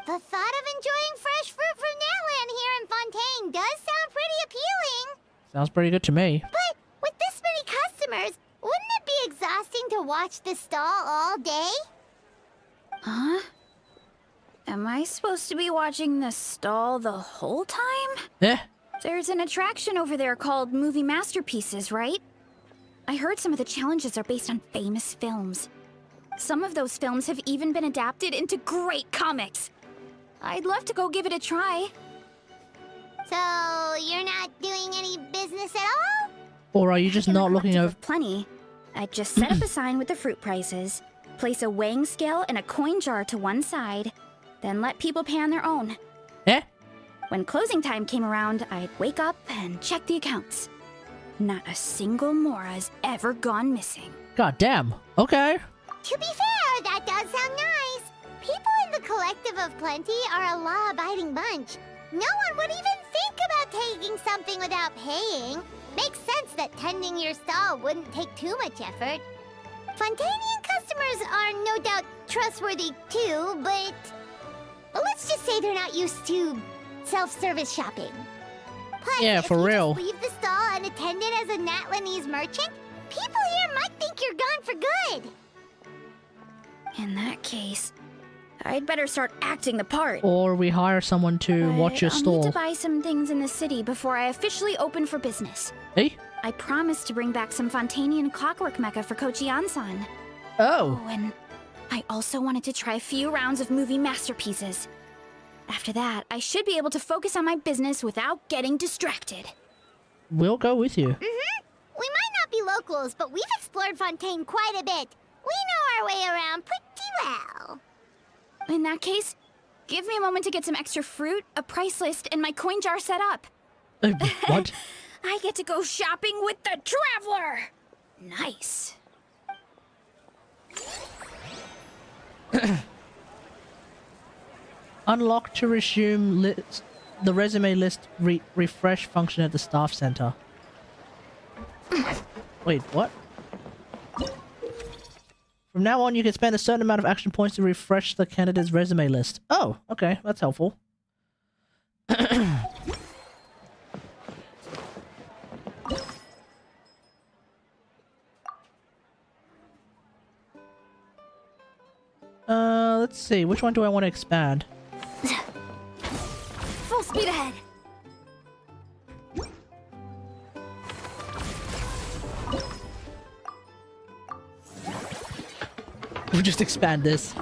The thought of enjoying fresh fruit from Natlan here in Fontaine does sound pretty appealing. Sounds pretty good to me. But with this many customers, wouldn't it be exhausting to watch the stall all day? Huh? Am I supposed to be watching the stall the whole time? Yeah. There's an attraction over there called Movie Masterpieces, right? I heard some of the challenges are based on famous films. Some of those films have even been adapted into great comics. I'd love to go give it a try. So, you're not doing any business at all? Or are you just not looking over? Plenty. I'd just set up a sign with the fruit prices, place a weighing scale and a coin jar to one side, then let people pay on their own. Eh? When closing time came around, I'd wake up and check the accounts. Not a single mora's ever gone missing. God damn. Okay. To be fair, that does sound nice. People in the Collective of Plenty are a law-abiding bunch. No one would even think about taking something without paying. Makes sense that tending your stall wouldn't take too much effort. Fontainian customers are no doubt trustworthy too, but let's just say they're not used to self-service shopping. Plus, Yeah, if for you real. just leave the stall unattended as a Natlanese merchant, people here might think you're gone for good. In that case, I'd better start acting the part. Or we hire someone to But watch your I'll stall. need to buy some things in the city before I officially open for business. Hey? I promised to bring back some Fontainian clockwork mecha for Kochi-san. Oh. Oh, and I also wanted to try a few rounds of movie masterpieces. After that, I should be able to focus on my business without getting distracted. We'll go with you. We might not be locals, but we've explored Fontaine quite a bit. We know our way around pretty well. In that case, give me a moment to get some extra fruit, a price list, and my coin jar set up. What? I get to go shopping with the Traveler! Nice. Unlock to resume the resume list refresh function at the staff center. Wait, what? From now on, you can spend a certain amount of action points to refresh the candidate's resume list. Oh, okay, that's helpful. Let's see, which one do I want to expand? Full speed ahead. We'll just expand this.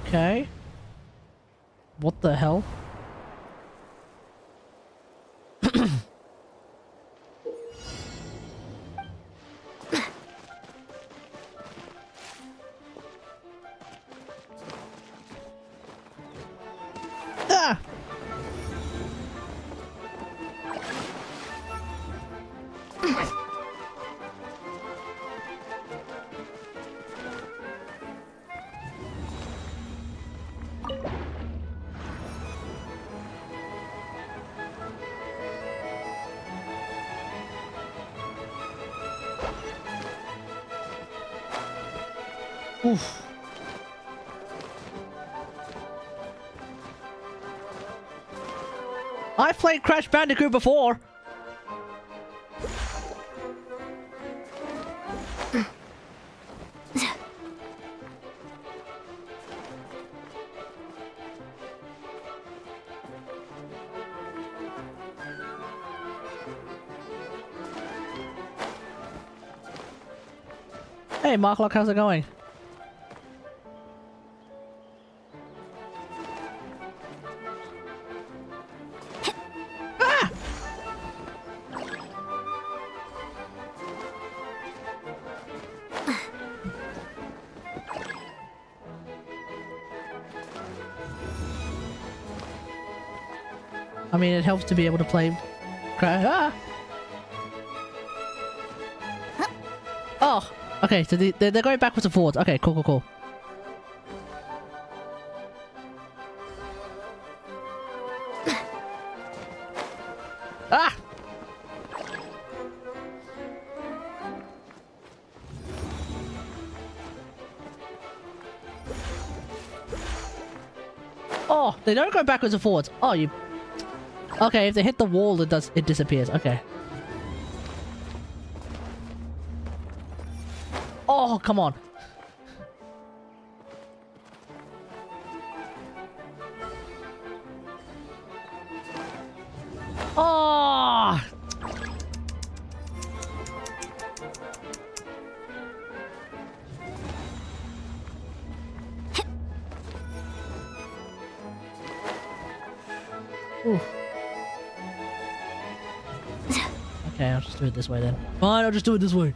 Okay. What the hell? Ah! Oof. I've played Crash Bandicoot before. Hey, Marklock, how's it going? I mean, it helps to be able to play. Ah! Oh, okay. So they're going backwards and forwards. Okay, cool, cool, cool. Ah! Oh, they don't go backwards and forwards. Oh, you. Okay, if they hit the wall, it disappears. Okay. Oh, come on. Ooh. Okay, I'll just do it this way then. Fine, I'll just do it this way.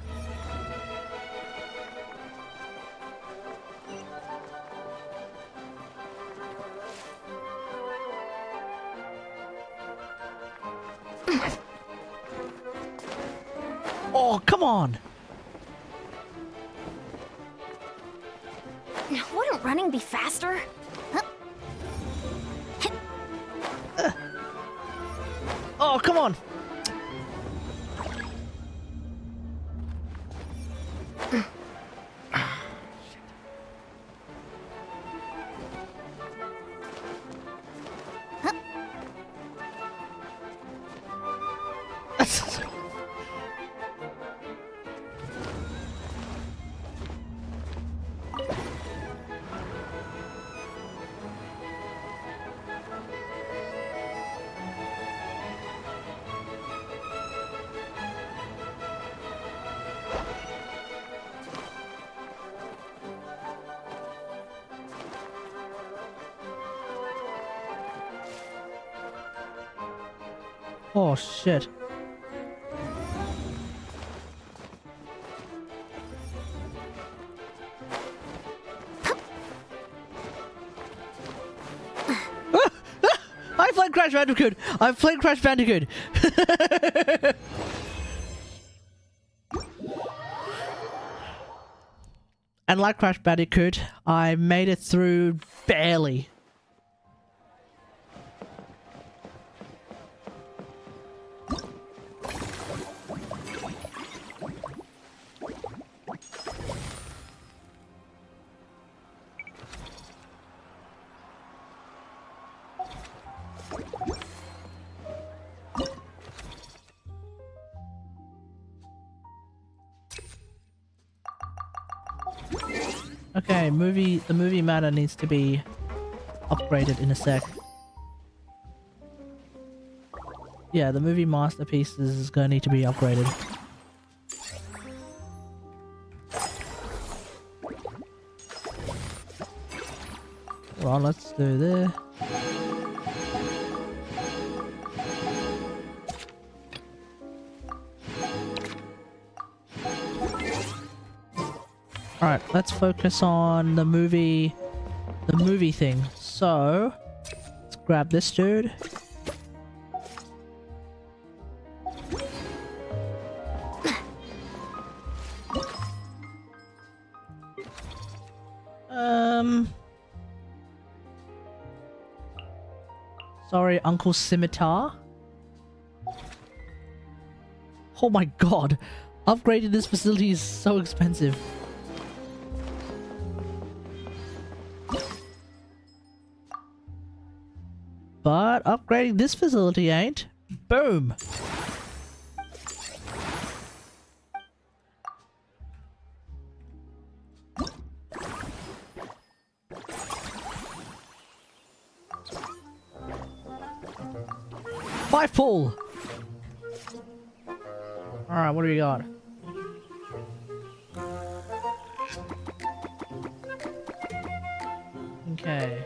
Oh, come on! Wouldn't running be faster? Oh, come on! Oh shit. I played Crash Bandicoot! I've played Crash Bandicoot! And like Crash Bandicoot, I made it through barely. Okay, the movie matter needs to be upgraded in a sec. Yeah, the movie masterpieces is gonna need to be upgraded. Well, let's do this. Alright, let's focus on the movie thing. So, let's grab this dude. Sorry, Uncle Scimitar. Oh my god, upgrading this facility is so expensive. But upgrading this facility ain't. Boom! Five pull! Alright, what do we got? Okay.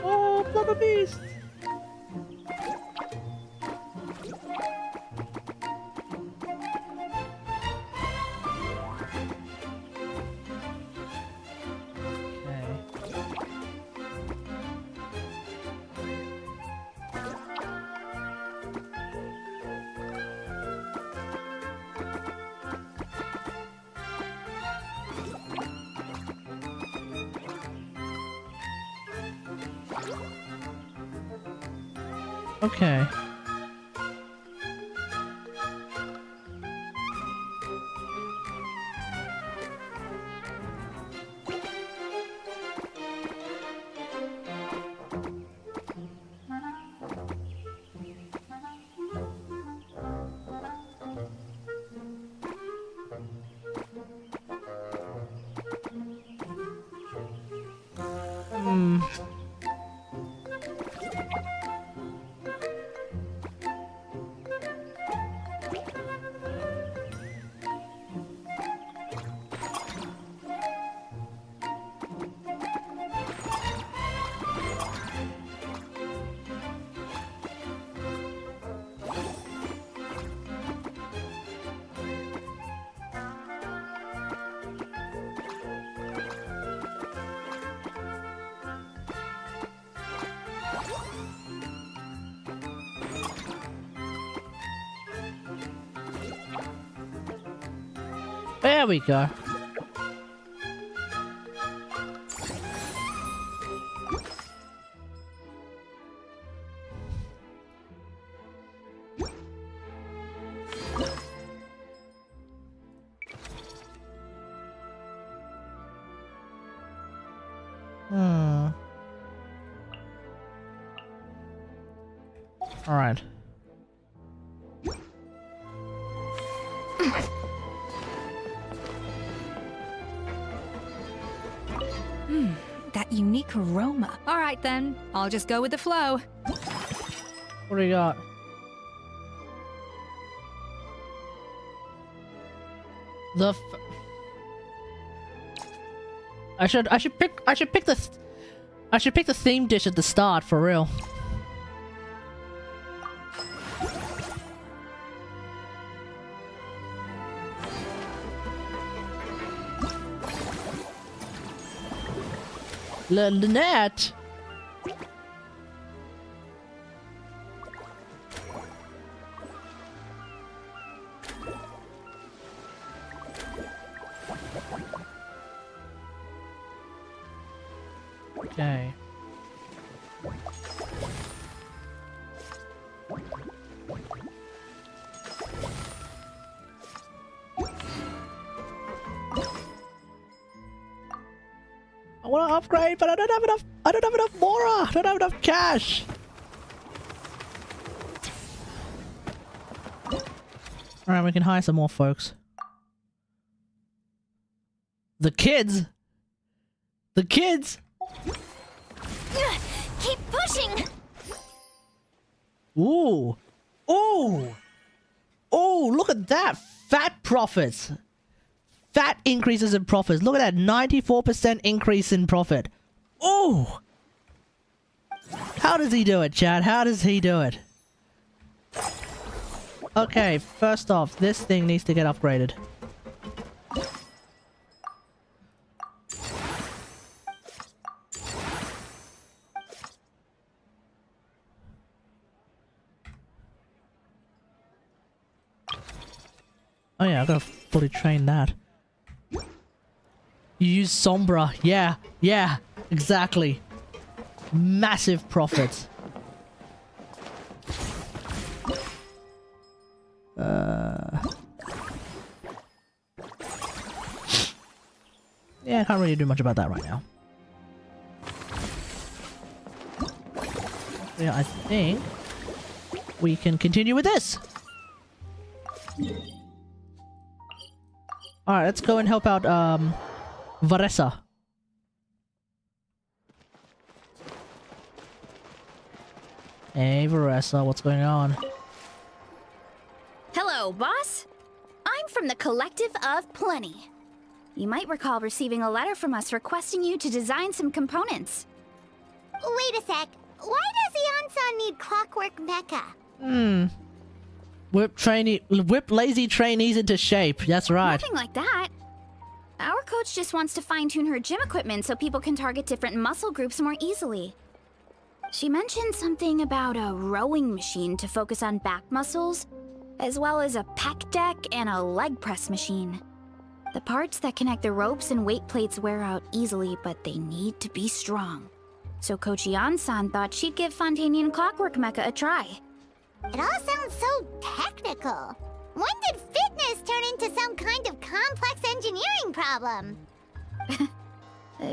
Oh, Blubber Beast! Okay. There we go. All right. That unique aroma. All right then, I'll just go with the flow. What do you got? I should pick the theme dish at the start for real. Lynette. Okay. I want to upgrade, but I don't have enough. I don't have enough Mora. I don't have enough cash. All right, we can hire some more folks. The kids. The kids. Keep pushing. Ooh. Ooh. Ooh, look at that. Fat profits. Fat increases in profits. Look at that. 94% increase in profit. Ooh. How does he do it, Chad? How does he do it? Okay, first off, this thing needs to get upgraded. Oh yeah, I gotta fully train that. You use Sombra. Yeah, yeah, exactly. Massive profits. Yeah, I can't really do much about that right now. Yeah, I think we can continue with this. Alright, let's go and help out, Varesa. Hey, Varesa, what's going on? Hello, boss. I'm from the Collective of Plenty. You might recall receiving a letter from us requesting you to design some components. Wait a sec. Why does Eon-san need clockwork mecha? Whip lazy trainees into shape. That's right. Nothing like that. Our coach just wants to fine-tune her gym equipment so people can target different muscle groups more easily. She mentioned something about a rowing machine to focus on back muscles, as well as a pec deck and a leg press machine. The parts that connect the ropes and weight plates wear out easily, but they need to be strong. So Coach Eon-san thought she'd give Fontaine Clockwork Mecha a try. It all sounds so technical. When did fitness turn into some kind of complex engineering problem?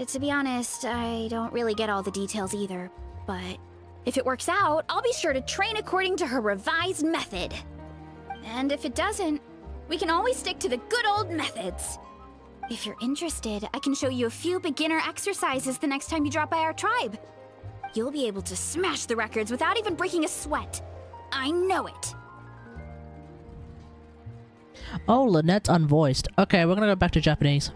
To be honest, I don't really get all the details either. But if it works out, I'll be sure to train according to her revised method. And if it doesn't, we can always stick to the good old methods. If you're interested, I can show you a few beginner exercises the next time you drop by our tribe. You'll be able to smash the records without even breaking a sweat. I know it. Oh, Lynette's unvoiced. Okay, we're gonna go back to Japanese.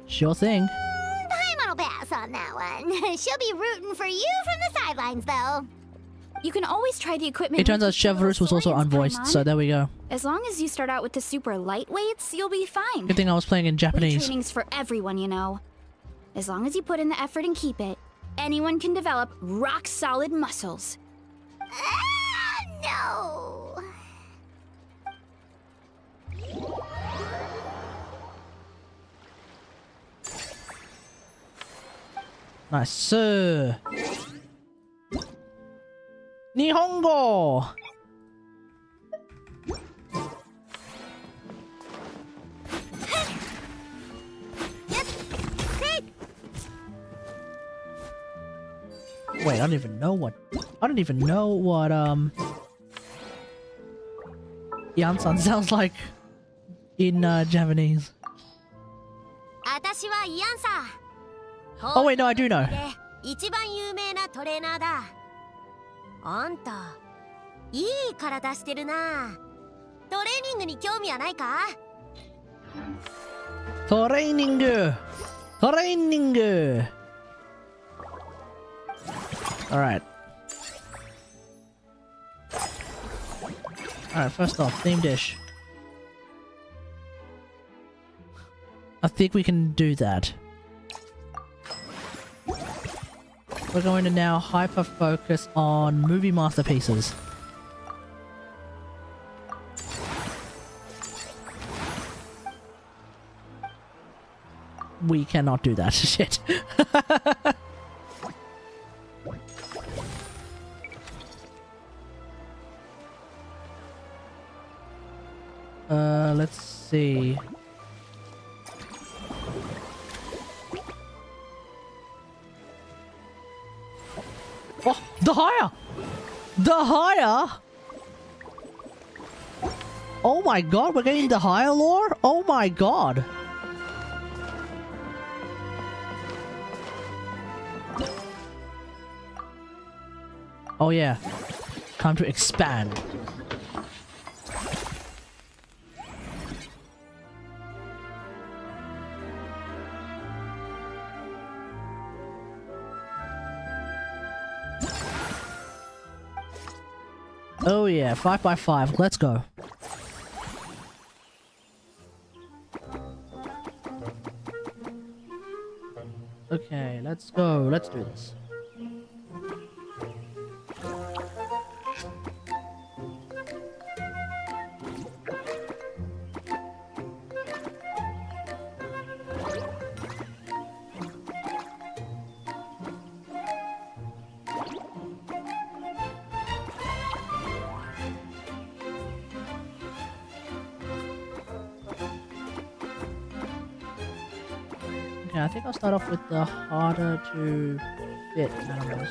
Sure thing. Paimon will pass on that one. She'll be rooting for you from the sidelines, though. You can always try the equipment. It turns out Chevrolet was also unvoiced, so there we go. As long as you start out with the super lightweights, you'll be fine. Good thing I was playing in Japanese. Weight training's for everyone, you know. As long as you put in the effort and keep it, anyone can develop rock-solid muscles. No. Nice. Nihongo! Wait, I don't even know what Yansan sounds like in Japanese. 私はイアンさ。 Oh wait, no, I do know. 一番有名なトレーナーだ。あんた、いい体してるな。トレーニングに興味はないか？ Training. Alright. Alright, first off, theme dish. I think we can do that. We're going to now hyper-focus on movie masterpieces. We cannot do that. Shit. Let's see. Oh, the higher! The higher! Oh my god, we're getting the higher lore? Oh my god! Oh yeah. Time to expand. Oh yeah, 5x5, let's go. Okay, let's go, let's do this. Okay, I think I'll start off with the harder to fit animals.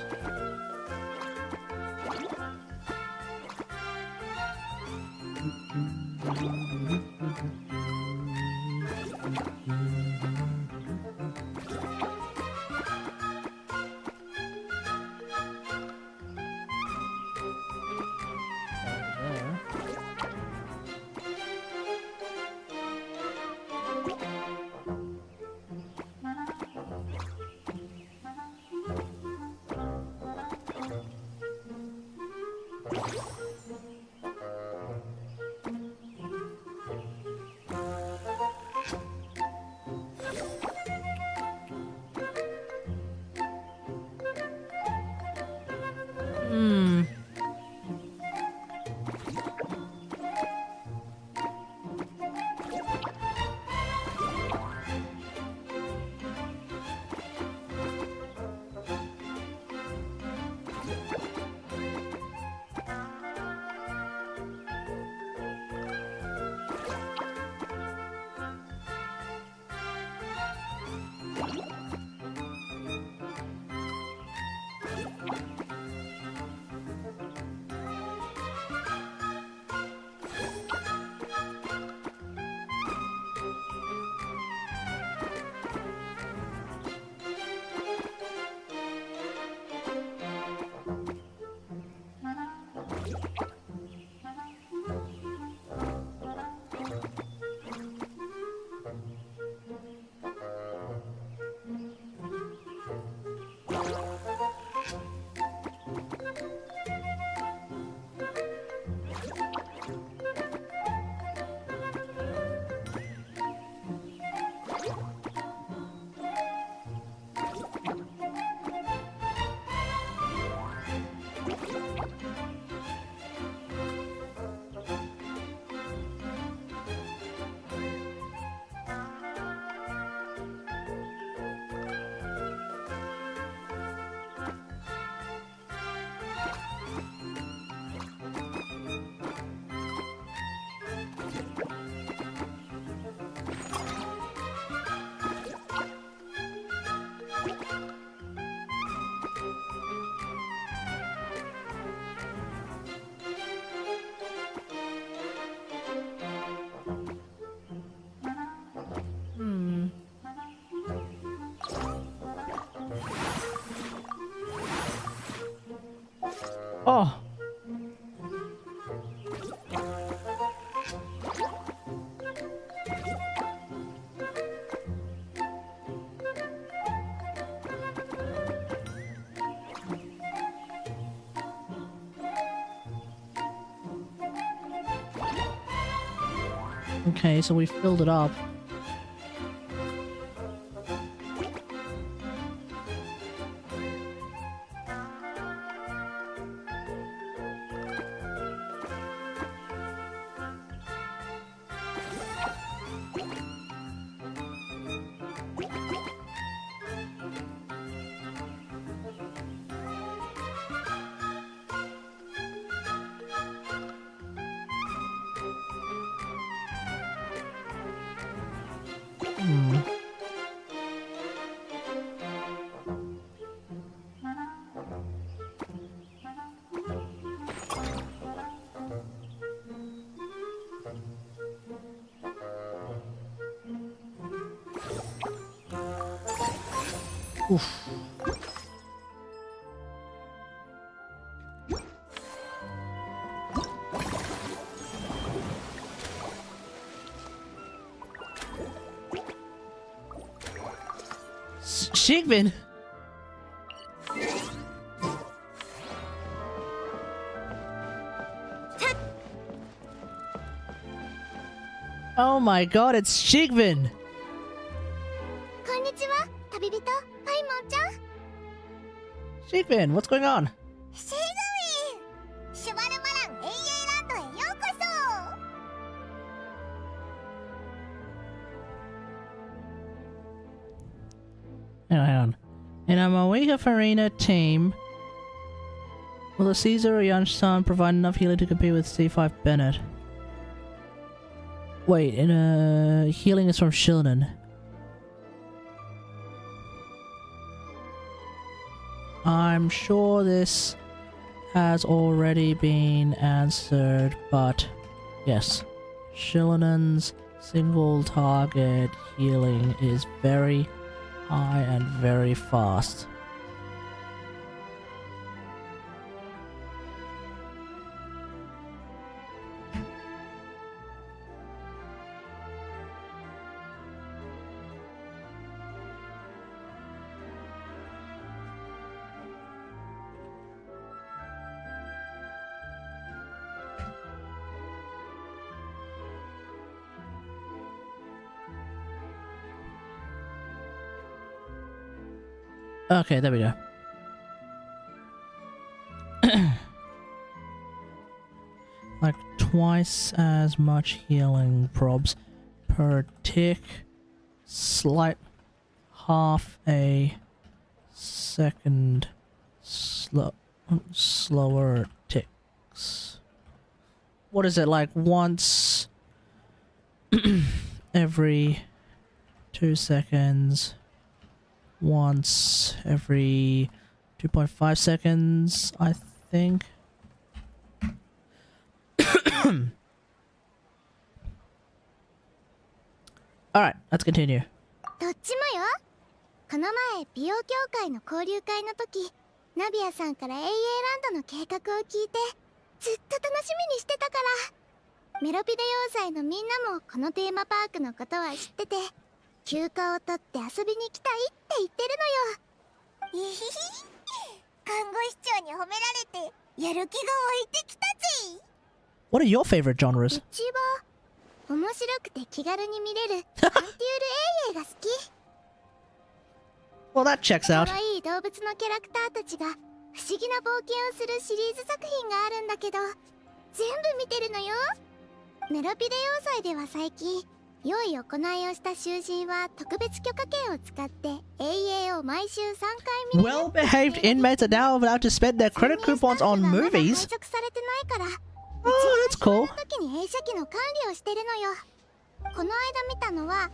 Oh. Okay, so we filled it up. Oof. Shigman! Oh my god, it's Shigman! Konnichiwa, tabibito, Paimon-chan. Shigman, what's going on? Shigmin! Shubarumaran AA Landへようこそ! Hang on. In a Moeka Farina team, will the Caesar or Yanshan provide enough healing to compete with C5 Bennett? Wait, healing is from Shilnan. I'm sure this has already been answered, but yes. Shilnan's single target healing is very high and very fast. Okay, there we go. Like twice as much healing probs per tick, half a second slower ticks. What is it, like once every 2 seconds? Once every 2.5 seconds, I think. Alright, let's continue. どっちもよ。この前、美容協会の交流会の時、ナビアさんから AA ランドの計画を聞いて、ずっと楽しみにしてたから。メロピデ要塞のみんなもこのテーマパークのことは知ってて、休暇を取って遊びに来たいって言ってるのよ。看護師長に褒められてやる気が湧いてきたぜ。 What are your favorite genres? うちは面白くて気軽に見れるアンティール AA が好き。 Well, that checks out. 可愛い動物のキャラクターたちが不思議な冒険をするシリーズ作品があるんだけど、全部見てるのよ。メロピデ要塞では最近良い行いをした囚人は特別許可券を使って AA を毎週3回見れる。 Well-behaved inmates are now allowed to spend their credit coupons on movies. 配属されてないから、Oh, that's cool. その時に映写機の管理をしてるのよ。この間見たのは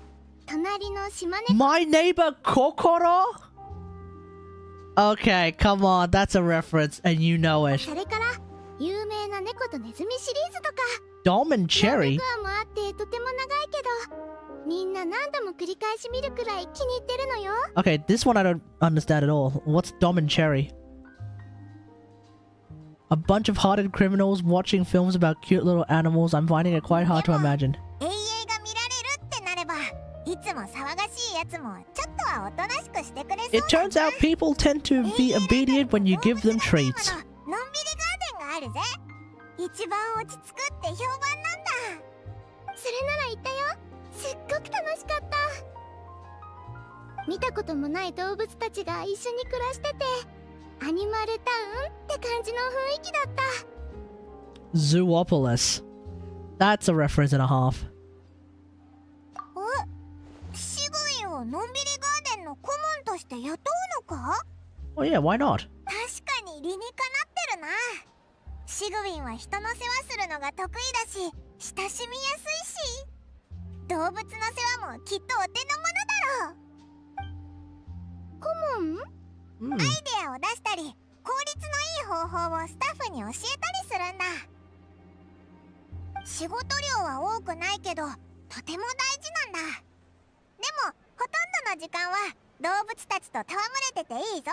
隣の島根。 My neighbor Kokoro? Okay, come on, that's a reference, and you know it. それから有名な猫とネズミシリーズとか。 Dom and Cherry? ツアーもあってとても長いけど、みんな何度も繰り返し見るくらい気に入ってるのよ。 Okay, this one I don't understand at all. What's Dom and Cherry? A bunch of hardened criminals watching films about cute little animals. I'm finding it quite hard to imagine. 遠泳が見られるってなればいつも騒がしいやつもちょっとはおとなしくしてくれそう It turns out people tend to be obedient when you give them treats. のんびりガーデンがあるぜ一番落ち着くって評判なんだそれなら行ったよすっごく楽しかった見たこともない動物たちが一緒に暮らしててアニマルタウンって感じの雰囲気だった Zoopolis. That's a reference and a half. シグウィンをのんびりガーデンの顧問として雇うのか Oh yeah, why not? 確かに理にかなってるなシグウィンは人の世話するのが得意だし親しみやすいし動物の世話もきっとお手の物だろう顧問、アイデアを出したり効率のいい方法をスタッフに教えたりするんだ仕事量は多くないけどとても大事なんだでもほとんどの時間は動物たちと戯れてていいぞ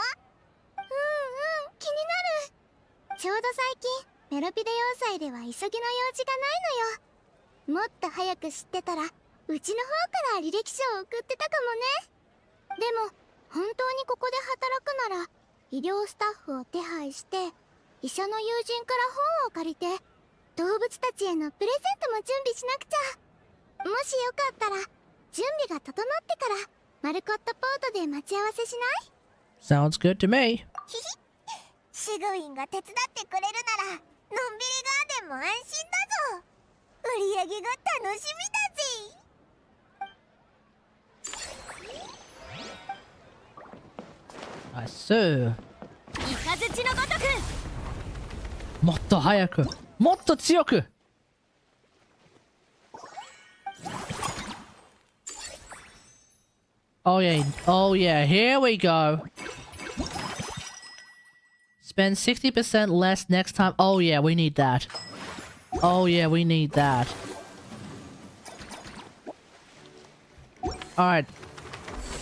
気になるちょうど最近メロピデ要塞では急ぎの用事がないのよもっと早く知ってたらうちの方から履歴書を送ってたかもねでも本当にここで働くなら医療スタッフを手配して医者の友人から本を借りて動物たちへのプレゼントも準備しなくちゃもしよかったら準備が整ってからマルコットポートで待ち合わせしない Sounds good to me. シグウィンが手伝ってくれるならのんびりガーデンも安心だぞ売り上げが楽しみだぜ I see. 雷のごとくもっと早くもっと強く Oh yeah, here we go. Spend 60% less next time. Oh yeah, we need that. Oh yeah, we need that. Alright.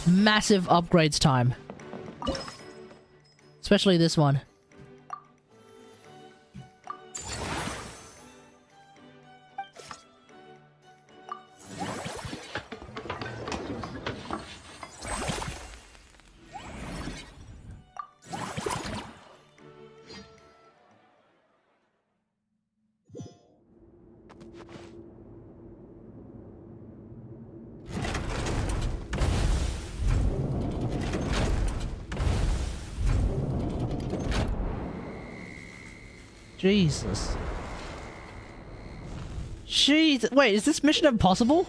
Massive upgrades time. Especially this one. Jesus. Jeez. Wait, is this mission impossible?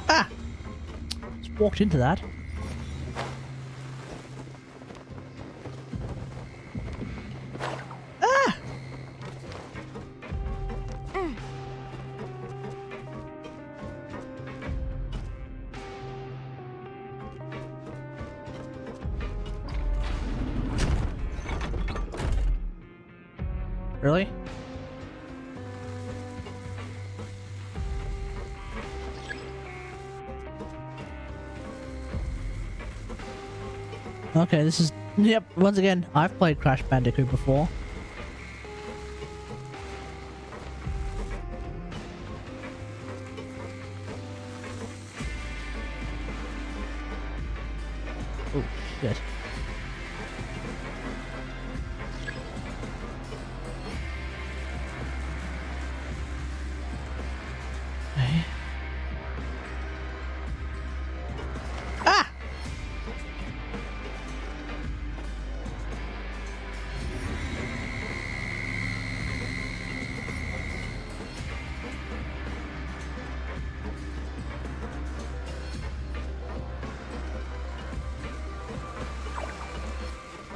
Ah! Just walked into that. Really? Okay, this is... Yep, once again, I've played Crash Bandicoot before. Oh, shit.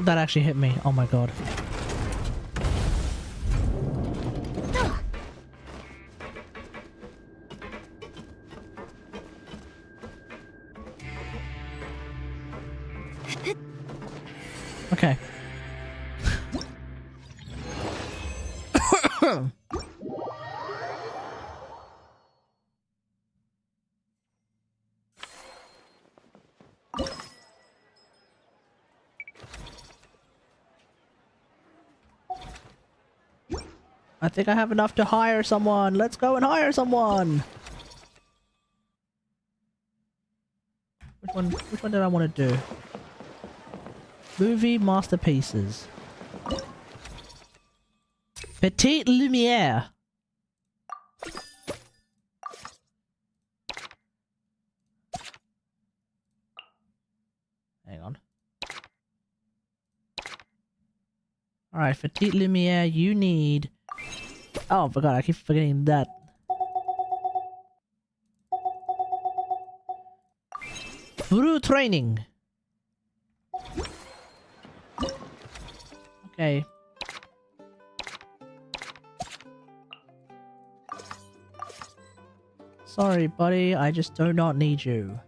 That actually hit me. Oh my god. Okay. I think I have enough to hire someone. Let's go and hire someone. Which one did I want to do? Movie masterpieces. Petite Lumière. Hang on. Alright, Petite Lumière, you need... Oh, I forgot, I keep forgetting that. Through training. Okay. Sorry, buddy, I just do not need you.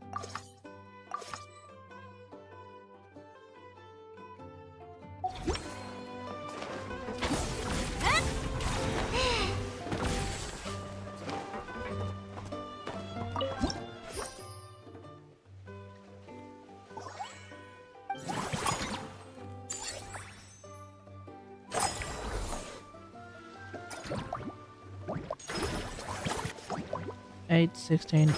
Eight, 16.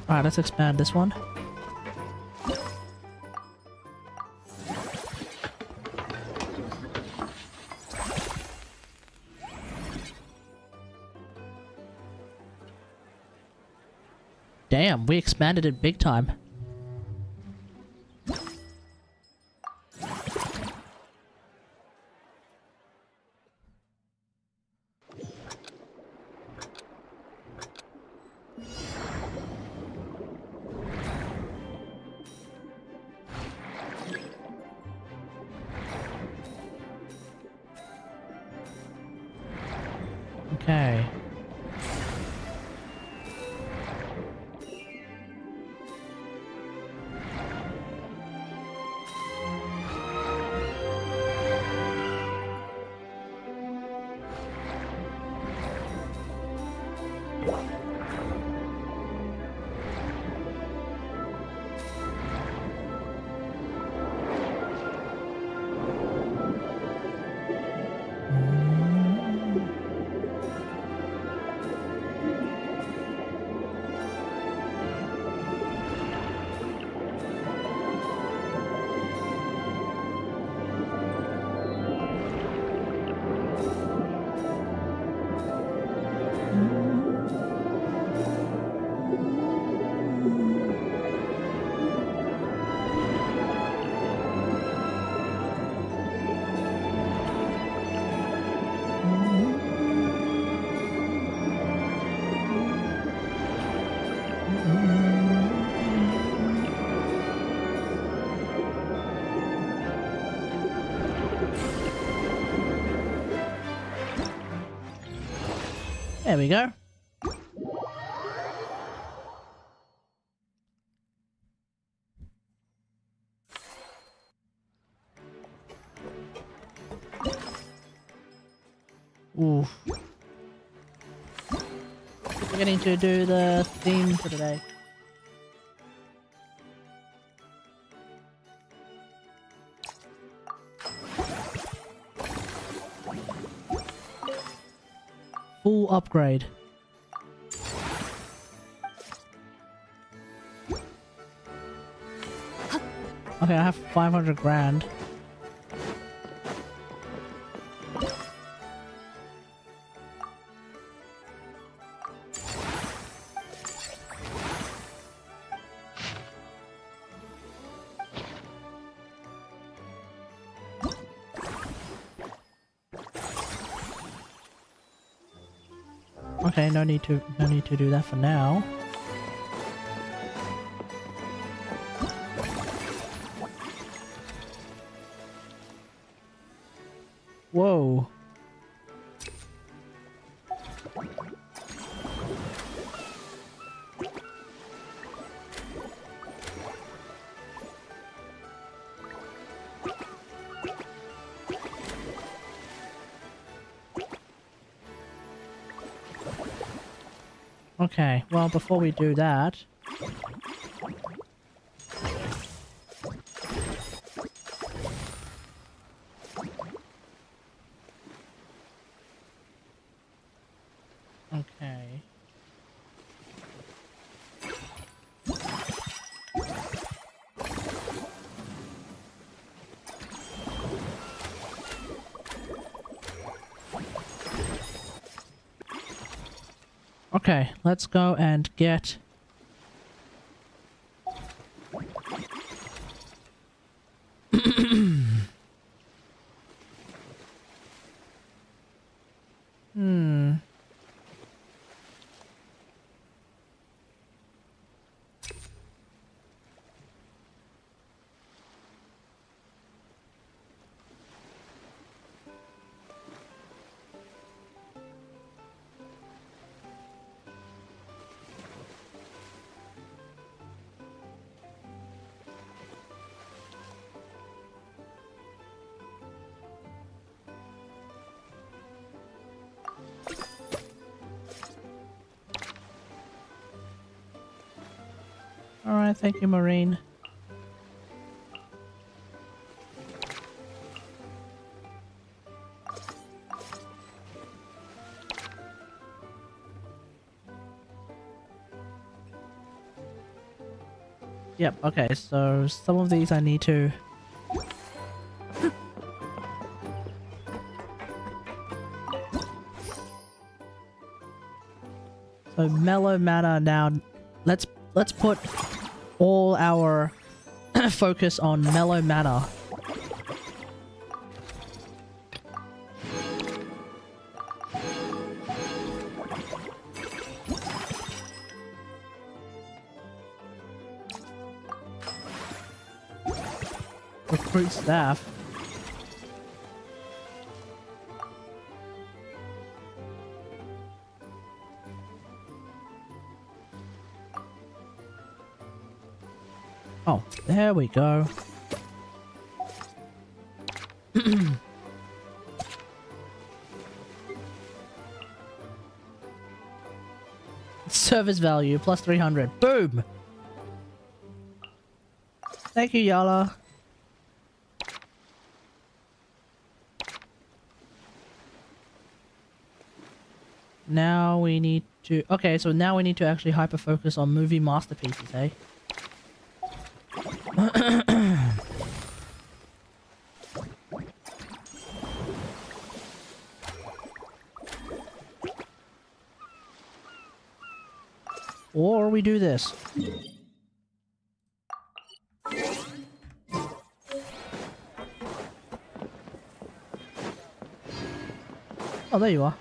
Alright, let's expand this one. Damn, we expanded it big time. Okay. There we go. Ooh. Forgetting to do the theme for today. Full upgrade. Okay, I have 500 grand. Okay, no need to do that for now. Whoa. Okay, well, before we do that... Okay. Okay, let's go and get... Alright, thank you, Marine. Yep, okay, so some of these I need to... So mellow mana now, let's put all our focus on mellow mana. Recruit staff. Oh, there we go. Service value plus 300. Boom! Thank you, Yala. Now we need to... Okay, so now we need to actually hyper-focus on movie masterpieces, eh? Or we do this. Oh, there you are.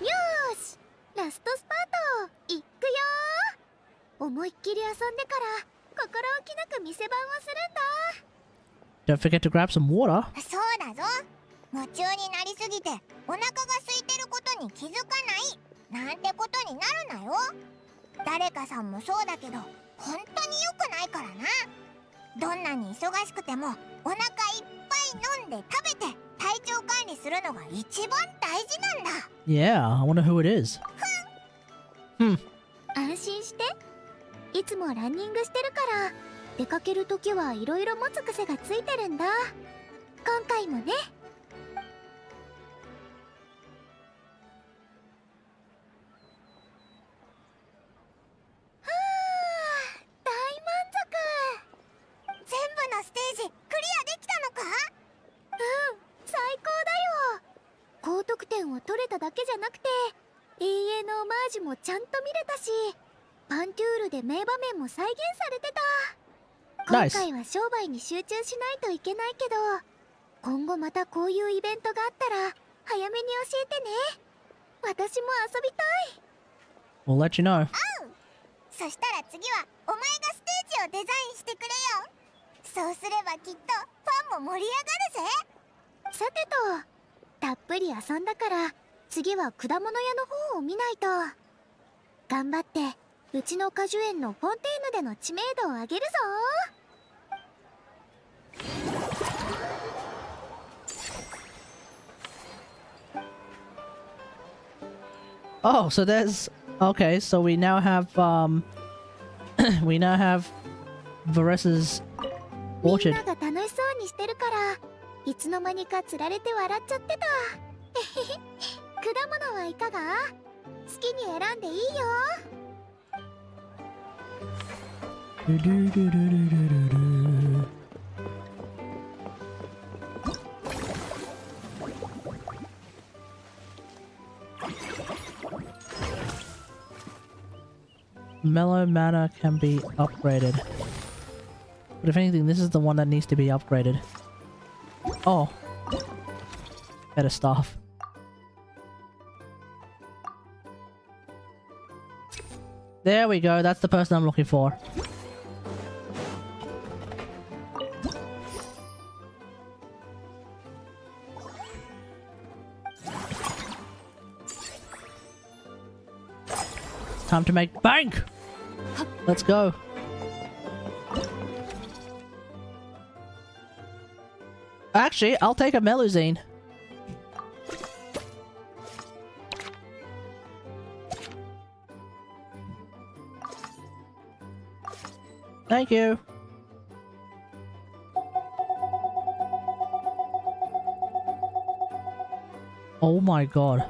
よーし、ラストスパート、いくよー。思いっきり遊んでから心置きなく店番をするんだ。 Don't forget to grab some water. そうだぞ。夢中になりすぎてお腹が空いてることに気づかないなんてことになるなよ。誰かさんもそうだけど本当に良くないからな。どんなに忙しくてもお腹いっぱい飲んで食べて体調管理するのが一番大事なんだ。 Yeah, I wonder who it is. 安心して。いつもランニングしてるから出かけるときはいろいろ持つ癖がついてるんだ。今回もね。全部のステージクリアできたのか？うん、最高だよ。高得点を取れただけじゃなくて永遠のオマージュもちゃんと見れたし、パントゥールで名場面も再現されてた。今回は商売に集中しないといけないけど、今後またこういうイベントがあったら早めに教えてね。私も遊びたい。 We'll let you know. そしたら次はお前がステージをデザインしてくれよ。そうすればきっとファンも盛り上がるぜ。さてと、たっぷり遊んだから次は果物屋の方を見ないと。頑張ってうちの果樹園のフォンテーヌでの知名度を上げるぞ。 Oh, so there's... Okay, so we now have, we now have Varesa's みん orchard. なが楽しそうにしてるからいつの間にかつられて笑っちゃってた。果物はいかが？好きに選んでいいよ。Mellow mana can be upgraded. But if anything, this is the one that needs to be upgraded. Oh. Better staff. There we go, that's the person I'm looking for. Time to make bank! Let's go. Actually, I'll take a Melusine. Thank you. Oh my god.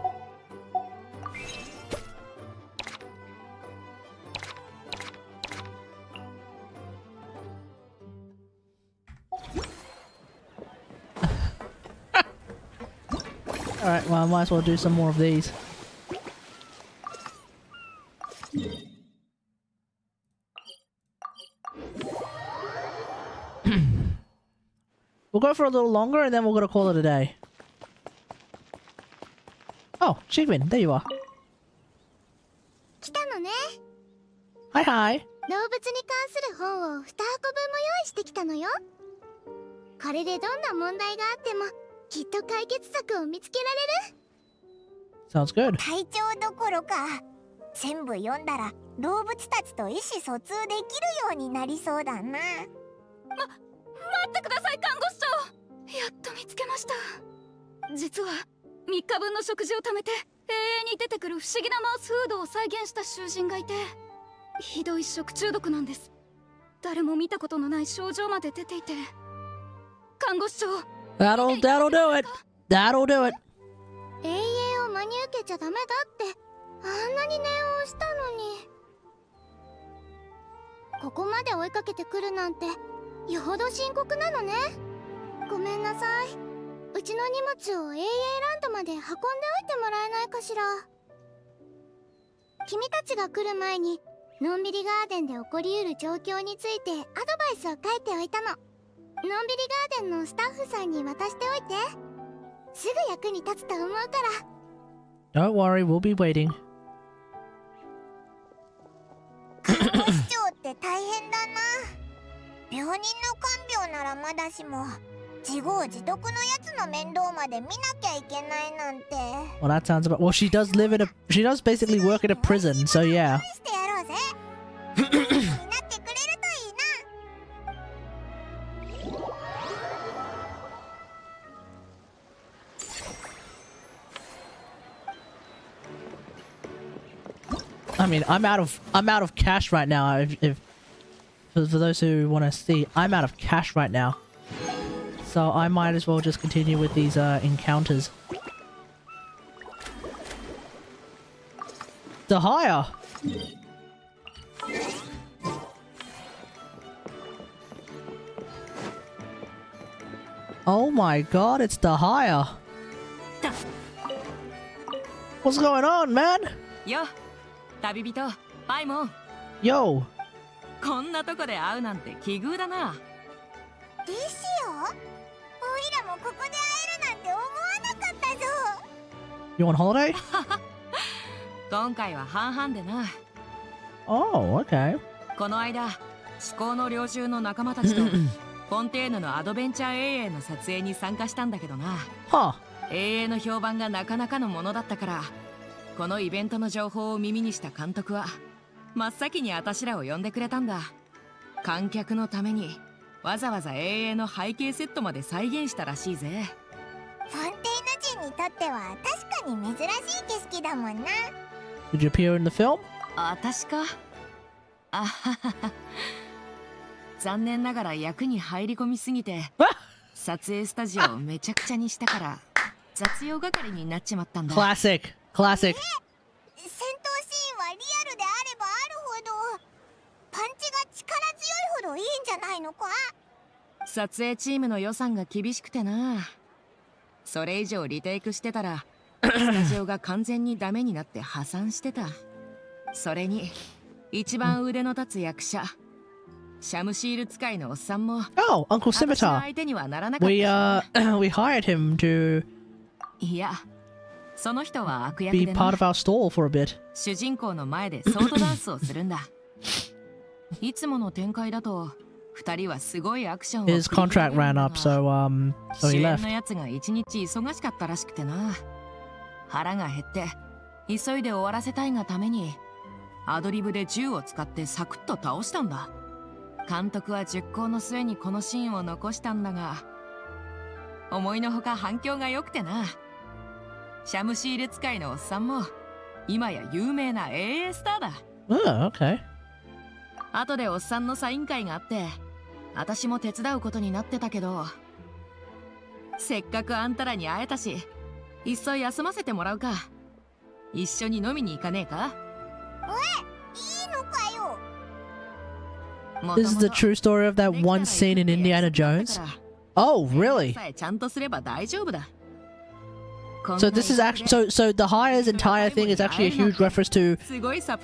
Alright, well I might as well do some more of these. We'll go for a little longer and then we're gonna call it a day. Oh, Shigmin, there you are. 来たのね。Hi hi. 動物に関する本を2箱分も用意してきたのよ。これでどんな問題があってもきっと解決策を見つけられる。 Sounds good. 体調どころか全部読んだら動物たちと意思疎通できるようになりそうだな。待ってください、看護師長。やっと見つけました。実は3日分の食事を貯めて永遠に出てくる不思議なマウスフードを再現した囚人がいて、ひどい食中毒なんです。誰も見たことのない症状まで出ていて。看護師長、That'll do it. That'll do it. 永遠を真に受けちゃダメだってあんなに念をしたのに、ここまで追いかけてくるなんてよほど深刻なのね。ごめんなさい。うちの荷物を AA ランドまで運んでおいてもらえないかしら。君たちが来る前にのんびりガーデンで起こりうる状況についてアドバイスを書いておいたの。のんびりガーデンのスタッフさんに渡しておいて。すぐ役に立つと思うから。 Don't worry, we'll be waiting. 看護師長って大変だな。病人の看病ならまだしも自業自得のやつの面倒まで見なきゃいけないなんて。 Well, that sounds about. Well, she does live in a. She does basically work in a prison, so yeah. してやろうぜ。になってくれるといいな。I mean, I'm out of cash right now. If for those who want to see, I'm out of cash right now, so I might as well just continue with these encounters. The hire. Oh my god, it's the hire. What's going on, man? Yo. 旅人パイモン。 Yo. こんなとこで会うなんて奇遇だな。ですよ。おいらもここで会えるなんて思わなかったぞ。 You on holiday? 今回は半々でな。Oh, okay. この間至高の猟銃の仲間たちとフォンテーヌのアドベンチャー AA の撮影に参加したんだけどな。はあ。AA の評判がなかなかのものだったから、このイベントの情報を耳にした監督は真っ先にあたしらを呼んでくれたんだ。観客のためにわざわざ AA の背景セットまで再現したらしいぜ。フォンテーヌ人にとっては確かに珍しい景色だもんな。 Did you appear in the film? 私か。あははは。残念ながら役に入り込みすぎて撮影スタジオをめちゃくちゃにしたから雑用係になっちまったんだ。 Classic. Classic. 戦闘シーンはリアルであればあるほどパンチが力強いほどいいんじゃないのか。撮影チームの予算が厳しくてな。それ以上リテイクしてたらスタジオが完全にダメになって破産してた。それに一番腕の立つ役者シャムシール使いのおっさんも Oh, Uncle 私の Scimitar. 相手にはならなかった。We hired him to いや、その人は悪役 be で part な。 of our stall for a bit. 主人公の前でソードダンスをするんだ。いつもの展開だと二人はすごいアクションを His contract ran up, so so 主 he 演 left. のやつが一日忙しかったらしくてな。腹が減って急いで終わらせたいがためにアドリブで銃を使ってサクッと倒したんだ。監督は熟考の末にこのシーンを残したんだが、思いのほか反響が良くてな。シャムシール使いのおっさんも今や有名な AA スターだ。 Oh, okay. 後でおっさんのサイン会があって私も手伝うことになってたけど、せっかくあんたらに会えたしいっそ休ませてもらうか。一緒に飲みに行かねえか。いいのかよ。 This is the true story of that one scene in Indiana Jones. Oh, really? さえちゃんとすれば大丈夫だ。 So this is actually so the Hire's entire thing is actually a huge reference to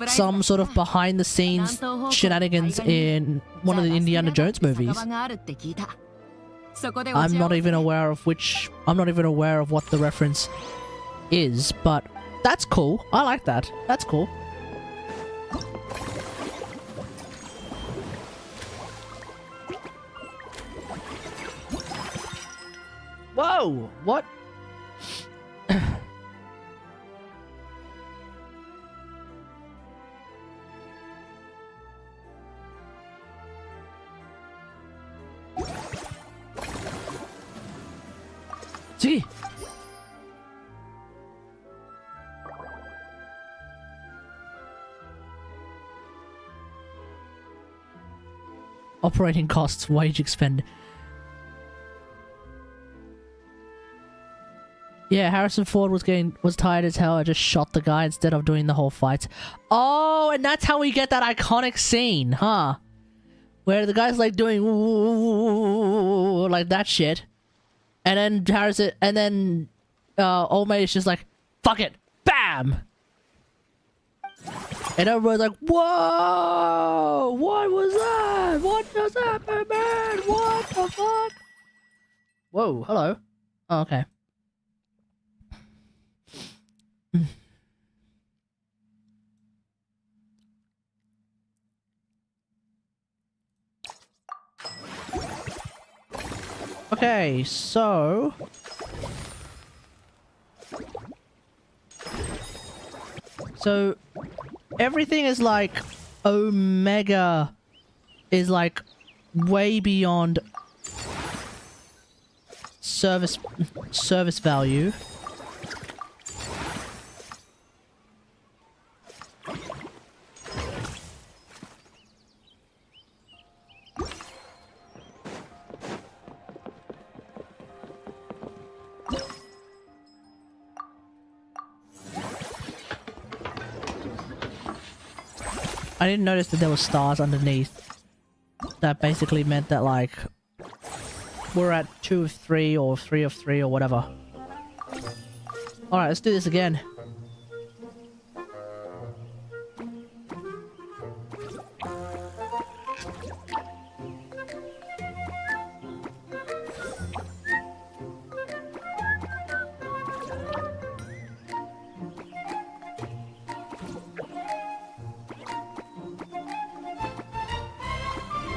some sort of behind the scenes shenanigans in one of the Indiana Jones movies. I'm not even aware of what the reference is, but that's cool. I like that. That's cool. Whoa! What? See? Operating costs, wage expend. Yeah, Harrison Ford was tired as hell. I just shot the guy instead of doing the whole fight. Oh, and that's how we get that iconic scene, huh? Where the guy's like doing like that shit. And then Harrison, and then old mate is just like, fuck it, bam! And everyone's like, whoa! What was that? What just happened, man? What the fuck? Whoa, hello. Oh, okay. Okay, so everything is like Omega is like way beyond service value. I didn't notice that there were stars underneath. That basically meant that, like, we're at 2 of 3 or 3 of 3 or whatever. Alright, let's do this again.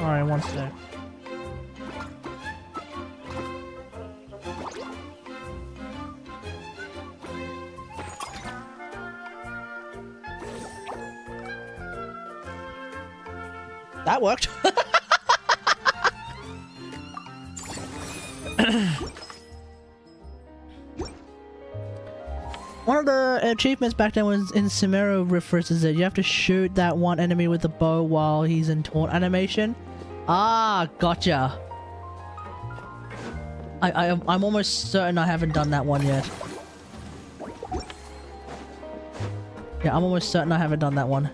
Alright, one sec. That worked. One of the achievements back then was in Sumeru references that you have to shoot that one enemy with the bow while he's in taunt animation. Ah, gotcha. I'm almost certain I haven't done that one yet. Yeah, I'm almost certain I haven't done that one.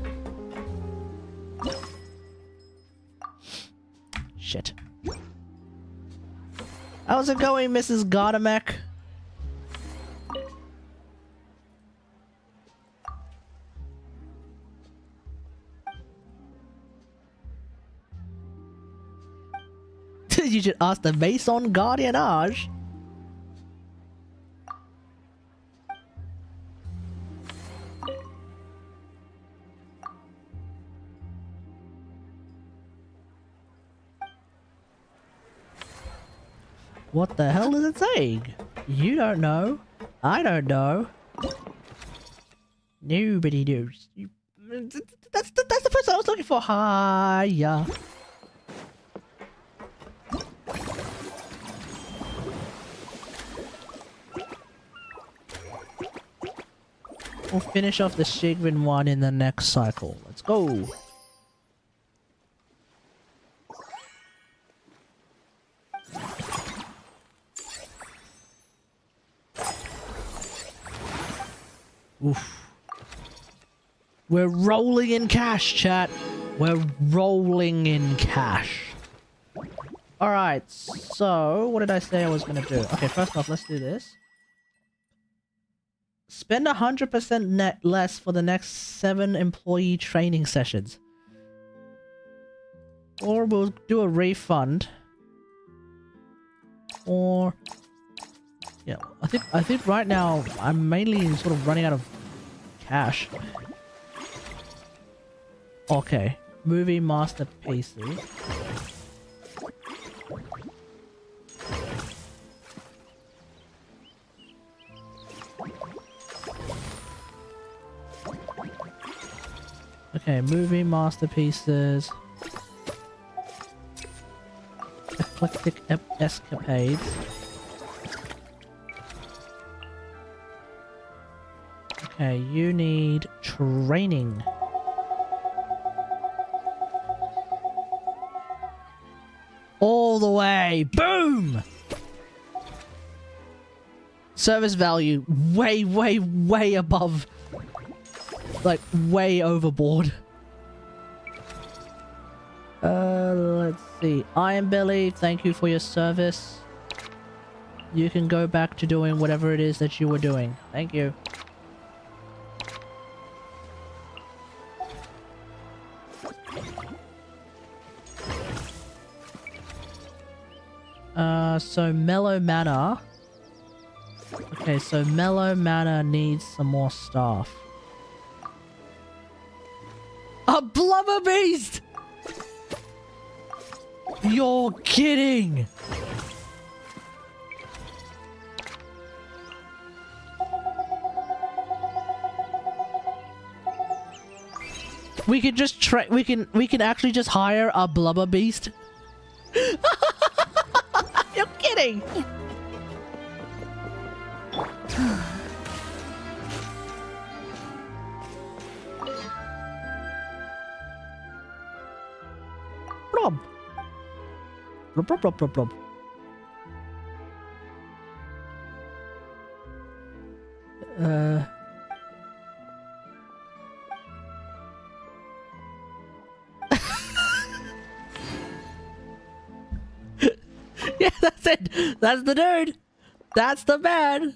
Shit. How's it going, Mrs. Gardamek? You should ask the Maison Gardiennage. What the hell is it saying? You don't know. I don't know. Nobody knows. That's the person I was looking for. Hiya. We'll finish off the Shigvin one in the next cycle. Let's go. Oof. We're rolling in cash, chat. We're rolling in cash. Alright, so what did I say I was gonna do? Okay, first off, let's do this. Spend 100% net less for the next 7 employee training sessions. Or we'll do a refund. Or yeah, I think right now I'm mainly sort of running out of cash. Okay, movie masterpieces. Okay, movie masterpieces. Eclectic escapades. Okay, you need training. All the way. Boom! Service value way, way, way above. Like, way overboard. Let's see. Iron Belly, thank you for your service. You can go back to doing whatever it is that you were doing. Thank you. So Mellow Manor. Okay, so Mellow Manor needs some more staff. A blubber beast! You're kidding! We could just we can actually just hire a blubber beast. You're kidding! Blob. Blob, blob, blob, blob, blob. Yeah, that's it. That's the dude. That's the man.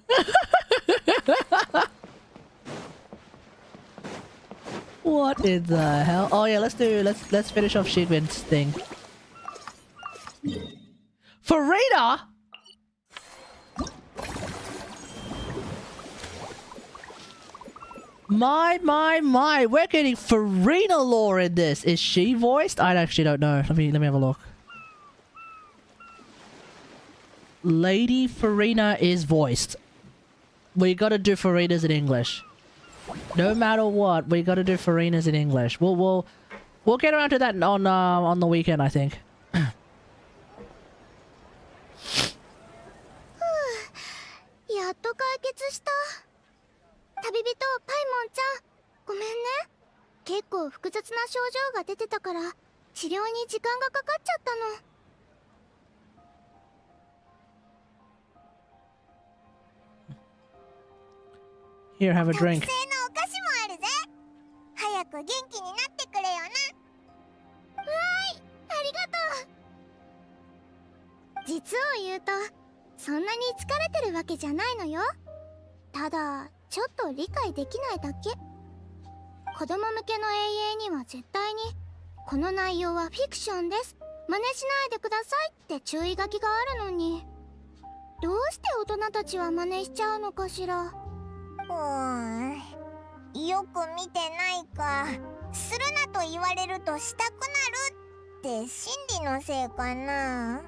What in the hell? Oh yeah, let's finish off Shigwin's thing. Farina? My, we're getting Farina lore in this. Is she voiced? I actually don't know. Let me have a look. Lady Farina is voiced. We gotta do Farinas in English. No matter what, we gotta do Farinas in English. We'll get around to that on the weekend, I think. やっと解決した。旅人パイモンちゃん、ごめんね。結構複雑な症状が出てたから治療に時間がかかっちゃったの。Here, have a drink. 特製のお菓子もあるぜ。早く元気になってくれよな。わーい、ありがとう。実を言うと、そんなに疲れてるわけじゃないのよ。ただ、ちょっと理解できないだけ。子供向けの AA には絶対に、この内容はフィクションです。真似しないでくださいって注意書きがあるのに。どうして大人たちは真似しちゃうのかしら。よく見てないか。するなと言われるとしたくなるって心理のせいかな。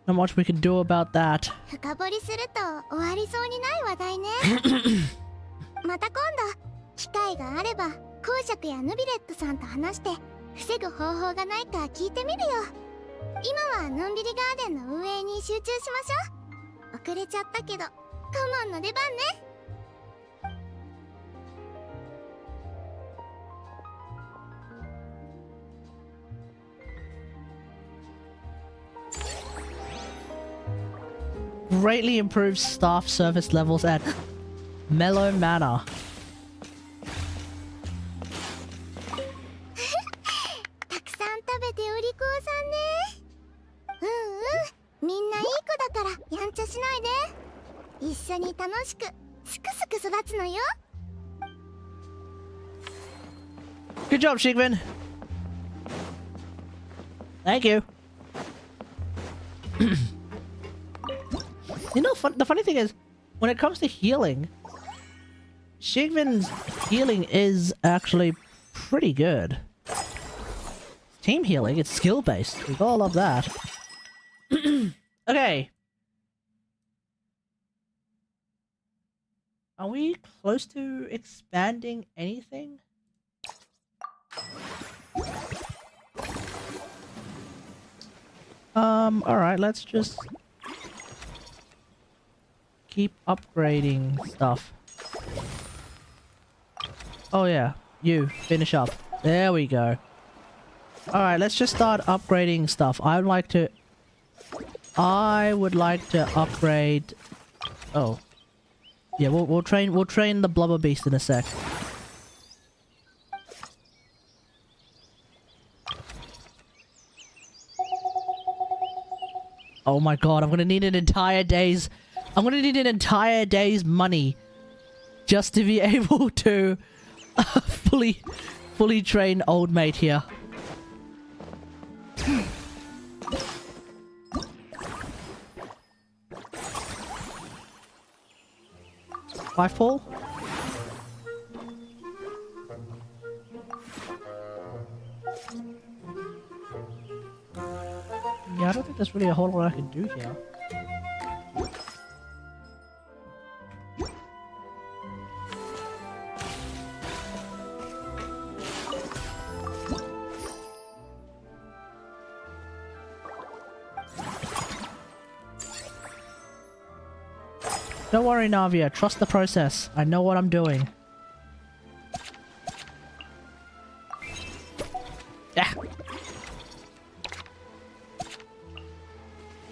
Not much we can do about that. 深掘りすると終わりそうにない話題ね。また今度機会があれば公爵やヌビレットさんと話して防ぐ方法がないか聞いてみるよ。今はのんびりガーデンの運営に集中しましょう。遅れちゃったけどカモンの出番ね。Greatly improves staff service levels at Mellow Manor. たくさん食べてお利口さんね。みんないい子だからやんちゃしないで。一緒に楽しくすくすく育つのよ。Good job, Shigvin. Thank you. You know, the funny thing is, when it comes to healing, Shigvin's healing is actually pretty good. Team healing, it's skill-based. We all love that. Okay. Are we close to expanding anything? Alright, let's just keep upgrading stuff. Oh yeah, you finish up. There we go. Alright, let's just start upgrading stuff. I would like to upgrade. Oh, yeah. We'll train the blubber beast in a sec. Oh my god, I'm gonna need an entire day's money just to be able to fully train old mate here. Life ball? Yeah, I don't think there's really a whole lot I can do here. Don't worry, Navia. Trust the process. I know what I'm doing. Yeah.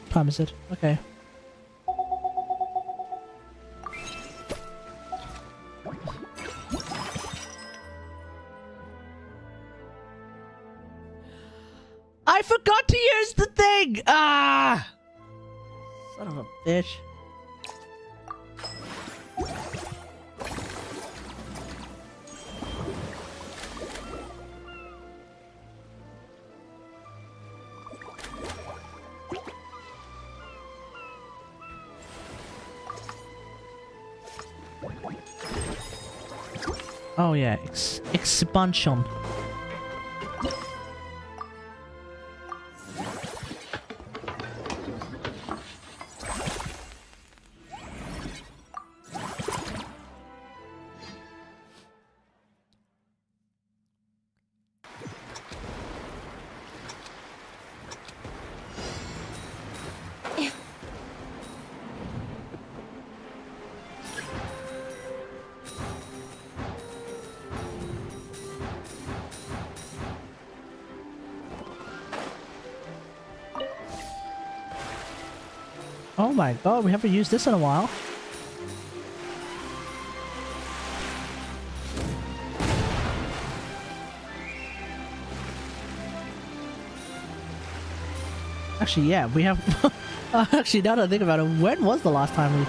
Time is it? Okay. I forgot to use the thing! Ah! Son of a bitch. Oh yeah, expansion. Oh my god, we haven't used this in a while. Actually, yeah, we have... actually, now that I think about it, when was the last time we...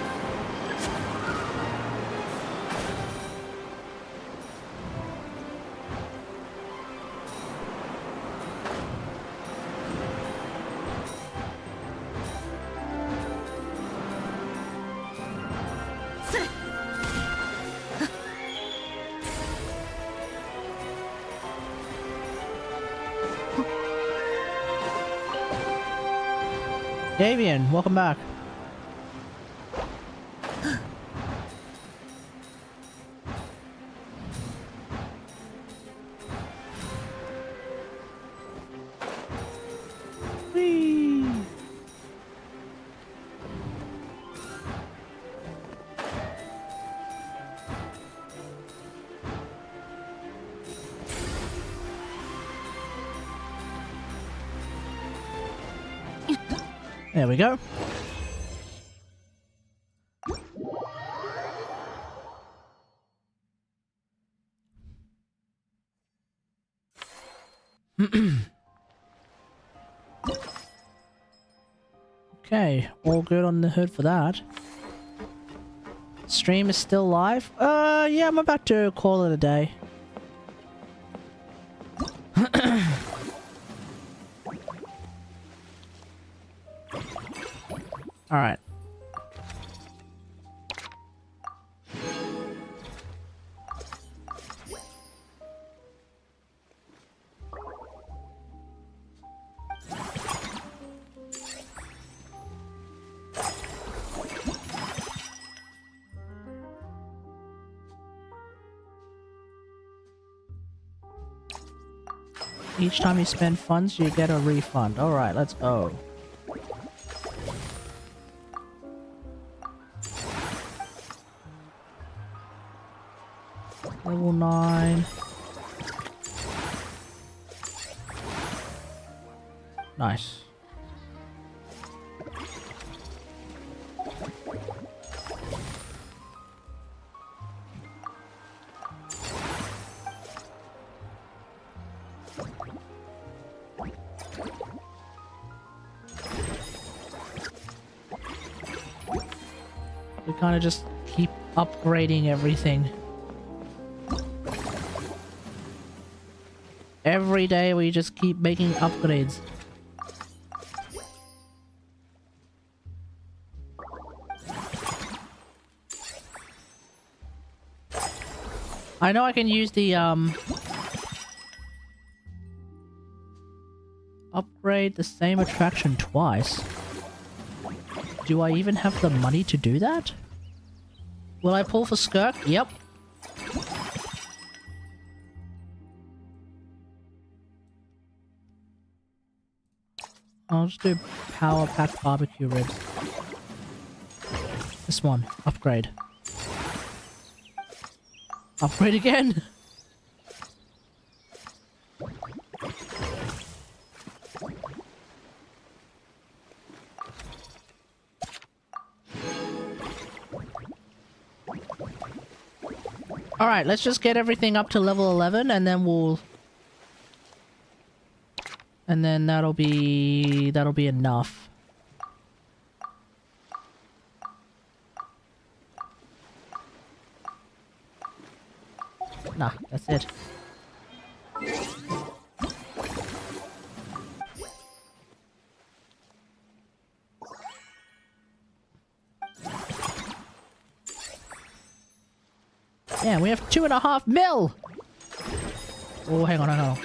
Davian, welcome back. Whee! There we go. Okay, all good on the hood for that. Stream is still live? Yeah, I'm about to call it a day. Alright. Each time you spend funds, you get a refund. Alright, let's go. Level 9. Nice. We kind of just keep upgrading everything. Every day we just keep making upgrades. I know I can use the upgrade the same attraction twice. Do I even have the money to do that? Will I pull for Skirk? Yep. I'll just do Power Pack Barbecue Ribs. This one. Upgrade. Upgrade again! Alright, let's just get everything up to level 11 and then we'll... And then that'll be enough. Nah, that's it. Yeah, we have 2.5 mil! Oh, hang on.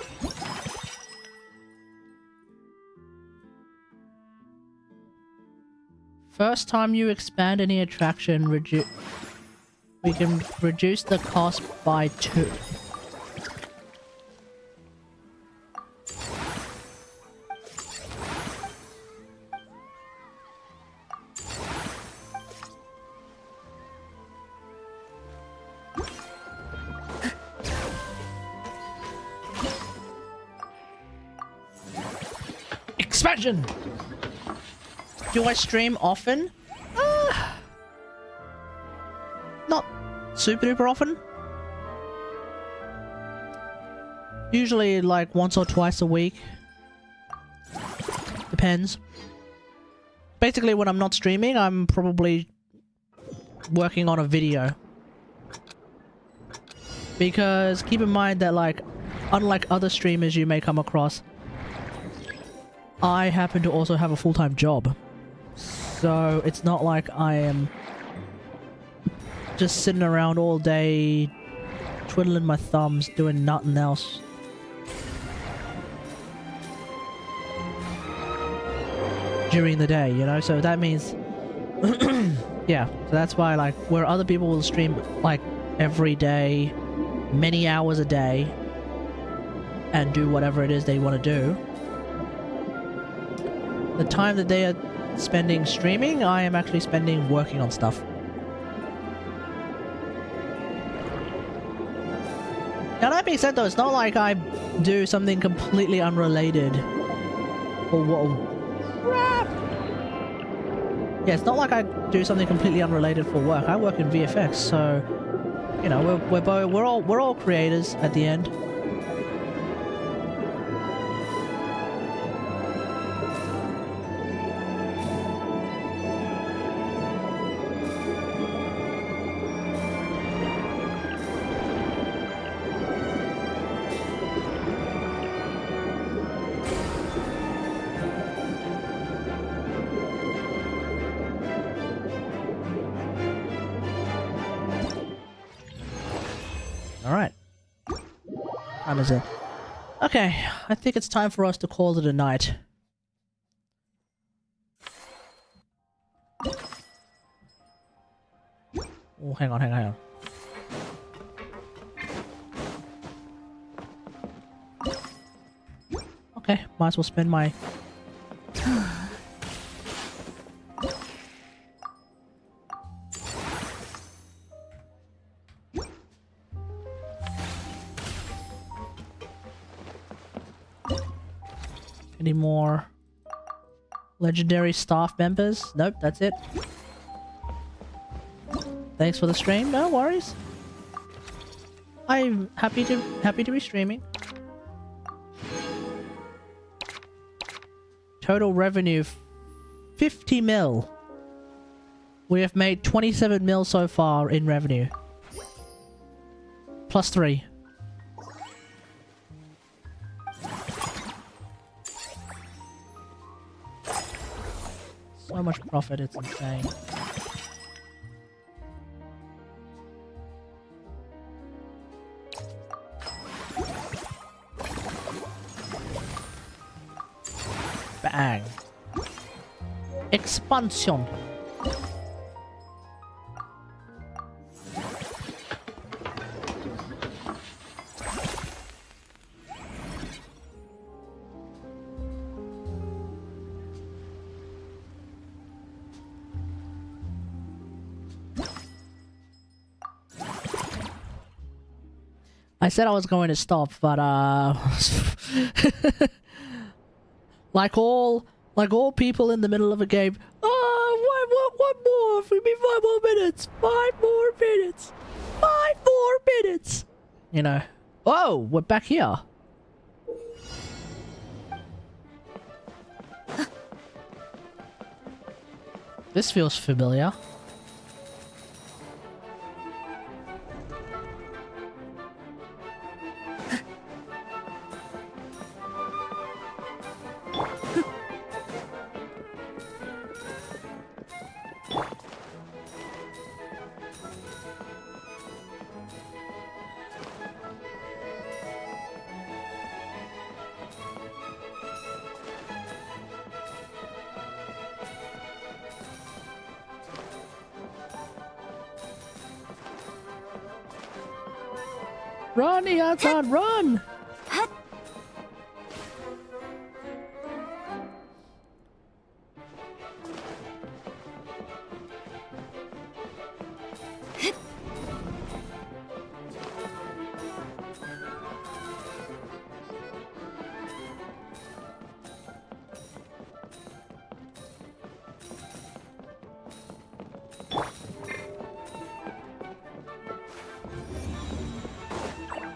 First time you expand any attraction, we can reduce the cost by 2. Expansion! Do I stream often? super duper often. Usually like once or twice a week. Depends. Basically when I'm not streaming, I'm probably working on a video. Because keep in mind that like, unlike other streamers you may come across, I happen to also have a full-time job. So it's not like I am just sitting around all day twiddling my thumbs doing nothing else. During the day, you know, so that means yeah, so that's why like where other people will stream like every day, many hours a day, and do whatever it is they want to do, the time that they are spending streaming, I am actually spending working on stuff. Now that being said though, it's not like I do something completely unrelated for what... Yeah, it's not like I do something completely unrelated for work. I work in VFX, so you know, we're all creators at the end. Alright. Time is it? Okay, I think it's time for us to call it a night. Oh, hang on. Okay, might as well spend my... Any more legendary staff members? Nope, that's it. Thanks for the stream, no worries. I'm happy to be streaming. Total revenue 50 mil. We have made 27 mil so far in revenue. Plus 3. So much profit, it's insane. Bang. Expansion. I said I was going to stop, but like all people in the middle of a game, one more, give me 5 more minutes, 5 more minutes, 5 more minutes. You know. Oh, we're back here. This feels familiar. Run, Iatsan, run!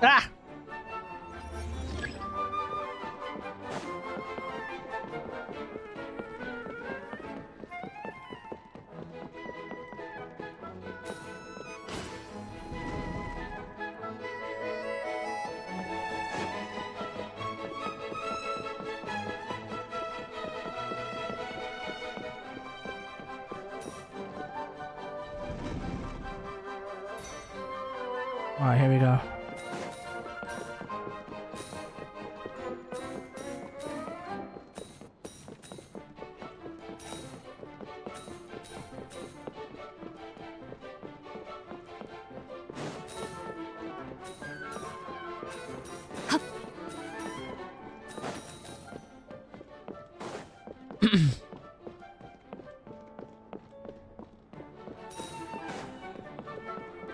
Ah! Alright, here we go.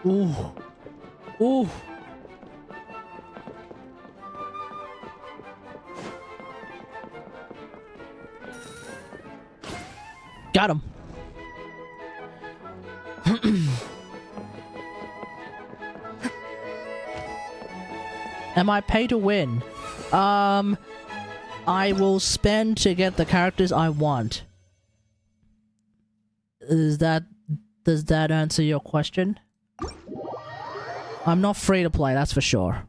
Ooh. Ooh. Got him. Am I pay to win? I will spend to get the characters I want. Does that answer your question? I'm not free to play, that's for sure.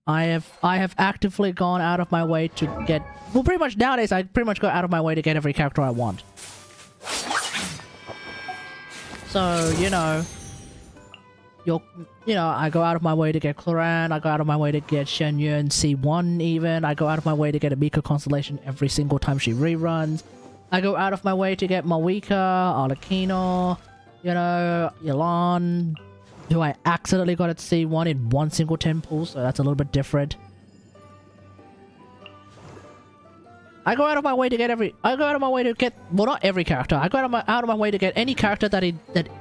I have actively gone out of my way to get... Well, pretty much nowadays, I pretty much go out of my way to get every character I want. So, you know... I go out of my way to get Cloran, I go out of my way to get Shen Yun C1 even, I go out of my way to get a Mika Constellation every single time she reruns. I go out of my way to get Mawika, Arlecchino, Yelan, who I accidentally got at C1 in one single temple, so that's a little bit different. I go out of my way to get well, not every character. I go out of my way to get any character that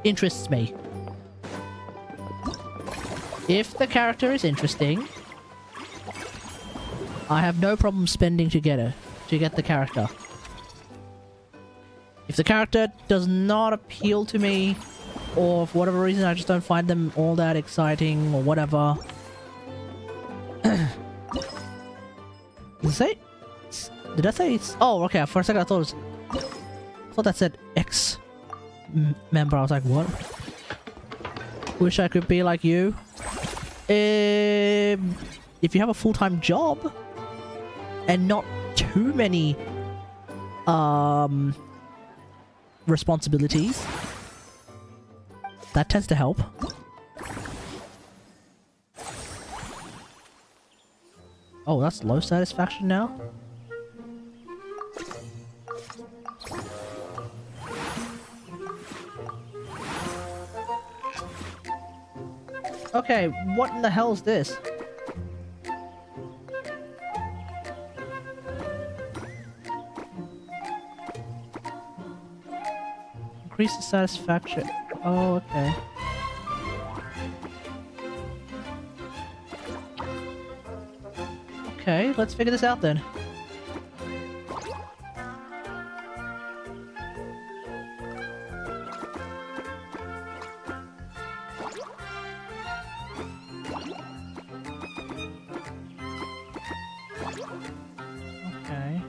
interests me. If the character is interesting, I have no problem spending to get the character. If the character does not appeal to me, or for whatever reason I just don't find them all that exciting or whatever. Did I say it's... Oh, okay, for a second I thought that said X member. I was like, what? Wish I could be like you. If you have a full-time job and not too many responsibilities, that tends to help. Oh, that's low satisfaction now? Okay, what in the hell is this? Increase the satisfaction. Oh, okay. Okay, let's figure this out then. Okay.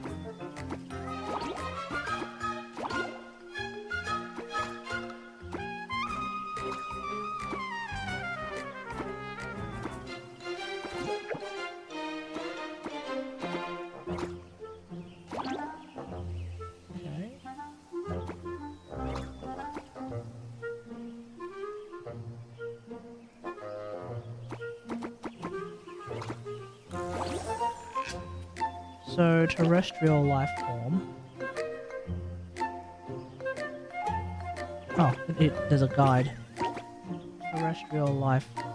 So, terrestrial life form. Oh, there's a guide. Terrestrial life form.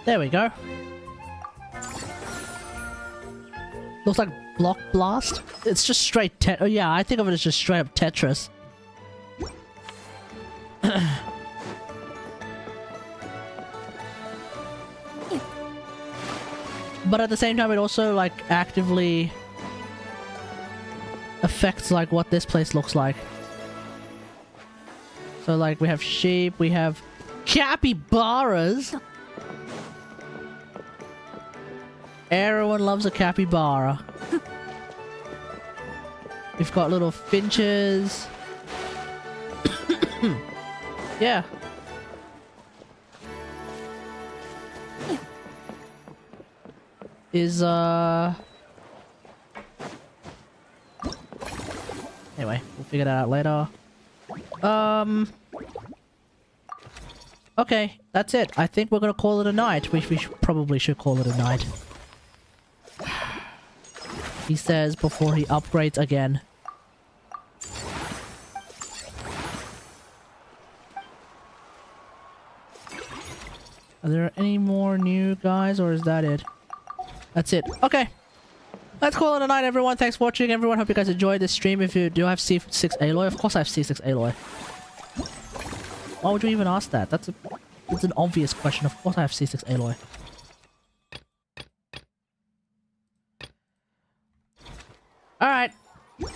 There we go. Looks like Block Blast. It's just straight oh yeah, I think of it as just straight up Tetris. But at the same time, it also like actively affects like what this place looks like. So like we have sheep, we have capybaras. Everyone loves a capybara. We've got little finches. Yeah. Anyway, we'll figure that out later. Okay, that's it. I think we're gonna call it a night. We probably should call it a night. He says before he upgrades again. Are there any more new guys, or is that it? That's it. Okay. Let's call it a night, everyone. Thanks for watching, everyone. Hope you guys enjoyed this stream. If you do have C6 Aloy, of course I have C6 Aloy. Why would you even ask that? That's an obvious question. Of course I have C6 Aloy. Alright.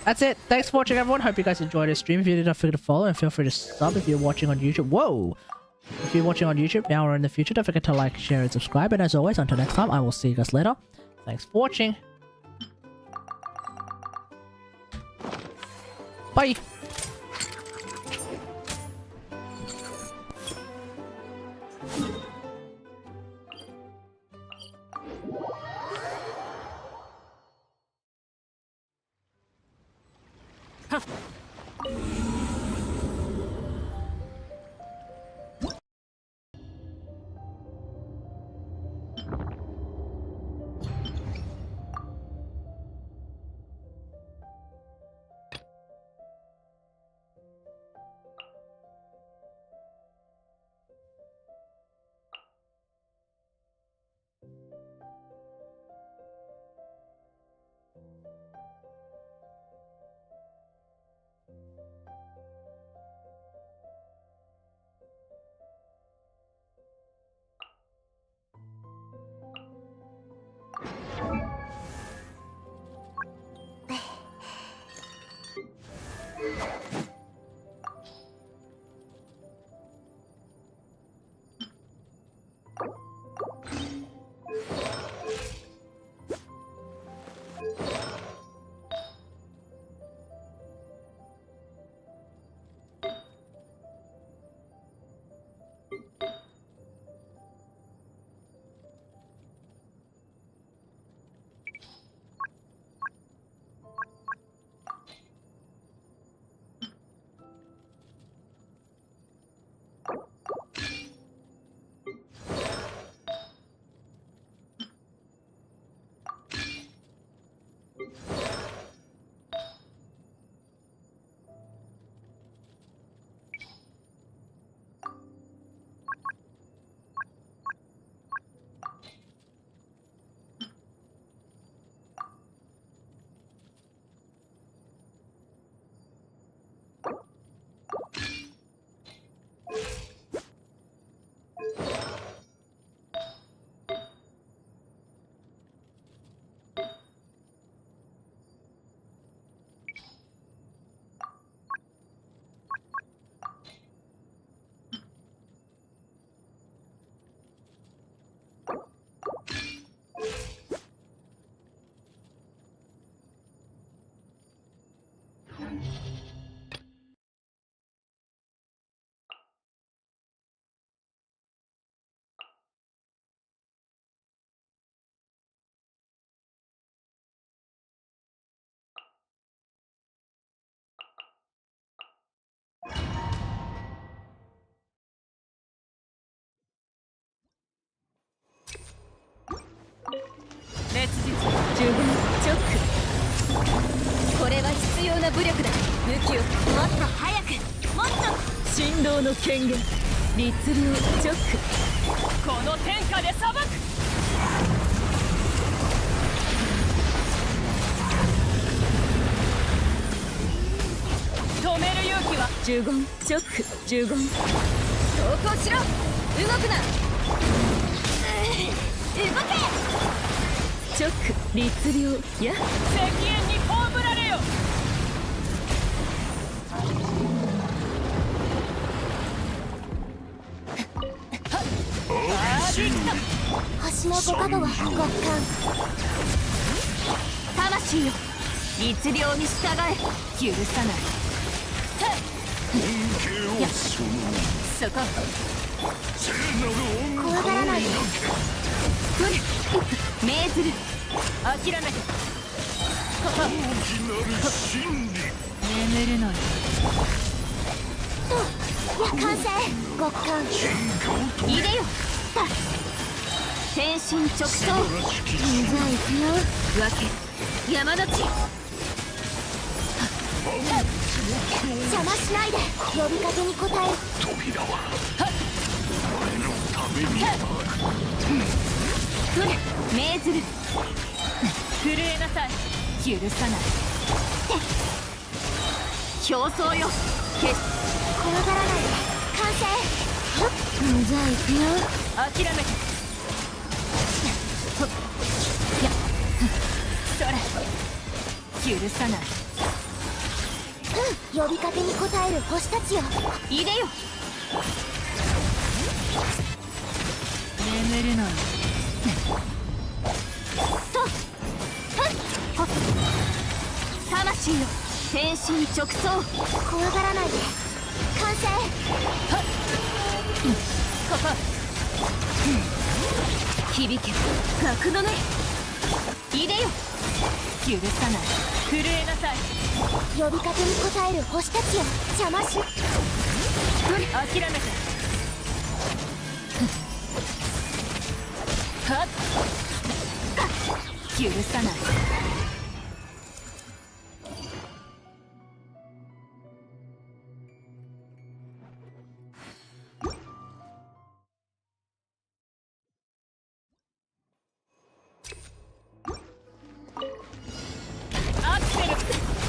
That's it. Thanks for watching, everyone. Hope you guys enjoyed this stream. If you did, don't forget to follow and feel free to sub if you're watching on YouTube. Whoa! If you're watching on YouTube now or in the future, don't forget to like, share, and subscribe. And as always, until next time, I will see you guys later. Thanks for watching. Bye!烈日十分チョック。これは必要な武力だ。武器をもっと早く、もっと振動の権限。律令チョック。この天下で裁く。止める勇気は十言チョック十言。投降しろ。動くな。動け。直律令や石煙に葬られよ。星のご加護を極寒。魂よ、律令に従え。許さない。そこ。怖がらないで。命ずる。諦めて。眠るのよ。完成。極寒。入れよ。天心直送。じゃあ行くよ。分け山の地。邪魔しないで。呼びかけに応える。扉はお前のためにある。命ずる。震えなさい。許さない。競争よ。決し怖がらないで。完成。じゃあ行くよ。諦めて。やそれ許さない。呼びかけに応える星たちよ。入れよ。眠るのよ。魂よ、天心直送。怖がらないで。完成。ここ。響け格のね。入れよ。許さない。震えなさい。呼びかけに応える星たちよ。邪魔し諦めて。はっ許さない。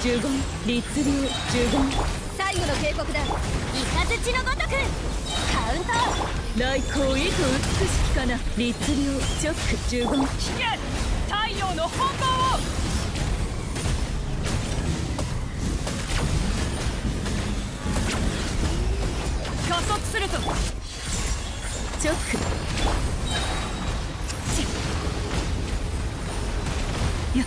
呪言律令呪言。最後の警告だ。イカズチのごとくカウント。来光意図美しきかな。律令直呪言。聞け太陽の本望を。加速すると直や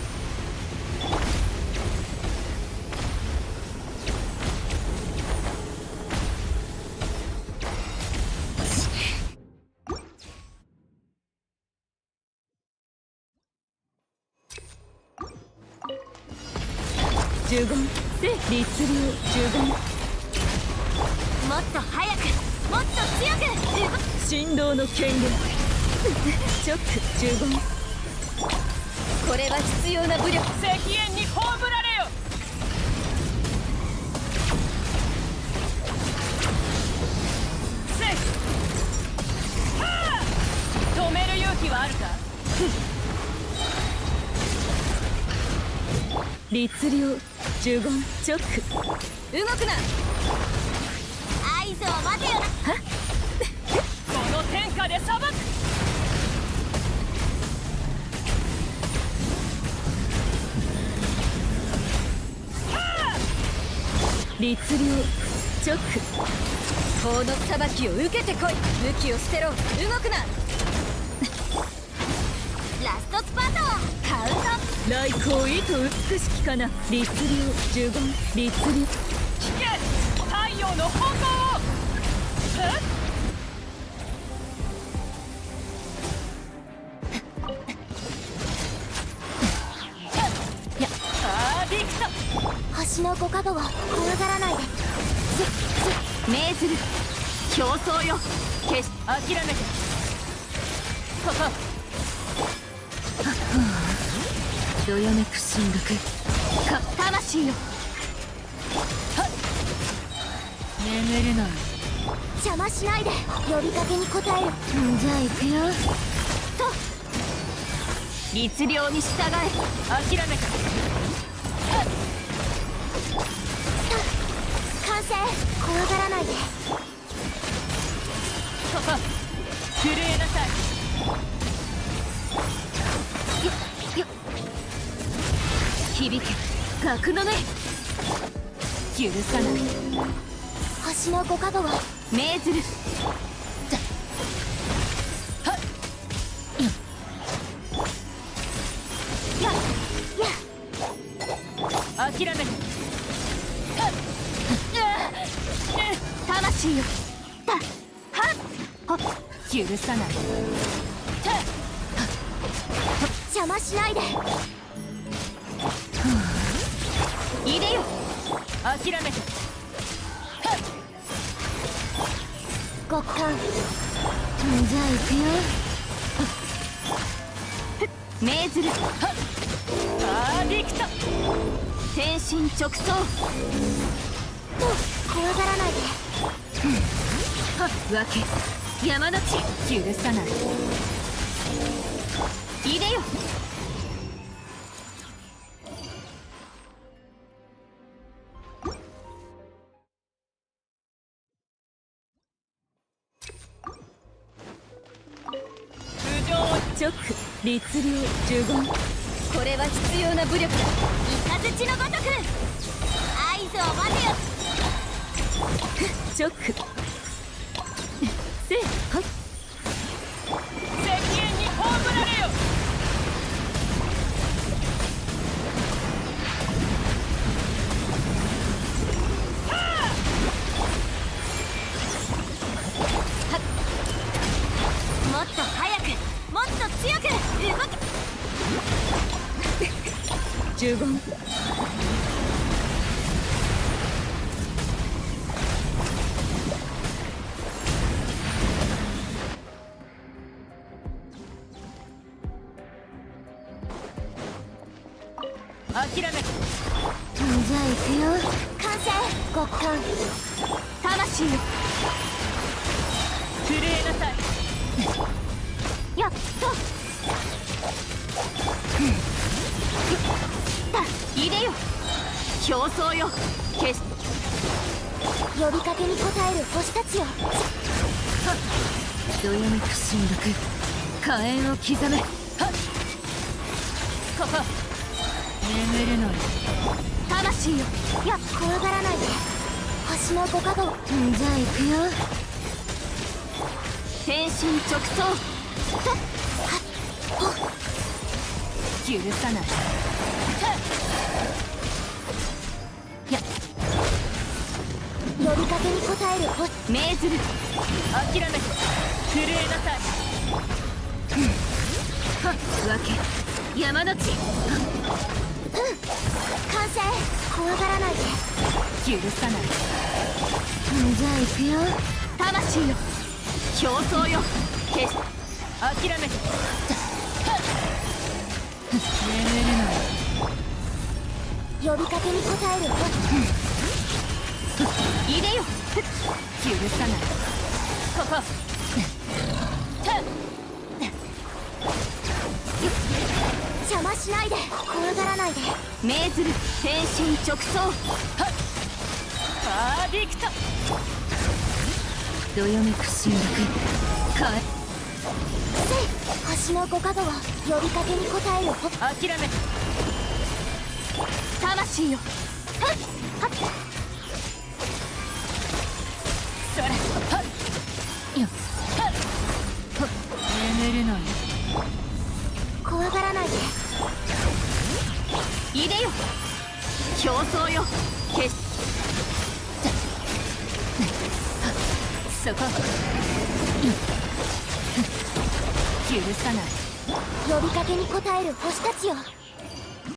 呪言律令呪言。もっと早くもっと強く。振動の権限直呪言。これは必要な武力。石煙に葬られよ。せいはあ止める勇気はあるか。律令呪言直。動くな。合図を待てよな。この天下で裁く。律令直。法の裁きを受けてこい。武器を捨てろ。動くな。ラストスパートカウント。来光意図美しきかな。律令呪言律令。聞け太陽の本望を。アーディクト。星のご加護を怖がらないで。命ずる。競争よ。決し諦めて。ここ。どよめく神力。魂よ。眠るのよ。邪魔しないで。呼びかけに応える。じゃあ行くよ。と律令に従え。諦めて。完成。怖がらないで。ここ震えなさい。響け格の目許さない星のご加護を命ずる諦める魂よ許さない邪魔しないで。いでよ諦めて極寒。じゃあ行くよ。命ずるアーディクト天心直送怖がらないで。わけ山の地許さないいでよ直律令呪言これは必要な武力だ雷のごとく合図を待てよ直せはい石煙に葬られよもっと早くもっと強く動け呪言諦めじゃあ行くよ完成極寒魂よ震えなさいやっといでよ競争よ決し呼びかけに応える星たちよ。どよめく神力火炎を刻めここ眠るのに魂よいや怖がらないで。星のご加護を。じゃあ行くよ。天心直送許さないや呼びかけに応える星。命ずる諦めて震えなさいわけ山の地完成怖がらないで。許さないじゃあ行くよ。魂よ競争よ決し諦めて眠るの呼びかけに応える星。いでよ許さないここ邪魔しないで怖がらないで。命ずる天心直送アーディクトどよめく神力火炎星のご加護を呼びかけに応える星。諦めて魂よそれよ眠るのに怖がらないで。いでよ競争よ決しそこ許さない呼びかけに応える星たちよ。